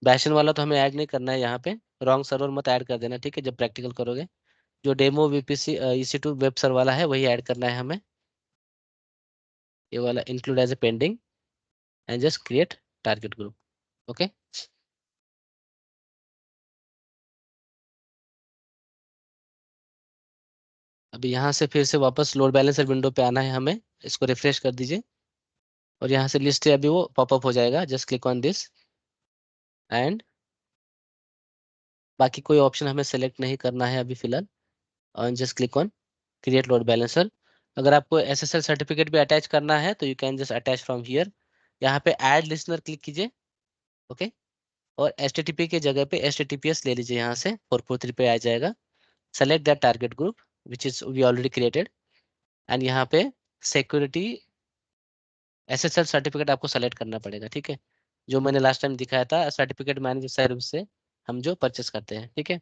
बैशन वाला तो हमें ऐड नहीं करना है यहाँ पे, रॉन्ग सर्वर मत ऐड कर देना, ठीक है, जब प्रैक्टिकल करोगे. जो demo VPC EC2 web server वाला है वही ऐड करना है हमें. ये वाला include as a pending and just create target group. Okay, अभी यहाँ से फिर से वापस लोड बैलेंसर विंडो पे आना है हमें. इसको रिफ्रेश कर दीजिए और यहाँ से लिस्ट है अभी वो पॉपअप हो जाएगा. Just click on this and बाकी कोई ऑप्शन हमें सेलेक्ट नहीं करना है अभी फिलहाल. और just click on create load balancer. अगर आपको SSL सर्टिफिकेट भी अटैच करना है तो you can just attach from here. यहाँ पे ऐड लिसनर क्लिक कीजिए. ओके, और HTTP के जगह पे HTTPS ले लीजिए. यहाँ से 443 पे आ जाएगा. Select that target group which is we already created and यहाँ पे सिक्योरिटी SSL सर्टिफिकेट आपको सेलेक्ट करना पड़ेगा. ठीक है, जो मैंने लास्ट टाइम दिखाया था सर्टिफिकेट मैनेजर सर्विस से हम जो परचेस करते हैं. ठीक है,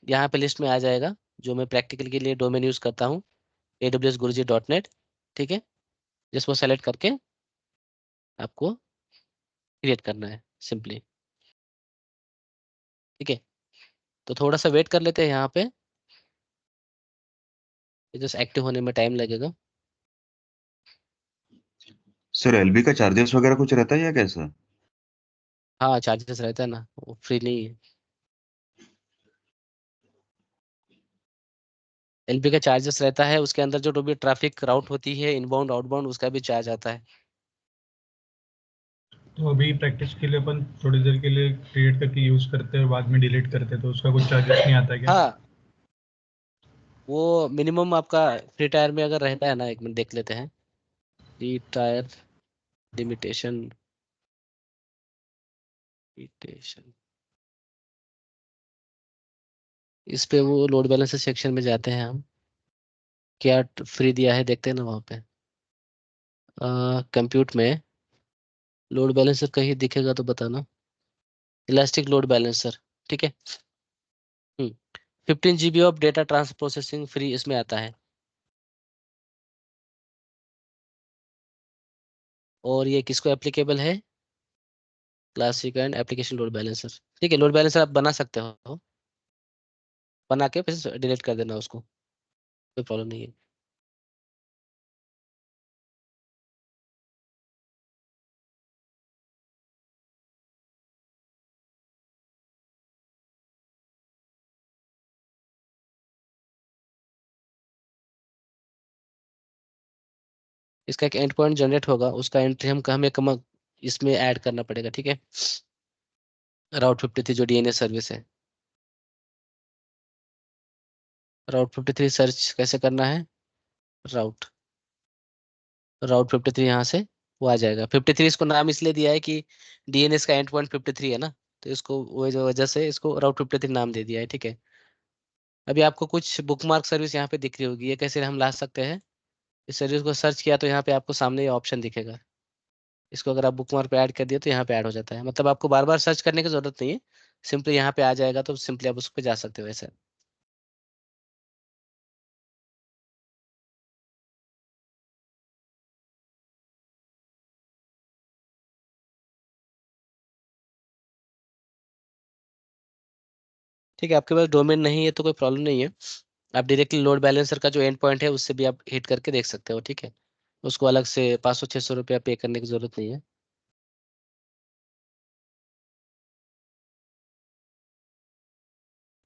यहाँ पे लिस्ट में आ जाएगा जो मैं प्रैक्टिकल के लिए डोमेन यूज करता हूँ aws.guruji.net. ठीक है, जिसको सेलेक्ट करके आपको क्रिएट करना है सिंपली. ठीक है, तो थोड़ा सा वेट कर लेते हैं यहाँ पे, जस्ट एक्टिव होने में टाइम लगेगा. सर एलबी का चार्जेस वगैरह कुछ रहता है या कैसा? हाँ, चार्जेस रहता है ना, वो फ्री नहीं है. LP का चार्जेस रहता है, उसके अंदर जो भी ट्रैफिक राउट होती है इनबाउंड आउटबाउंड उसका भी चार्ज आता है. तो अभी प्रैक्टिस के लिए अपन थोड़ी देर के लिए क्रिएट करके यूज करते हैं और बाद में डिलीट करते हैं, तो उसका कुछ चार्जेस नहीं आता है क्या? हाँ, वो मिनिमम आपका फ्री टायर में अगर रहता है ना, एक मिनट देख लेते हैं. फ्री टायर लिमिटेशन इस पे वो लोड बैलेंसर सेक्शन में जाते हैं हम, क्या फ्री दिया है देखते हैं ना वहाँ पे. कंप्यूट में लोड बैलेंसर कहीं दिखेगा तो बताना. Elastic load balancer. ठीक है, 15 GB of data transfer processing free इसमें आता है. और ये किसको एप्लीकेबल है? Classic and application load balancer. ठीक है, लोड बैलेंसर आप बना सकते हो, बना के फिर डिलीट कर देना उसको, कोई प्रॉब्लम नहीं है. इसका एक एंड पॉइंट जनरेट होगा, उसका एंट्री हमें इसमें ऐड करना पड़ेगा. ठीक है, राउट 53 जो DNS सर्विस है. राउट 53 सर्च कैसे करना है? राउट 53 यहाँ से वो आ जाएगा. 53 इसको नाम इसलिए दिया है कि DNS का एंड पॉइंट 53 है ना, तो इसको वो जो वजह से इसको राउट 53 नाम दे दिया है. ठीक है, अभी आपको कुछ बुकमार्क सर्विस यहाँ पे दिख रही होगी, ये कैसे हम ला सकते हैं? इस सर्विस को सर्च किया तो यहाँ पे आपको सामने ये ऑप्शन दिखेगा. इसको अगर आप बुकमार्क पे ऐड कर दिए तो यहाँ पे ऐड हो जाता है. मतलब आपको बार बार सर्च करने की जरूरत नहीं है, सिंपली यहाँ पे आ जाएगा तो सिंपली आप उस पर जा सकते हो ऐसे. ठीक है, आपके पास डोमेन नहीं है तो कोई प्रॉब्लम नहीं है, आप डायरेक्टली लोड बैलेंसर का जो एंड पॉइंट है उससे भी आप हिट करके देख सकते हो. ठीक है, उसको अलग से 500-600 रुपया पे करने की जरूरत नहीं है.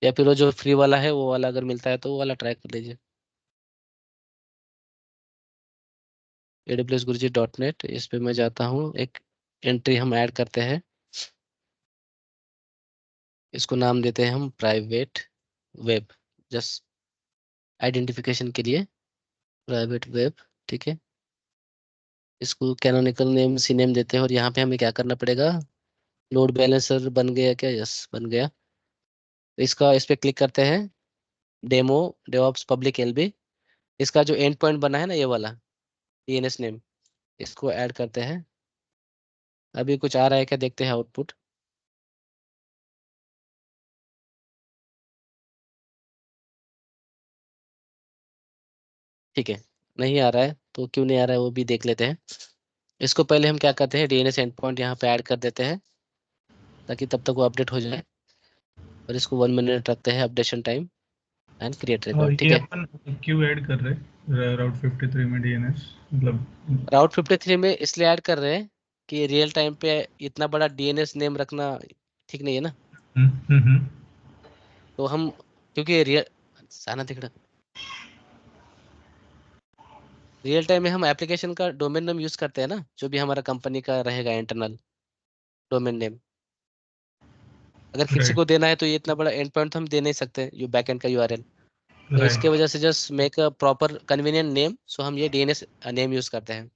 या फिर वो जो फ्री वाला है वो वाला अगर मिलता है तो वो वाला ट्राई कर लीजिए. aws.guruji.net इस पे मैं जाता हूँ, एक एंट्री हम ऐड करते हैं, इसको नाम देते हैं हम प्राइवेट वेब, जस्ट आइडेंटिफिकेशन के लिए प्राइवेट वेब. ठीक है, इसको कैनोनिकल नेम सी नेम देते हैं और यहाँ पे हमें क्या करना पड़ेगा, लोड बैलेंसर बन गया क्या, यस बन गया। तो इसका इस पे क्लिक करते हैं, डेमो डेवऑप्स पब्लिक एलबी, इसका जो एंड पॉइंट बना है ना ये वाला डीएनएस नेम, इसको ऐड करते हैं। अभी कुछ आ रहा है क्या, देखते हैं आउटपुट। ठीक है, नहीं आ रहा है तो क्यों नहीं आ रहा है वो भी देख लेते हैं। इसको पहले हम क्या करते हैं, डीएनएस एंड पॉइंट यहाँ पे ऐड कर देते हैं ताकि तब तक वो अपडेट हो जाए, और इसको 1 मिनट रखते हैं updation time and create record. ठीक ये है, अपन क्यों ऐड कर रहे हैं राउट 53 में डीएनएस, मतलब राउट 53 में इसलिए ऐड कर रहे हैं कि रियल टाइम पे इतना बड़ा डीएनएस नेम रखना ठीक नहीं है ना। हम्म। तो हम, क्योंकि रियल साना दिख रहा, रियल टाइम में हम एप्लीकेशन का डोमेन नेम यूज करते हैं ना, जो भी हमारा कंपनी का रहेगा इंटरनल डोमेन नेम। अगर किसी राइट को देना है तो ये इतना बड़ा एंड पॉइंट तो हम दे नहीं सकते, यू बैकएंड का यूआरएल। तो इसके राइट। वजह से just make a proper convenient name, so हम ये डीएनएस नेम यूज करते हैं।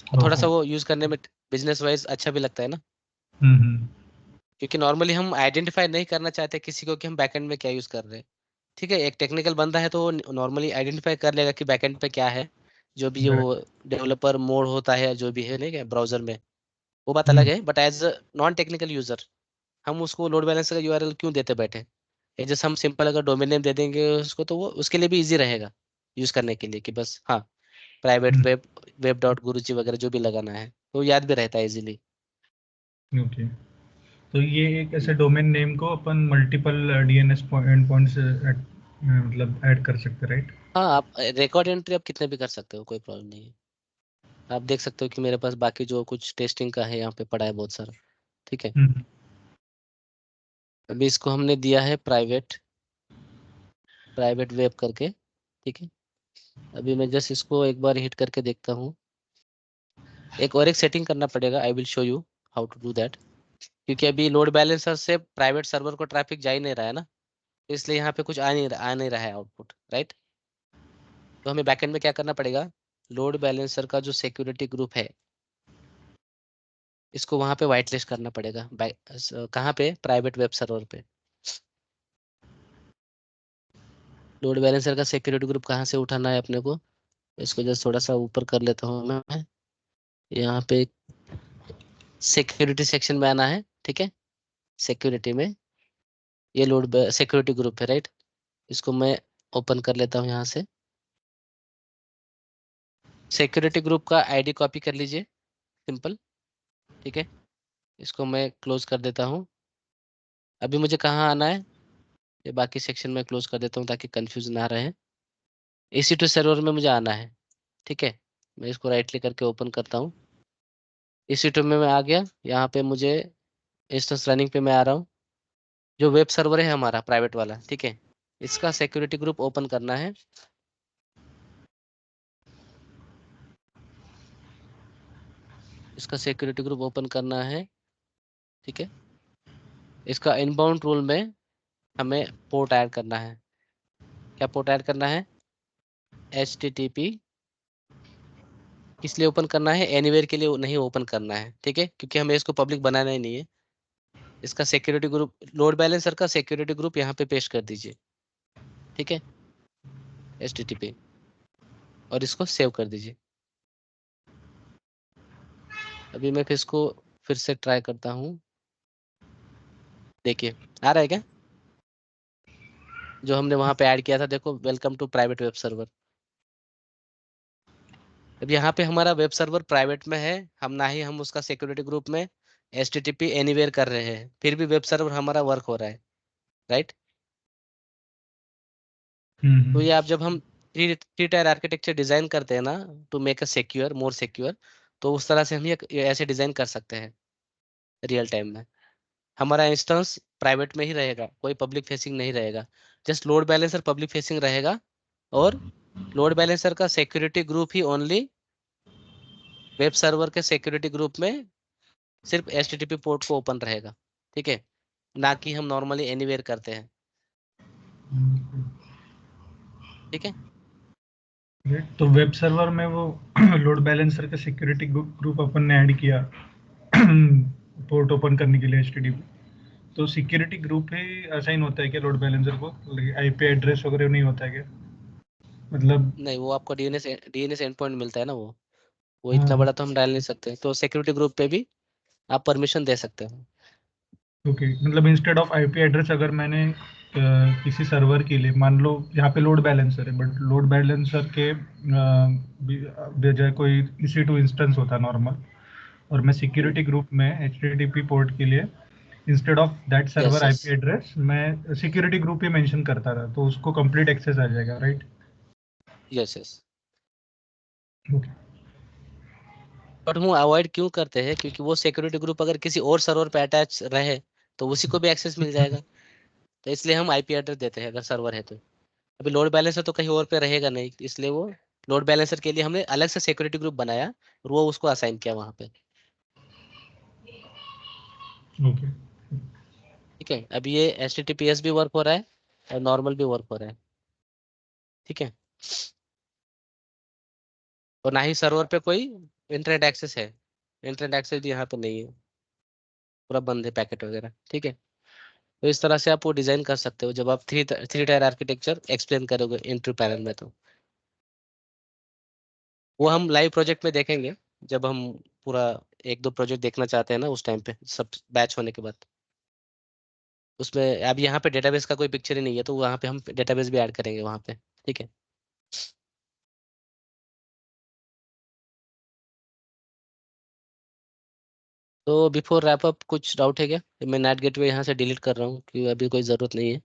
और थोड़ा सा वो यूज करने में बिजनेस वाइज अच्छा भी लगता है ना, हम्म। क्योंकि नॉर्मली हम आइडेंटिफाई नहीं करना चाहते किसी को कि हम बैकएंड में क्या यूज कर रहे हैं। ठीक है, एक टेक्निकल बंदा है तो नॉर्मली आइडेंटिफाई कर लेगा कि बैकएंड पे क्या है, जो भी वो डेवलपर मोड होता है जो भी है नहीं क्या ब्राउजर में, वो बात अलग है। But as non technical user हम उसको लोड बैलेंसर का यूआरएल क्यों देते बैठे। ये जैसे हम सिंपल अगर डोमेन नेम दे देंगे उसको तो वो उसके लिए भी इजी रहेगा यूज करने के लिए, कि बस हाँ प्राइवेट वेब वेब डॉट गुरुजी वगैरह जो भी लगाना है तो याद भी रहता है इजीली। ओके, तो ये एक ऐसे डोमेन नेम को अपन मल्टीपल डीएनएस एंड पॉइंट्स मतलब ऐड कर सकते हैं, राइट? हाँ, आप रिकॉर्ड एंट्री आप कितने भी कर सकते हो, कोई प्रॉब्लम नहीं है। आप देख सकते हो कि मेरे पास बाकी जो कुछ टेस्टिंग का है यहाँ पे पड़ा है बहुत सारा। ठीक है, अभी इसको हमने दिया है प्राइवेट प्राइवेट वेब करके। ठीक है, अभी मैं जस्ट इसको एक बार हिट करके देखता हूँ। एक सेटिंग करना पड़ेगा, I will show you how to do that. क्योंकि अभी लोड बैलेंसर से प्राइवेट सर्वर को ट्रैफिक जा ही नहीं रहा है ना, इसलिए यहाँ पे कुछ आ नहीं रहा है आउटपुट, राइट। तो हमें बैकएंड में क्या करना पड़ेगा, लोड बैलेंसर का जो सिक्योरिटी ग्रुप है इसको वहाँ पे व्हाइट लिस्ट करना पड़ेगा। कहाँ पे, प्राइवेट वेब सर्वर पे। लोड बैलेंसर का सिक्योरिटी ग्रुप कहाँ से उठाना है अपने को, इसको जस्ट थोड़ा सा ऊपर कर लेता हूँ मैं। यहाँ पे सिक्योरिटी सेक्शन में आना है। ठीक है, सिक्योरिटी में ये लोड सिक्योरिटी ग्रुप है, राइट। इसको मैं ओपन कर लेता हूँ यहाँ से। सिक्योरिटी ग्रुप का आईडी कॉपी कर लीजिए, सिंपल। ठीक है, इसको मैं क्लोज कर देता हूँ। अभी मुझे कहाँ आना है, ये बाकी सेक्शन में क्लोज कर देता हूँ ताकि कंफ्यूज ना रहे। EC2 सर्वर में मुझे आना है। ठीक है, मैं इसको राइट क्लिक करके ओपन करता हूँ। EC2 में मैं आ गया, यहाँ पे मुझे इंस्टेंस रनिंग पे मैं आ रहा हूँ। जो वेब सर्वर है हमारा प्राइवेट वाला, ठीक है, इसका सिक्योरिटी ग्रुप ओपन करना है। इसका सिक्योरिटी ग्रुप ओपन करना है। ठीक है, इसका इनबाउंड रूल में हमें पोर्ट ऐड करना है। क्या पोर्ट ऐड करना है, HTTP किस लिए ओपन करना है, एनीवेयर के लिए नहीं ओपन करना है। ठीक है, क्योंकि हमें इसको पब्लिक बनाना ही नहीं है। इसका सिक्योरिटी ग्रुप, लोड बैलेंसर का सिक्योरिटी ग्रुप यहाँ पे पेस्ट कर दीजिए। ठीक है, HTTP, और इसको सेव कर दीजिए। अभी मैं फिर इसको फिर से ट्राई करता हूँ, देखिए आ रहा है क्या, जो हमने वहां पे ऐड किया था। देखो, welcome to private web server. अब यहाँ पे हमारा वेब सर्वर प्राइवेट में है, हम ना ही हम उसका सिक्योरिटी ग्रुप में HTTP एनीवेयर कर रहे हैं, फिर भी वेब सर्वर हमारा वर्क हो रहा है, राइट। तो ये आप जब हम थ्री टायर आर्किटेक्चर डिजाइन करते हैं ना, to make a secure more secure, तो उस तरह से हम ये ऐसे डिजाइन कर सकते हैं। रियल टाइम में हमारा इंस्टेंस प्राइवेट में ही रहेगा, कोई पब्लिक फेसिंग नहीं रहेगा। Just load balancer public facing रहेगा, और लोड बैलेंसर का सिक्योरिटी ग्रुप ही ओनली वेब सर्वर के सिक्योरिटी ग्रुप में सिर्फ HTTP पोर्ट को ओपन रहेगा। ठीक है, ना कि हम नॉर्मली एनीवेयर करते हैं। ठीक है, तो वेब सर्वर में वो लोड बैलेंसर का सिक्योरिटी ग्रुप अपन ने ऐड किया पोर्ट ओपन करने के लिए HTTP, तो सिक्योरिटी ग्रुप ही असाइन होता है क्या लोड बैलेंसर को? IP एड्रेस वगैरह नहीं होता है क्या? मतलब नहीं, वो आपको डीएनएस एंड पॉइंट मिलता है ना, वो हाँ इतना बड़ा तो हम डाल नहीं सकते, तो सिक्योरिटी ग्रुप पे भी आप परमिशन दे सकते हो। ओके, मतलब इंस्टेड ऑफ IP एड्रेस अगर मैंने किसी सर्वर के लिए, मान लो यहाँ पे लोड बैलेंसर है, बट लोड बैलेंसर के बजाय कोई EC2 इंस्टेंस होता है नॉर्मल, और मैं सिक्योरिटी ग्रुप में HTTP पोर्ट के लिए instead of that yes server yes IP address मैं सिक्योरिटी ग्रुप ही मेंशन करता रहा, तो उसको कंप्लीट एक्सेस आ जाएगा, right? Yes yes. Okay. But वो अवॉइड क्यों करते हैं? क्योंकि वो सिक्योरिटी ग्रुप अगर किसी और सर्वर पे अटैच रहे तो उसी को भी एक्सेस मिल जाएगा, तो इसलिए हम आईपी एड्रेस देते हैं अगर सर्वर है तो। अभी लोड बैलेंसर तो कहीं और पे रहेगा नहीं, इसलिए वो लोड बैलेंसर के लिए हमने अलग से सिक्योरिटी ग्रुप बनाया और वो उसको असाइन किया वहां पे। ओके। ठीक है, अभी ये HTTPS भी वर्क हो रहा है और नॉर्मल भी वर्क हो रहा है। ठीक है, और ना ही सर्वर पे कोई इंटरनेट एक्सेस है, इंटरनेट एक्सेस भी यहाँ पे नहीं है, पूरा बंद है पैकेट वगैरह। ठीक है, तो इस तरह से आप वो डिजाइन कर सकते हो जब आप थ्री टायर आर्किटेक्चर एक्सप्लेन करोगे इंटरव्यू पैनल में। तो वो हम लाइव प्रोजेक्ट में देखेंगे जब हम पूरा एक दो प्रोजेक्ट देखना चाहते हैं ना, उस टाइम पे सब बैच होने के बाद। उसमें अब यहाँ पे डेटाबेस का कोई पिक्चर ही नहीं है, तो वहाँ पे हम डेटाबेस भी ऐड करेंगे वहाँ पे। ठीक है, तो बिफोर रैप अप कुछ डाउट है क्या? मैं नेट गेटवे यहाँ से डिलीट कर रहा हूँ क्योंकि अभी कोई ज़रूरत नहीं है।